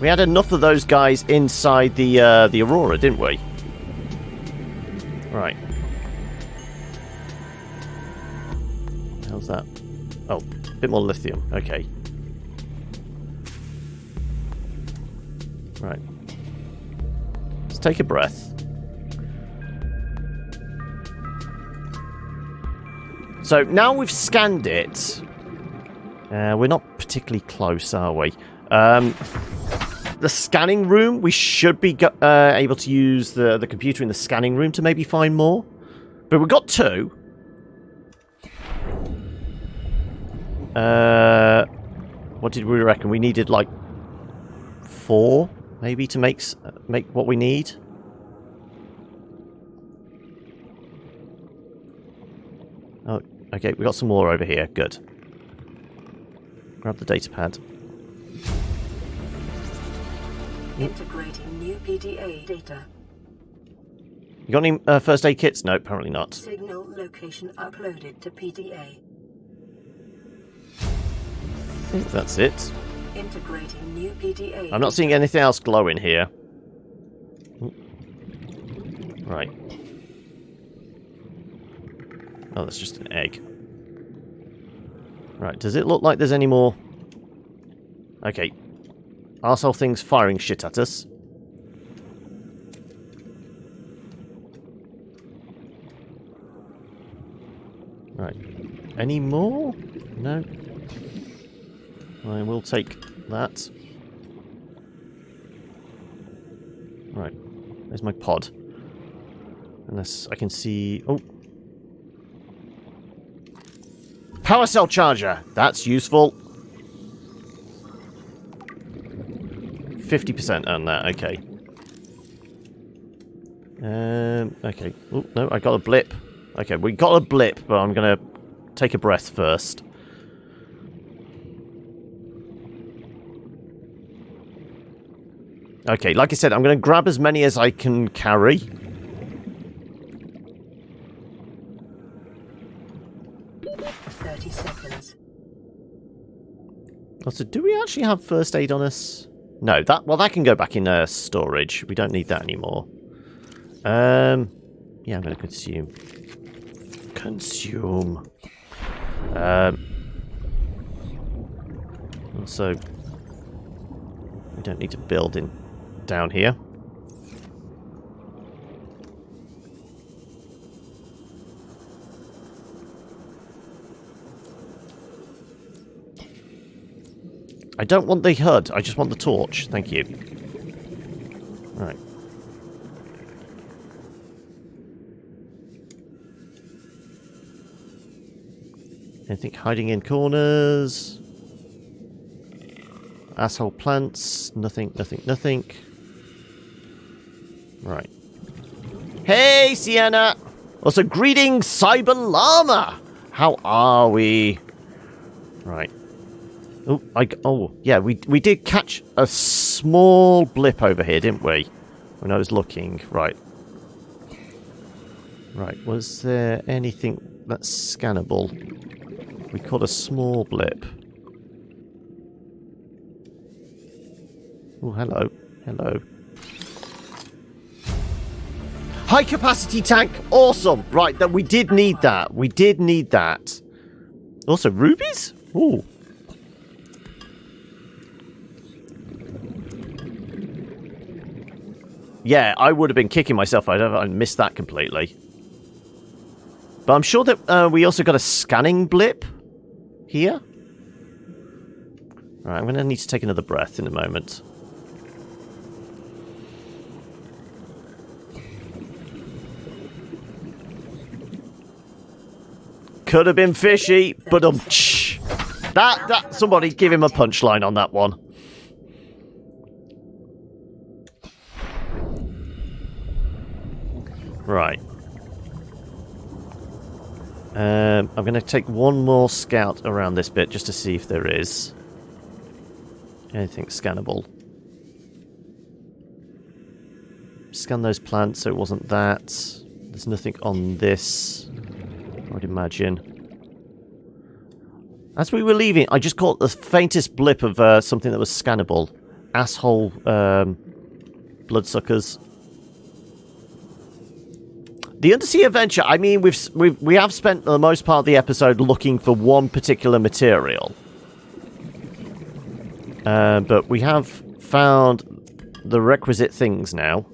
We had enough of those guys inside the Aurora, didn't we? Right. How's that? Oh, a bit more lithium. Okay. Right. Let's take a breath. So now we've scanned it. We're not particularly close, are we? The scanning room, we should be able to use the computer in the scanning room to maybe find more. But we've got 2. What did we reckon? We needed like 4, maybe, to make what we need. Oh, okay, we got some more over here. Good. Grab the data pad. Integrating new PDA data. You got any first aid kits? No, apparently not. Signal location uploaded to PDA. I think that's it. Integrating new PDA. I'm not seeing anything else glowing here. Right. Oh, that's just an egg. Right, does it look like there's any more? Okay. Arsehole thing's firing shit at us. Right. Any more? No. I will take that. Right. There's my pod. Unless I can see... Oh. Power cell charger. That's useful. 50% on that. Okay. Okay. Oh, no, I got a blip. Okay, we got a blip, but I'm going to take a breath first. Okay, like I said, I'm going to grab as many as I can carry. Also, do we actually have first aid on us? No, that can go back in storage. We don't need that anymore. Yeah, I'm going to consume. Also, we don't need to build in down here. I don't want the HUD, I just want the torch. Thank you. Right. Anything hiding in corners? Asshole plants. Nothing, nothing, nothing. Right. Hey, Sienna! Also, greetings, Cyber Llama! How are we? Right. Oh, yeah, we did catch a small blip over here, didn't we? When I was looking. Right. Right, was there anything that's scannable? We caught a small blip. Oh, hello. Hello. High capacity tank! Awesome! Right, that we did need that. We did need that. Also, rubies? Ooh. Yeah, I would have been kicking myself if I missed that completely. But I'm sure that we also got a scanning blip here. Alright, I'm going to need to take another breath in a moment. Could have been fishy, but that somebody give him a punchline on that one. Right. I'm going to take one more scout around this bit just to see if there is anything scannable. Scan those plants, so it wasn't that. There's nothing on this, I would imagine. As we were leaving, I just caught the faintest blip of something that was scannable. Asshole bloodsuckers. The Undersea Adventure, I mean, we have spent the most part of the episode looking for one particular material. But we have found the requisite things now.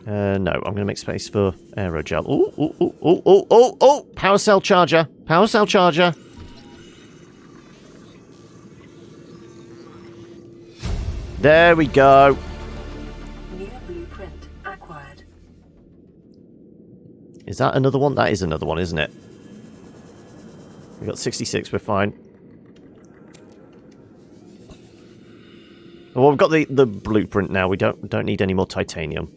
No, I'm going to make space for aerogel. Oh! Power cell charger. Power cell charger. There we go. New blueprint acquired. Is that another one? That is another one, isn't it? We got 66, we're fine. Well, we've got the blueprint now. We don't need any more titanium.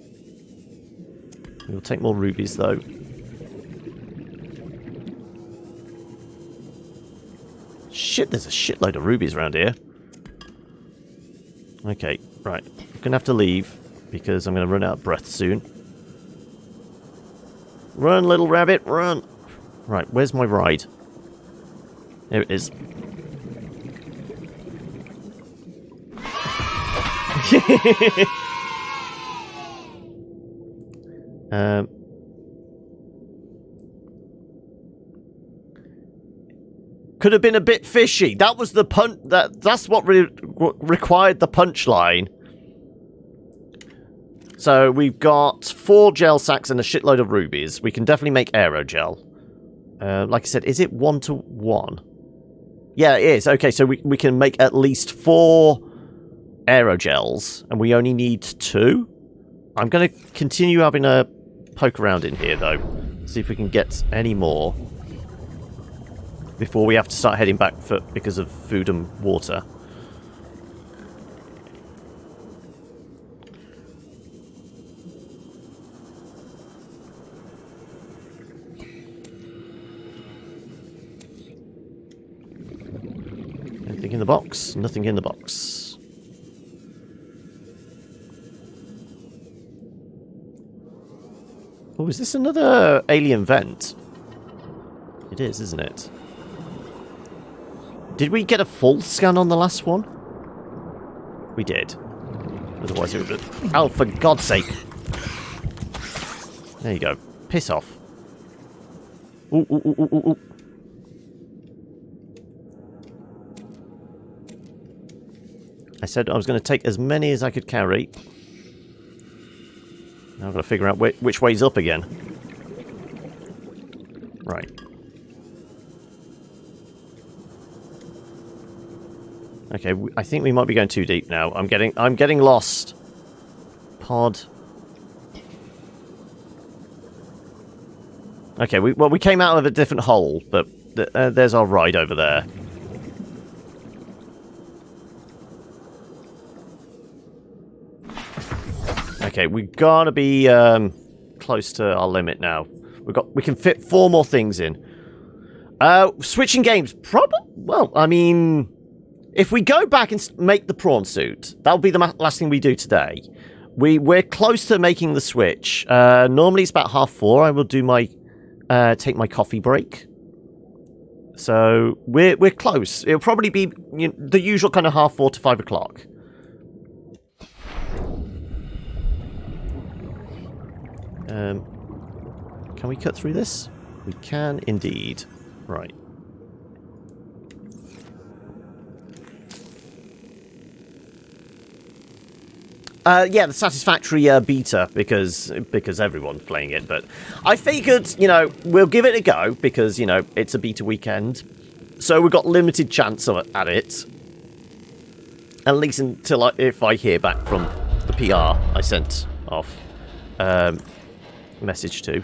We'll take more rubies, though. Shit, there's a shitload of rubies around here. Okay, right. I'm going to have to leave, because I'm going to run out of breath soon. Run, little rabbit, run! Right, where's my ride? There it is. Could have been a bit fishy. That was the that's what required the punchline. So we've got 4 gel sacks and a shitload of rubies. We can definitely make aerogel. Like I said, is it 1-to-1? Yeah, it is. Okay, so we can make at least 4 aerogels, and we only need 2. I'm going to continue having a poke around in here, though. See if we can get any more before we have to start heading back because of food and water. Anything in the box? Nothing in the box. Oh, is this another alien vent? It is, isn't it? Did we get a full scan on the last one? We did. Otherwise it would... Oh, for God's sake. There you go. Piss off. Ooh, ooh, ooh, ooh, ooh. I said I was going to take as many as I could carry. Now I've got to figure out which way's up again. Right. Okay, I think we might be going too deep now. I'm getting lost. Pod. Okay, we came out of a different hole, but there's our ride over there. Okay, we gotta be close to our limit now. We can fit 4 more things in. Switching games, well, I mean, if we go back and make the prawn suit, that'll be the last thing we do today. We're close to making the switch. Normally it's about 4:30. I will do my take my coffee break. So we're close. It'll probably be the usual kind of 4:30 to 5 o'clock. Can we cut through this? We can indeed. Right. Yeah, the satisfactory beta, because everyone's playing it. But I figured, you know, we'll give it a go, because, you know, it's a beta weekend. So we've got limited chance at it. At least until if I hear back from the PR I sent off. Message to.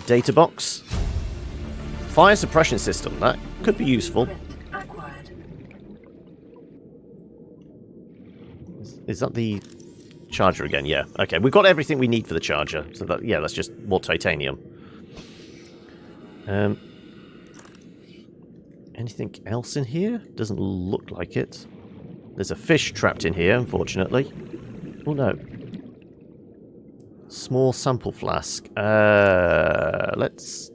Data box. Fire suppression system. That could be useful. Acquired. Is that the charger again? Yeah. Okay, we've got everything we need for the charger. So that, yeah, that's just more titanium. Anything else in here? Doesn't look like it. There's a fish trapped in here, unfortunately. Oh no. Small sample flask. Let's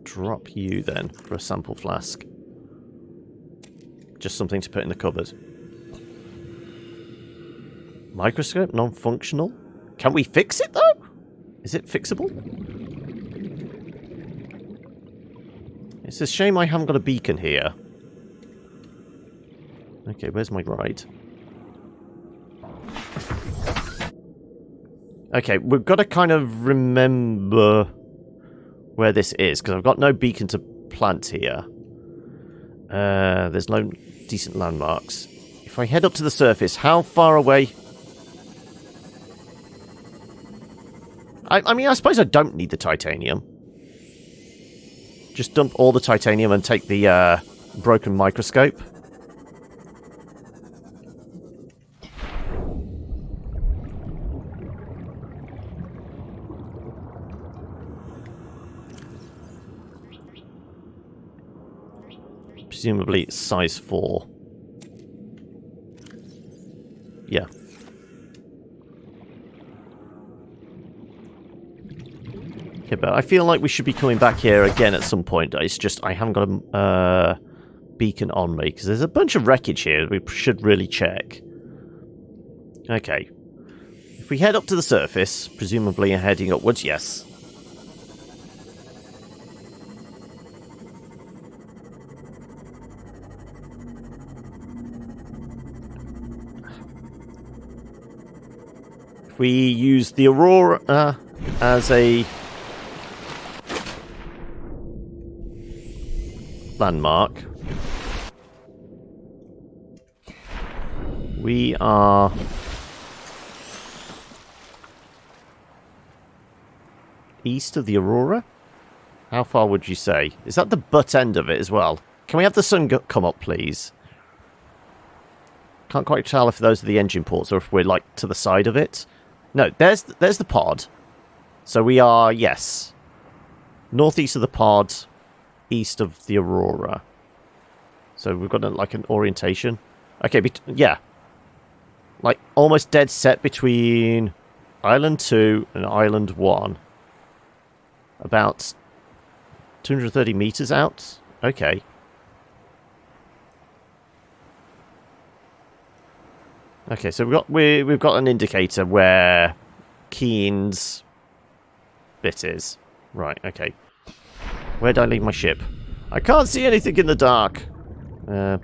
drop you then for a sample flask. Just something to put in the cupboard. Microscope, non-functional. Can we fix it though? Is it fixable? It's a shame I haven't got a beacon here. Okay, where's my ride? Okay, we've got to kind of remember where this is, because I've got no beacon to plant here. There's no decent landmarks. If I head up to the surface, how far away... I mean, I suppose I don't need the titanium. Just dump all the titanium and take the broken microscope. Presumably it's size 4. Yeah. Okay, but I feel like we should be coming back here again at some point. It's just I haven't got a beacon on me, because there's a bunch of wreckage here we should really check. Okay. If we head up to the surface, presumably heading upwards, yes. If we use the Aurora as a landmark, we are east of the Aurora. How far would you say? Is that the butt end of it as well? Can we have the sun come up, please? Can't quite tell if those are the engine ports or if we're like to the side of it. No, there's the pod. So we are, yes, northeast of the pod, east of the Aurora. So we've got like an orientation. Okay, yeah. Like almost dead set between Island 2 and Island 1. About 230 meters out. Okay. Okay, so we've got an indicator where Keen's bit is. Right, okay. Where did I leave my ship? I can't see anything in the dark. Yeah,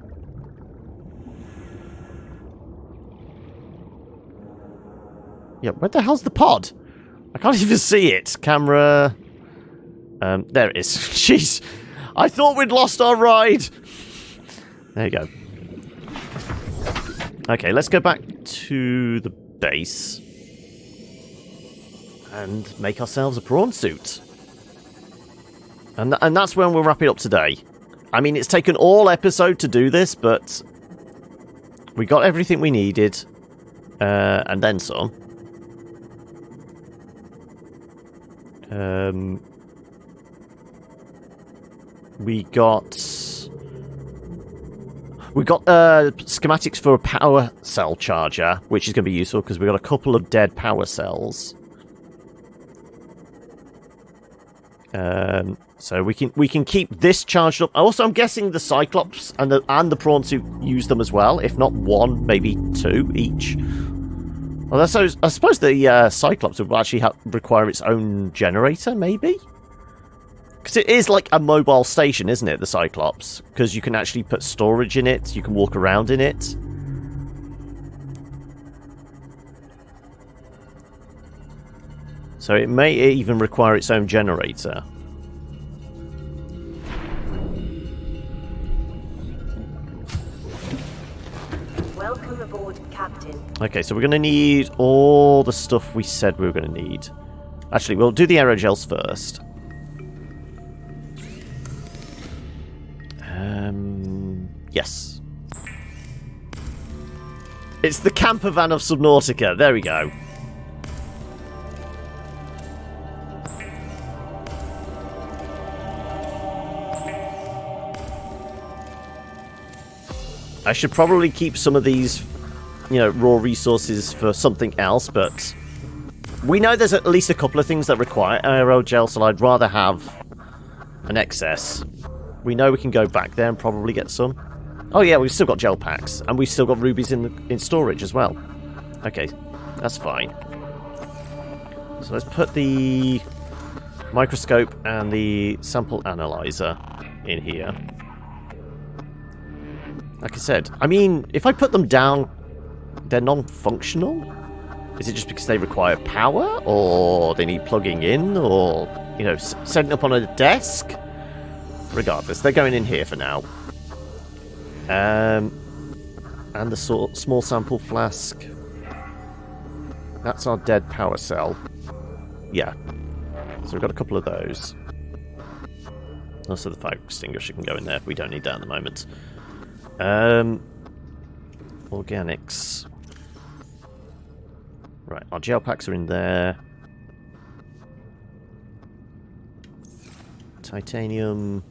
where the hell's the pod? I can't even see it. Camera. There it is. Jeez. I thought we'd lost our ride. There you go. Okay, let's go back to the base. And make ourselves a prawn suit. And that's when we'll wrap it up today. I mean, it's taken all episode to do this, but we got everything we needed. And then some. We got schematics for a power cell charger, which is going to be useful because we've got a couple of dead power cells. So we can keep this charged up. Also, I'm guessing the Cyclops and the prawn suit use them as well. If not one, maybe two each. Well, I suppose the Cyclops would actually require its own generator, maybe? Because it is like a mobile station, isn't it, the Cyclops? Because you can actually put storage in it, you can walk around in it. So it may even require its own generator. Welcome aboard, Captain. Okay, so we're going to need all the stuff we said we were going to need. Actually, we'll do the aerogels first. Yes. It's the camper van of Subnautica. There we go. I should probably keep some of these, you know, raw resources for something else, but we know there's at least a couple of things that require aerogel, so I'd rather have an excess. We know we can go back there and probably get some. Oh yeah, we've still got gel packs, and we've still got rubies in storage as well. Okay, that's fine. So let's put the microscope and the sample analyzer in here. Like I said, I mean, if I put them down, they're non-functional? Is it just because they require power, or they need plugging in, or, you know, setting up on a desk? Regardless, they're going in here for now. And the small sample flask. That's our dead power cell. Yeah. So we've got a couple of those. Also the fire extinguisher can go in there if we don't need that at the moment. Organics. Right, our gel packs are in there. Titanium.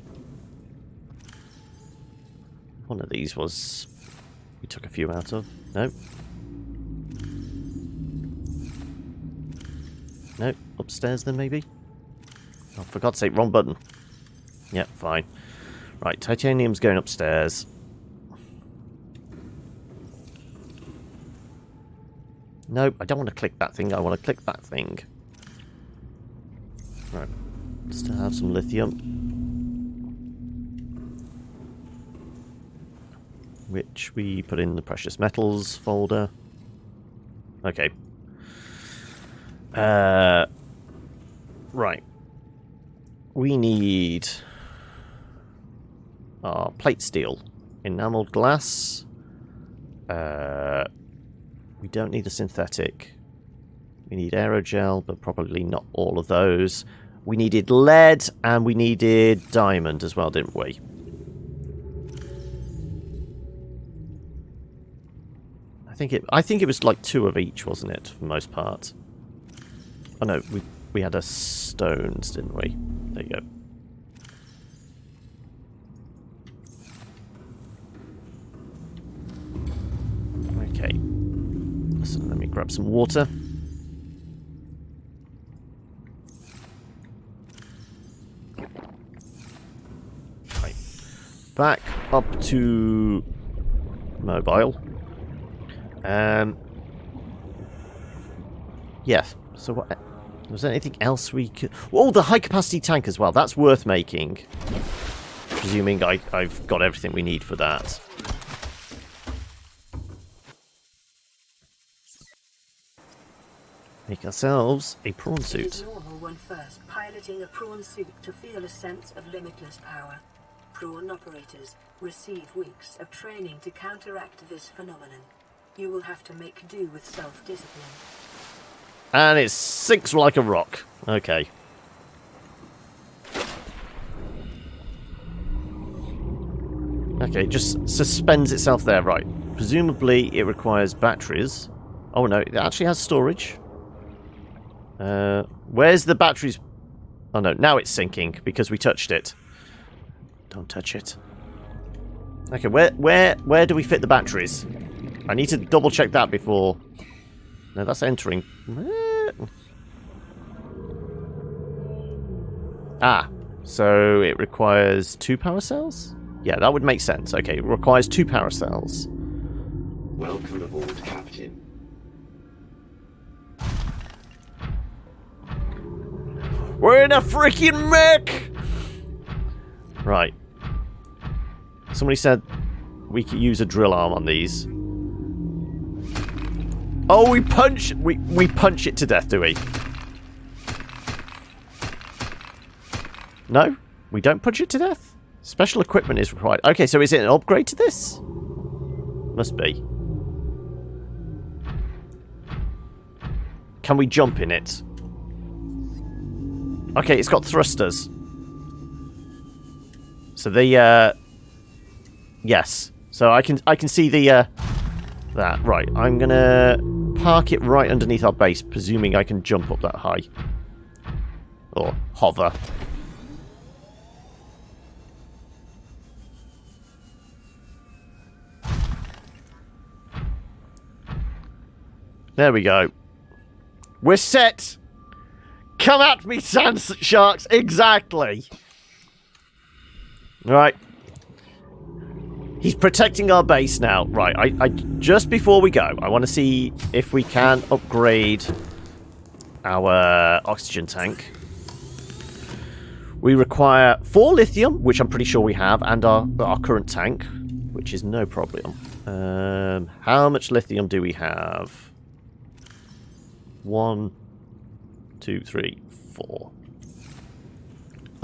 One of these was... we took a few out of. Nope. Nope. Upstairs then, maybe? Oh, for God's sake, wrong button. Yep, fine. Right, titanium's going upstairs. Nope, I don't want to click that thing. I want to click that thing. Right. Still have some lithium. Which we put in the precious metals folder. Okay. Right. We need our plate steel. Enameled glass. We don't need a synthetic. We need aerogel, but probably not all of those. We needed lead, and we needed diamond as well, didn't we? I think it was like 2 of each, wasn't it, for the most part? Oh no, we had stones, didn't we? There you go. Okay. So let me grab some water. Right. Back up to mobile. Yes. So what? Was there anything else we could... Oh, the high-capacity tank as well. That's worth making. Presuming I've got everything we need for that. Make ourselves a prawn suit. It is normal when first piloting a prawn suit to feel a sense of limitless power. Prawn operators receive weeks of training to counteract this phenomenon. You will have to make do with self-discipline. And it sinks like a rock. Okay. Okay, it just suspends itself there. Right. Presumably it requires batteries. Oh no, it actually has storage. Where's the batteries? Oh no, now it's sinking because we touched it. Don't touch it. Okay, where do we fit the batteries? I need to double check that before... No, that's entering. Ah, so it requires 2 power cells? Yeah, that would make sense. Okay, it requires 2 power cells. Welcome aboard, Captain. We're in a freaking mech! Right. Somebody said we could use a drill arm on these. Oh, we punch it to death, do we? No? We don't punch it to death? Special equipment is required. Okay, so is it an upgrade to this? Must be. Can we jump in it? Okay, it's got thrusters. So the yes. So I can see the that. Right. I'm gonna park it right underneath our base, presuming I can jump up that high. Or hover. There we go. We're set! Come at me, sand sharks! Exactly! Right. He's protecting our base now. Right, I just before we go, I want to see if we can upgrade our oxygen tank. We require 4 lithium, which I'm pretty sure we have, and our current tank, which is no problem. How much lithium do we have? 1, 2, 3, 4.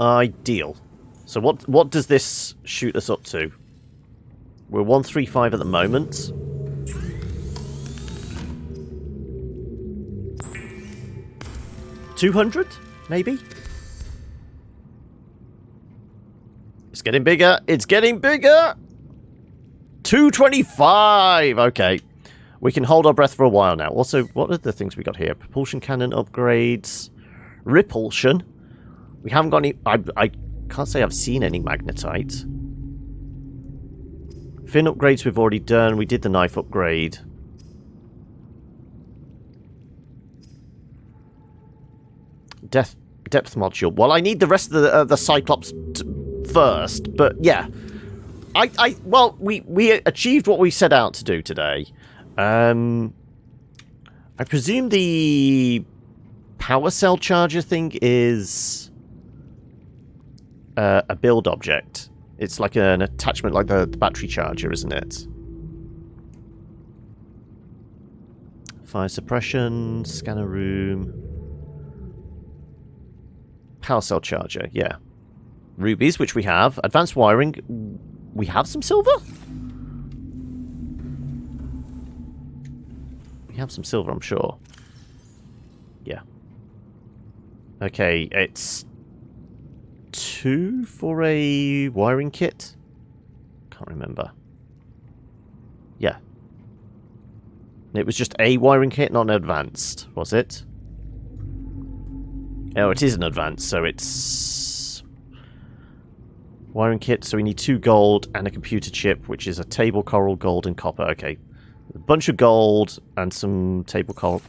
Ideal. So what does this shoot us up to? We're 135 at the moment. $200, maybe? It's getting bigger. It's getting bigger. 225. Okay. We can hold our breath for a while now. Also, what are the things we got here? Propulsion cannon upgrades. Repulsion. We haven't got any... I can't say I've seen any magnetite. Fin upgrades we've already done. We did the knife upgrade. Depth module. Well, I need the rest of the Cyclops first, but yeah. Well, we achieved what we set out to do today. I presume the power cell charger thing is a build object. It's like an attachment like the battery charger, isn't it? Fire suppression, scanner room. Power cell charger, yeah. Rubies, which we have. Advanced wiring. We have some silver? We have some silver, I'm sure. Yeah. Okay, it's 2 for a wiring kit? Can't remember. Yeah. It was just a wiring kit, not an advanced, was it? Oh, it is an advanced, so it's... Wiring kit, so we need 2 gold and a computer chip, which is a table coral, gold, and copper. Okay. A bunch of gold and some table coral,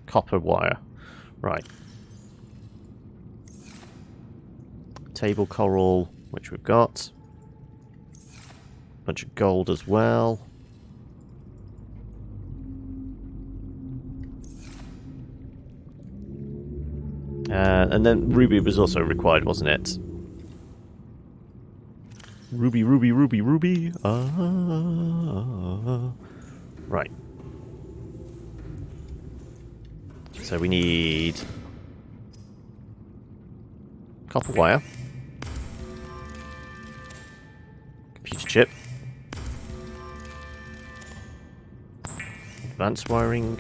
copper wire. Right. Table coral, which we've got. Bunch of gold as well. And then ruby was also required, wasn't it? Ruby, ruby, ruby, ruby. Right. So we need copper wire. Computer chip. Advanced wiring.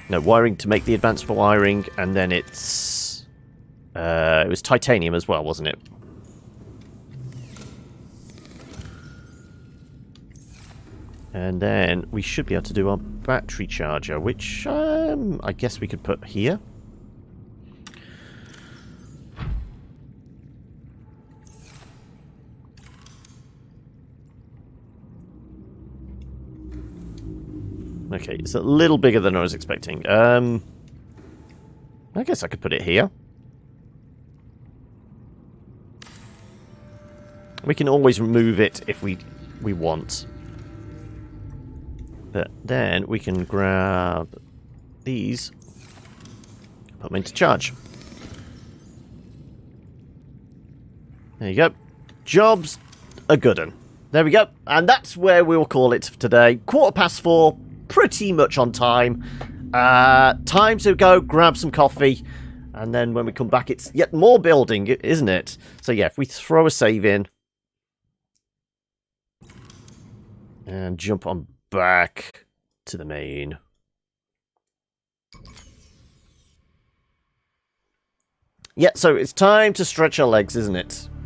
No, wiring to make the advanced wiring, and then it's... it was titanium as well, wasn't it? And then we should be able to do our battery charger, which I guess we could put here. Okay, it's a little bigger than I was expecting. I guess I could put it here. We can always remove it if we want. But then we can grab these, put them into charge. There you go. Job's a good one. There we go. And that's where we'll call it for today. 4:15, pretty much on time. Time to go grab some coffee And then when we come back, it's yet more building, isn't it? So yeah, if we throw a save in. And jump on back to the main. Yeah, so it's time to stretch our legs, isn't it?